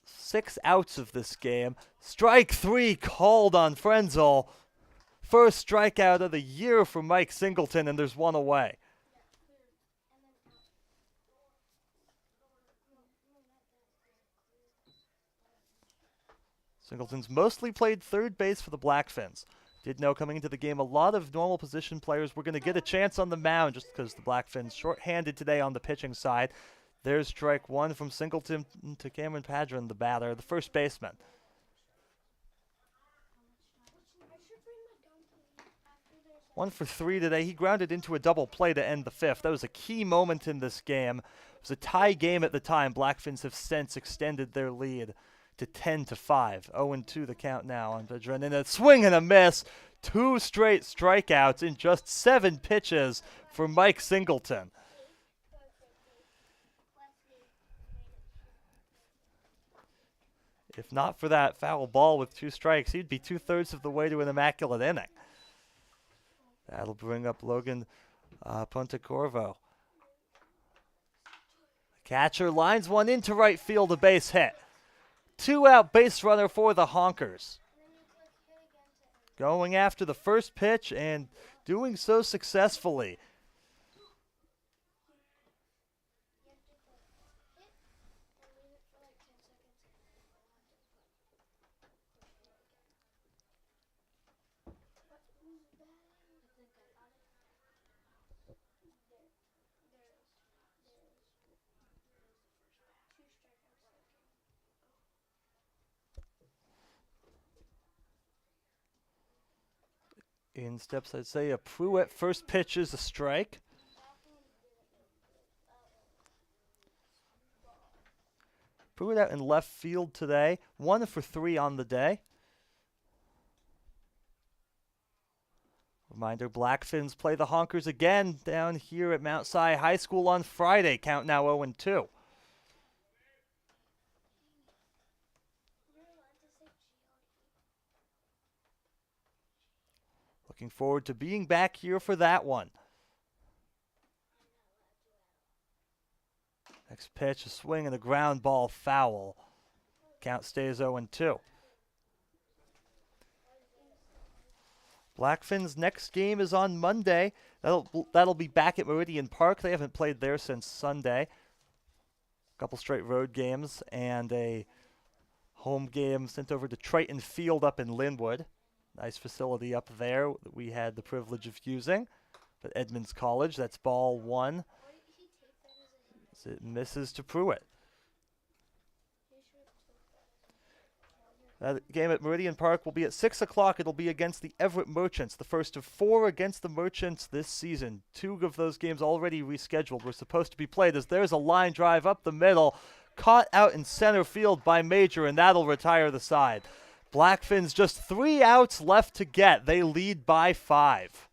6 outs of this game. Strike 3 called on Frenzel. First strikeout of the year for Mike Singleton, and there's one away. Singleton's mostly played third base for the Blackfins. Did know coming into the game a lot of normal position players were going to get a chance on the mound just because the Blackfins short-handed today on the pitching side. There's strike 1 from Singleton to Cameron Padron, the batter, the first baseman. 1 for 3 today. He grounded into a double play to end the fifth. That was a key moment in this game. It was a tie game at the time. Blackfins have since extended their lead to 10-5. 0-2 the count now on Padron. And a swing and a miss. 2 straight strikeouts in just 7 pitches for Mike Singleton. If not for that foul ball with 2 strikes, he'd be 2/3 of the way to an immaculate inning. That'll bring up Logan Pontecorvo. Catcher lines one into right field, a base hit. 2-out base runner for the Honkers. Going after the first pitch and doing so successfully. In steps, I'd say a Pruitt. First pitch is a strike. Pruitt out in left field today. 1 for 3 on the day. Reminder, Blackfins play the Honkers again down here at Mount Si High School on Friday. Count now 0-2. Looking forward to being back here for that one. Next pitch, a swing and a ground ball foul. Count stays 0-2. Blackfins' next game is on Monday. That'll be back at Meridian Park. They haven't played there since Sunday. A couple straight road games and a home game sent over to Triton Field up in Linwood. Nice facility up there that we had the privilege of using. But Edmonds College, that's ball 1. As it misses to Pruitt. That game at Meridian Park will be at 6 o'clock. It'll be against the Everett Merchants, the first of 4 against the Merchants this season. 2 of those games already rescheduled were supposed to be played, as there's a line drive up the middle, caught out in center field by Major, and that'll retire the side. Blackfins just 3 outs left to get. They lead by 5.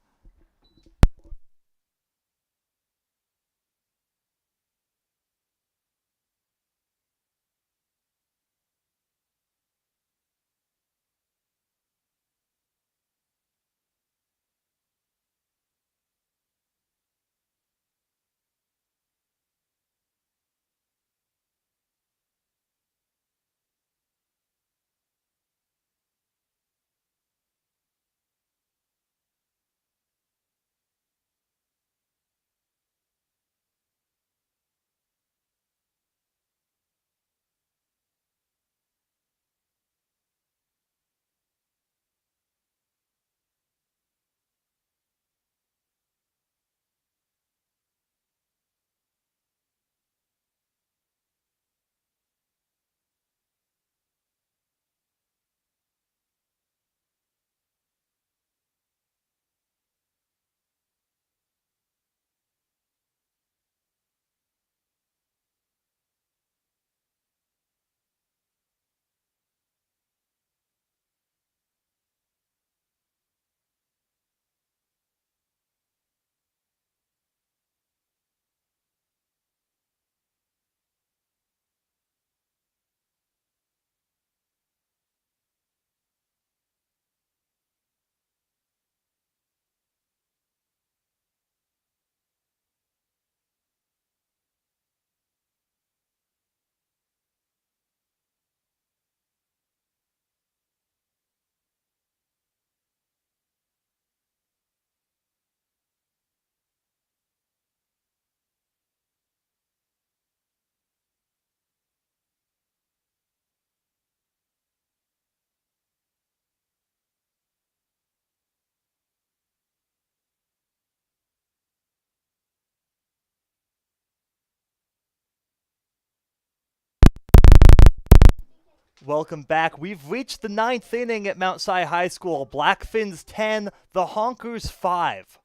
Welcome back. We've reached the 9th inning at Mount Si High School. Blackfins 10, the Honkers 5.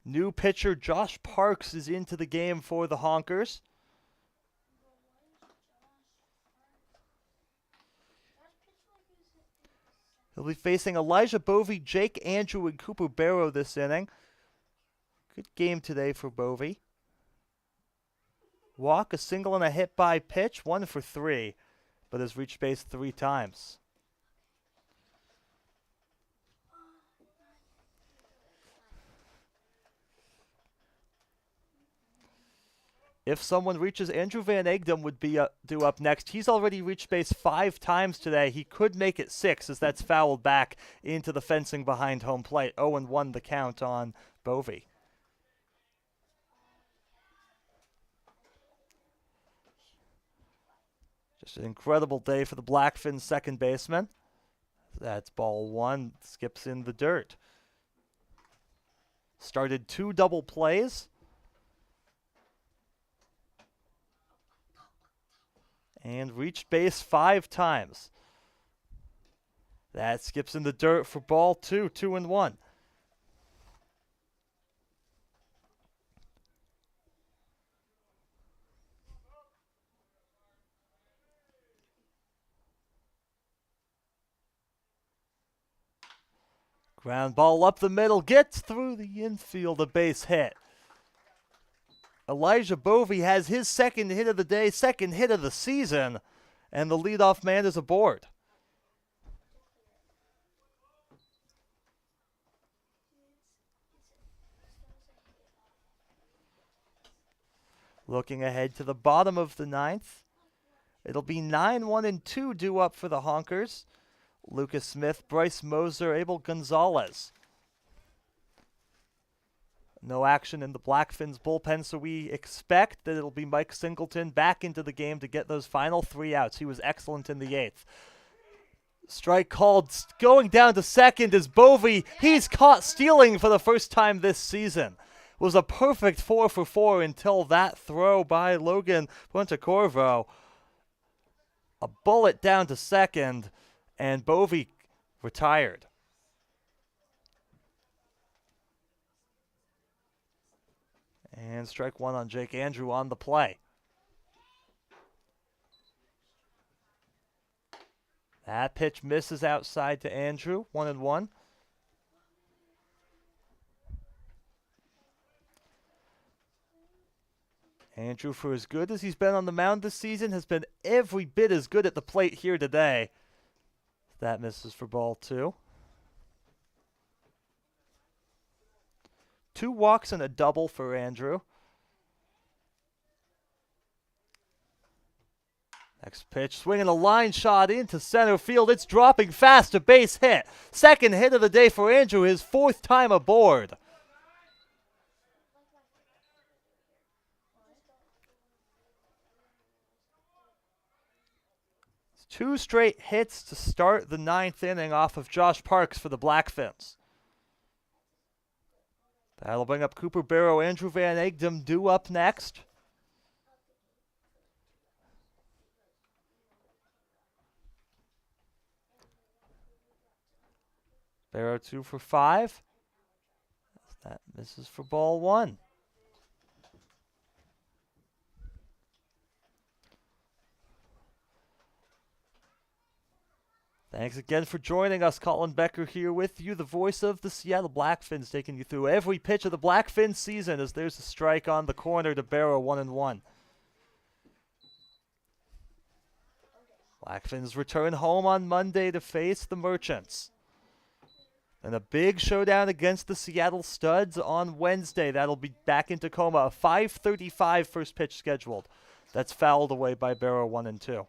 New pitcher Josh Parks is into the game for the Honkers. He'll be facing Elijah Bovey, Jake Andrew, and Cooper Barrow this inning. Good game today for Bovey. Walk, a single, and a hit by pitch, 1 for 3, but has reached base 3 times. If someone reaches, Andrew Van Egdom would be due up next. He's already reached base 5 times today. He could make it 6 as that's fouled back into the fencing behind home plate. 0-1 the count on Bovey. Just an incredible day for the Blackfins second baseman. That's ball 1, skips in the dirt. Started 2 double plays. And reached base 5 times. That skips in the dirt for ball 2, 2-1. Ground ball up the middle, gets through the infield, a base hit. Elijah Bovey has his second hit of the day, second hit of the season, and the leadoff man is aboard. Looking ahead to the bottom of the 9th, it'll be 9-1-2 due up for the Honkers. Lucas Smith, Bryce Moser, Abel Gonzalez. No action in the Blackfins bullpen, so we expect that it'll be Mike Singleton back into the game to get those final 3 outs. He was excellent in the 8th. Strike called, going down to second is Bovey. He's caught stealing for the first time this season. Was a perfect 4 for 4 until that throw by Logan Pontecorvo. A bullet down to second, and Bovey retired. And strike 1 on Jake Andrew on the play. That pitch misses outside to Andrew, 1-1. Andrew, for as good as he's been on the mound this season, has been every bit as good at the plate here today. That misses for ball 2. 2 walks and a double for Andrew. Next pitch, swinging a line shot into center field. It's dropping fast, a base hit. Second hit of the day for Andrew, his 4th time aboard. It's 2 straight hits to start the 9th inning off of Josh Parks for the Blackfins. That'll bring up Cooper Barrow, Andrew Van Egdom due up next. Barrow 2 for 5. That misses for ball 1. Thanks again for joining us. Colin Becker here with you, the voice of the Seattle Blackfins, taking you through every pitch of the Blackfins season as there's a strike on the corner to Barrow, 1-1. Blackfins return home on Monday to face the Merchants. And a big showdown against the Seattle Studs on Wednesday. That'll be back in Tacoma. A 5:35 first pitch scheduled. That's fouled away by Barrow, 1-2.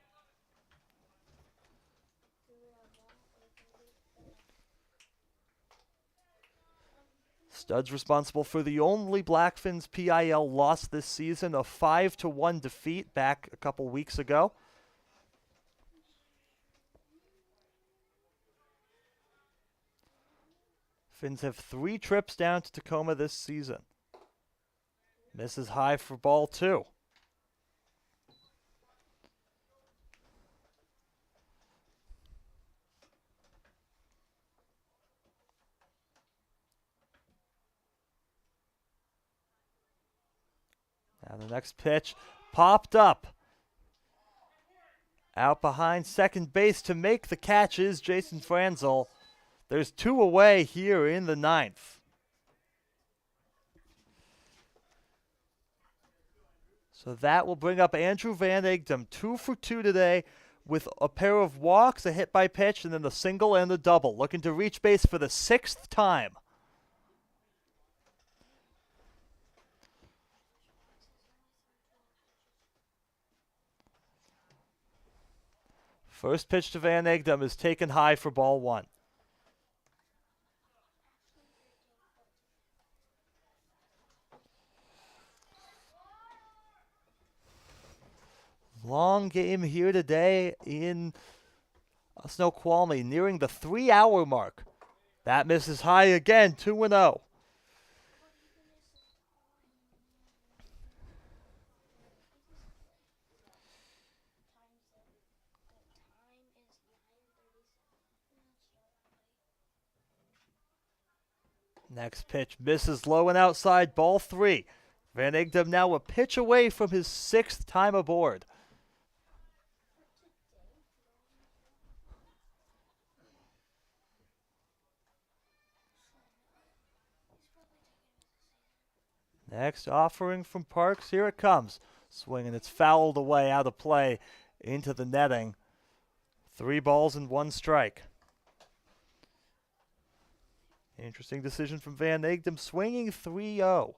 Studs responsible for the only Blackfins PIL loss this season, a 5-1 defeat back a couple weeks ago. Fins have 3 trips down to Tacoma this season. Misses high for ball 2. And the next pitch popped up. Out behind second base to make the catch is Jason Franzel. There's 2 away here in the 9th. So that will bring up Andrew Van Egdom, 2 for 2 today with a pair of walks, a hit by pitch, and then the single and the double. Looking to reach base for the 6th time. First pitch to Van Egdom is taken high for ball 1. Long game here today in Snoqualmie, nearing the 3-hour mark. That misses high again, 2-0. Next pitch misses low and outside, ball 3. Van Egdom now a pitch away from his 6th time aboard. Next offering from Parks, here it comes. Swing and it's fouled away out of play into the netting. 3 balls and 1 strike. Interesting decision from Van Egdom, swinging 3-0.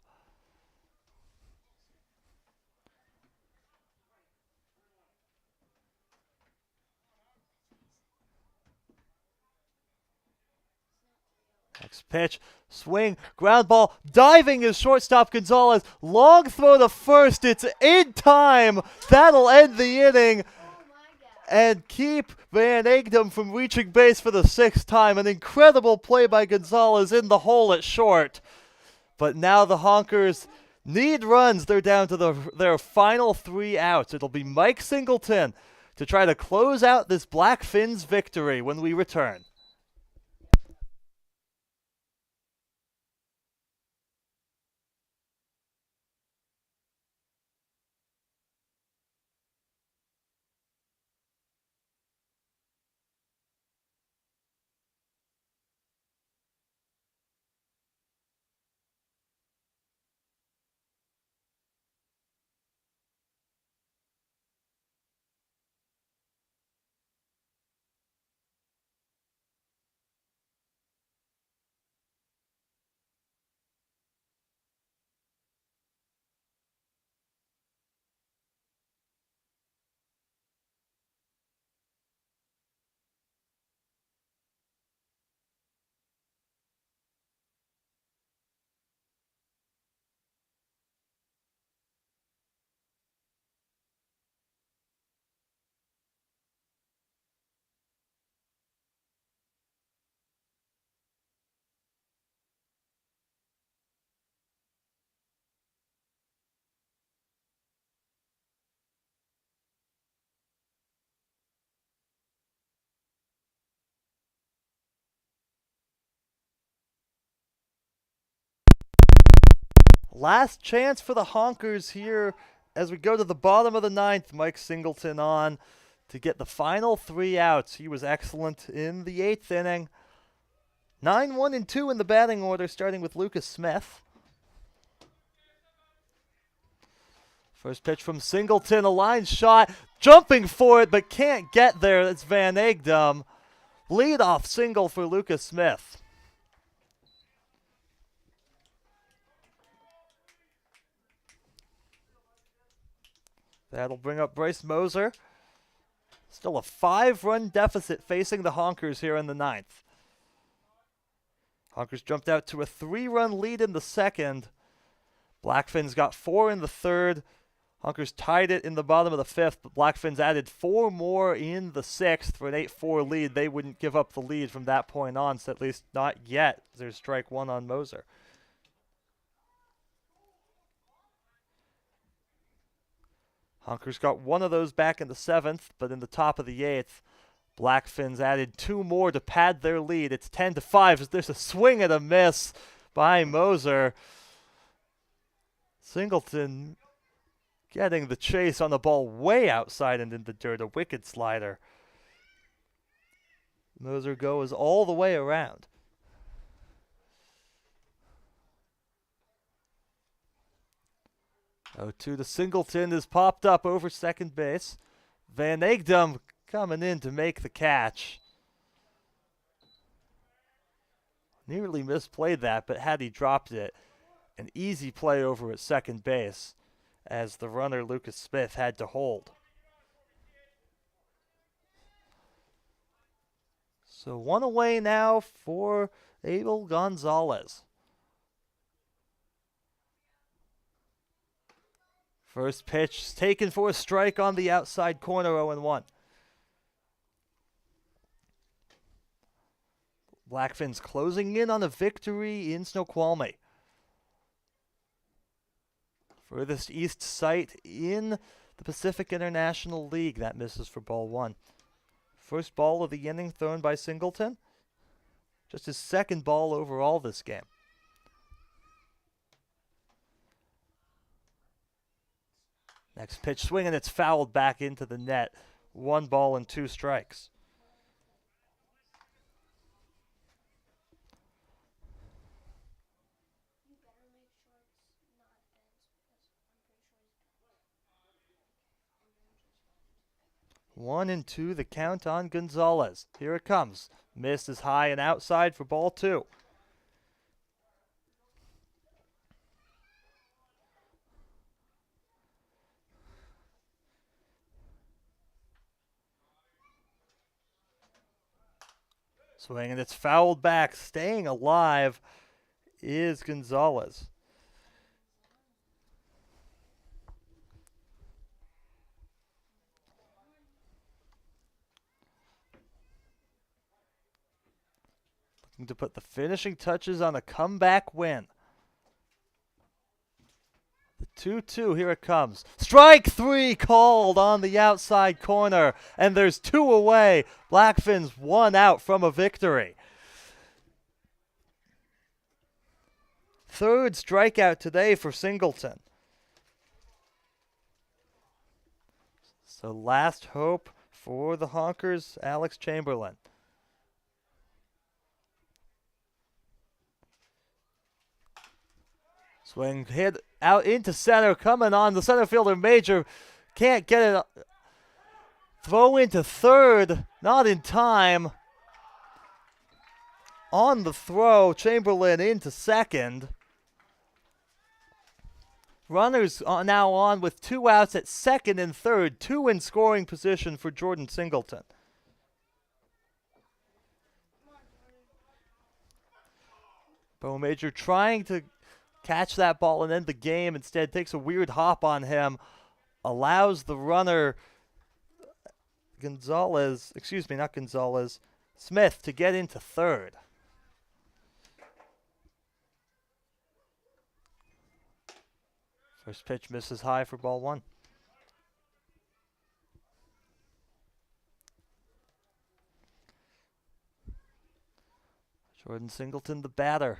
Next pitch, swing, ground ball, diving is shortstop Gonzalez. Long throw to first, it's in time. That'll end the inning and keep Van Egdom from reaching base for the 6th time. An incredible play by Gonzalez in the hole at short. But now the Honkers need runs. They're down to their final 3 outs. It'll be Mike Singleton to try to close out this Blackfins victory when we return. Last chance for the Honkers here as we go to the bottom of the 9th. Mike Singleton on to get the final 3 outs. He was excellent in the 8th inning. 9-1-2 in the batting order, starting with Lucas Smith. First pitch from Singleton, a line shot, jumping for it but can't get there. That's Van Egdom. Leadoff single for Lucas Smith. That'll bring up Bryce Moser. Still a 5-run deficit facing the Honkers here in the 9th. Honkers jumped out to a 3-run lead in the 2nd. Blackfins got 4 in the 3rd. Honkers tied it in the bottom of the 5th, but Blackfins added 4 more in the 6th for an 8-4 lead. They wouldn't give up the lead from that point on, so at least not yet. There's strike 1 on Moser. Honkers got 1 of those back in the 7th, but in the top of the 8th, Blackfins added 2 more to pad their lead. It's 10-5. There's a swing and a miss by Moser. Singleton getting the chase on the ball way outside and in the dirt. A wicked slider. Moser goes all the way around. Oh, 2 to Singleton is popped up over second base. Van Egdom coming in to make the catch. Nearly misplayed that, but had he dropped it, an easy play over at second base as the runner Lucas Smith had to hold. So 1 away now for Abel Gonzalez. First pitch taken for a strike on the outside corner, 0-1. Blackfins closing in on a victory in Snoqualmie. Furthest east site in the Pacific International League. That misses for ball 1. First ball of the inning thrown by Singleton. Just his second ball overall this game. Next pitch swing, and it's fouled back into the net. 1 ball and 2 strikes. One and 2, the count on Gonzalez. Here it comes. Missed is high and outside for ball 2. Swing, and it's fouled back. Staying alive is Gonzalez. Looking to put the finishing touches on a comeback win. The 2-2, here it comes. Strike 3 called on the outside corner, and there's 2 away. Blackfins 1 out from a victory. Third strikeout today for Singleton. So last hope for the Honkers, Alex Chamberlain. Swing hit out into center, coming on. The center fielder, Major, can't get it. Throw into third, not in time. On the throw, Chamberlain into second. Runners are now on with 2 outs at second and third, 2 in scoring position for Jordan Singleton. Bo Major trying to catch that ball and end the game. Instead, takes a weird hop on him. Allows the runner, Smith to get into third. First pitch misses high for ball 1. Jordan Singleton, the batter.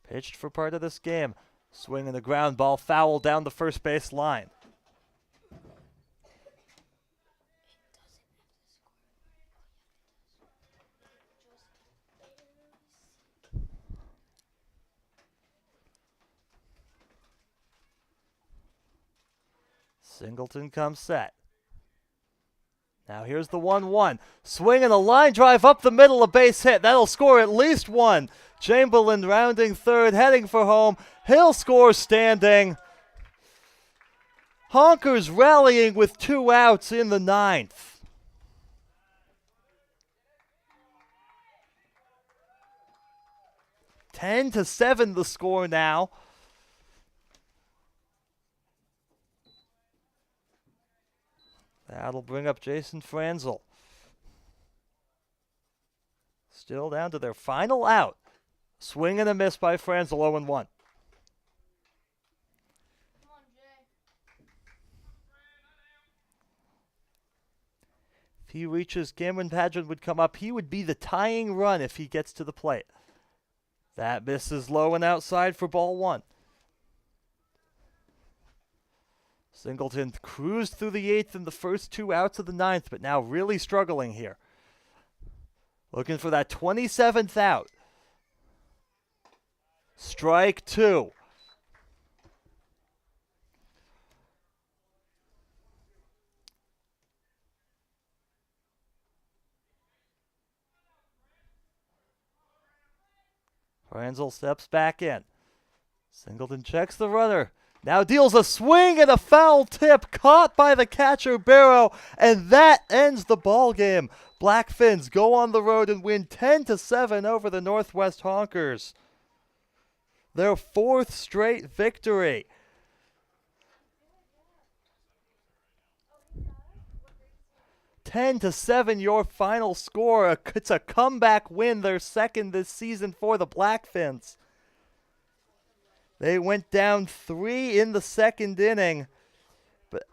Pitched for part of this game. Swing and a ground ball, foul down the first base line. Singleton comes set. Now here's the 1-1. Swing and a line drive up the middle, a base hit. That'll score at least 1. Chamberlain rounding third, heading for home. He'll score standing. Honkers rallying with 2 outs in the 9th. (10-7) the score now. That'll bring up Jason Franzel. Still down to their final out. Swing and a miss by Franzel, 0-1. If he reaches, Cameron Padgett would come up. He would be the tying run if he gets to the plate. That misses low and outside for ball 1. Singleton cruised through the 8th and the first 2 outs of the 9th, but now really struggling here. Looking for that 27th out. Strike 2. Franzel steps back in. Singleton checks the runner. Now deals a swing and a foul tip caught by the catcher Barrow, and that ends the ball game. Blackfins go on the road and win 10-7 over the Northwest Honkers. Their 4th straight victory. "10-7 your final score. It's a comeback win, their 2nd this season for the Blackfins. They went down 3 in the 2nd inning. But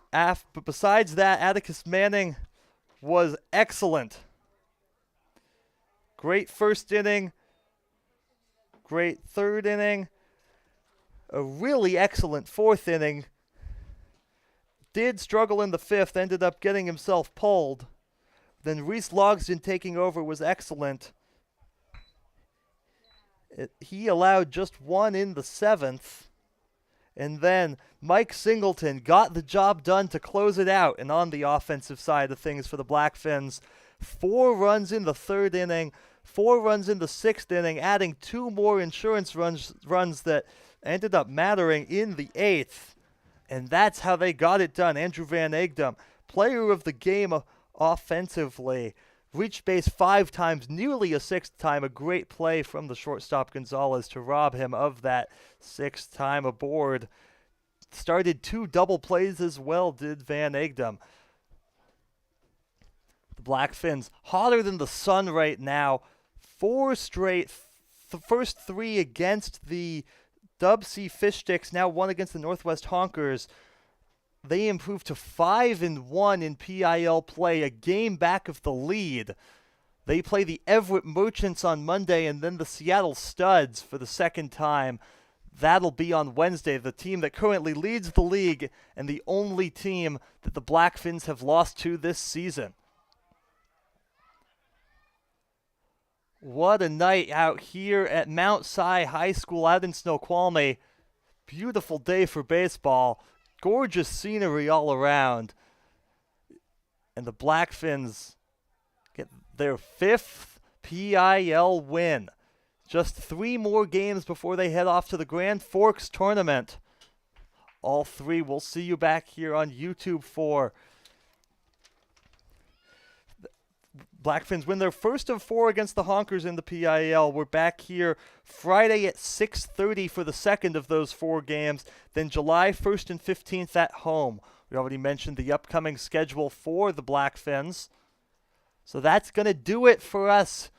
besides that, Atticus Manning was excellent. Great 1st inning. Great 3rd inning. A really excellent 4th inning. Did struggle in the 5th, ended up getting himself pulled. Then Reese Logsdon taking over was excellent. He allowed just 1 in the 7th. And then Mike Singleton got the job done to close it out. And on the offensive side of things for the Blackfins, 4 runs in the 3rd inning, 4 runs in the 6th inning, adding 2 more insurance runs that ended up mattering in the 8th. And that's how they got it done. Andrew Van Egdom, player of the game offensively, reached base 5 times, nearly a 6th time. A great play from the shortstop Gonzalez to rob him of that 6th time aboard. Started 2 double plays as well, did Van Egdom. The Blackfins hotter than the sun right now. 4 straight, the first 3 against the Dub C Fish Sticks, now 1 against the Northwest Honkers. They improved to 5-1 in PIL play, a game back of the lead. They play the Everett Merchants on Monday and then the Seattle Studs for the 2nd time. That'll be on Wednesday, the team that currently leads the league and the only team that the Blackfins have lost to this season. What a night out here at Mount Si High School out in Snoqualmie. Beautiful day for baseball. Gorgeous scenery all around. And the Blackfins get their 5th PIL win. Just 3 more games before they head off to the Grand Forks tournament. All 3 we'll see you back here on YouTube for. Blackfins win their 1st of 4 against the Honkers in the PIL. We're back here Friday at 6:30 for the 2nd of those 4 games. Then July 1st and 15th at home. We already mentioned the upcoming schedule for the Blackfins. So that's going to do it for us.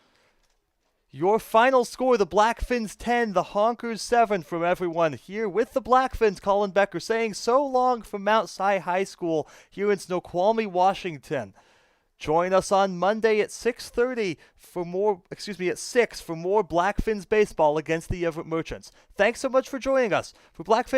Your final score, the Blackfins 10, the Honkers 7 from everyone here with the Blackfins. Colin Becker saying so long from Mount Si High School here in Snoqualmie, Washington. Join us on Monday at 6:30 for more, at 6 for more Blackfins baseball against the Everett Merchants. Thanks so much for joining us. For Blackfins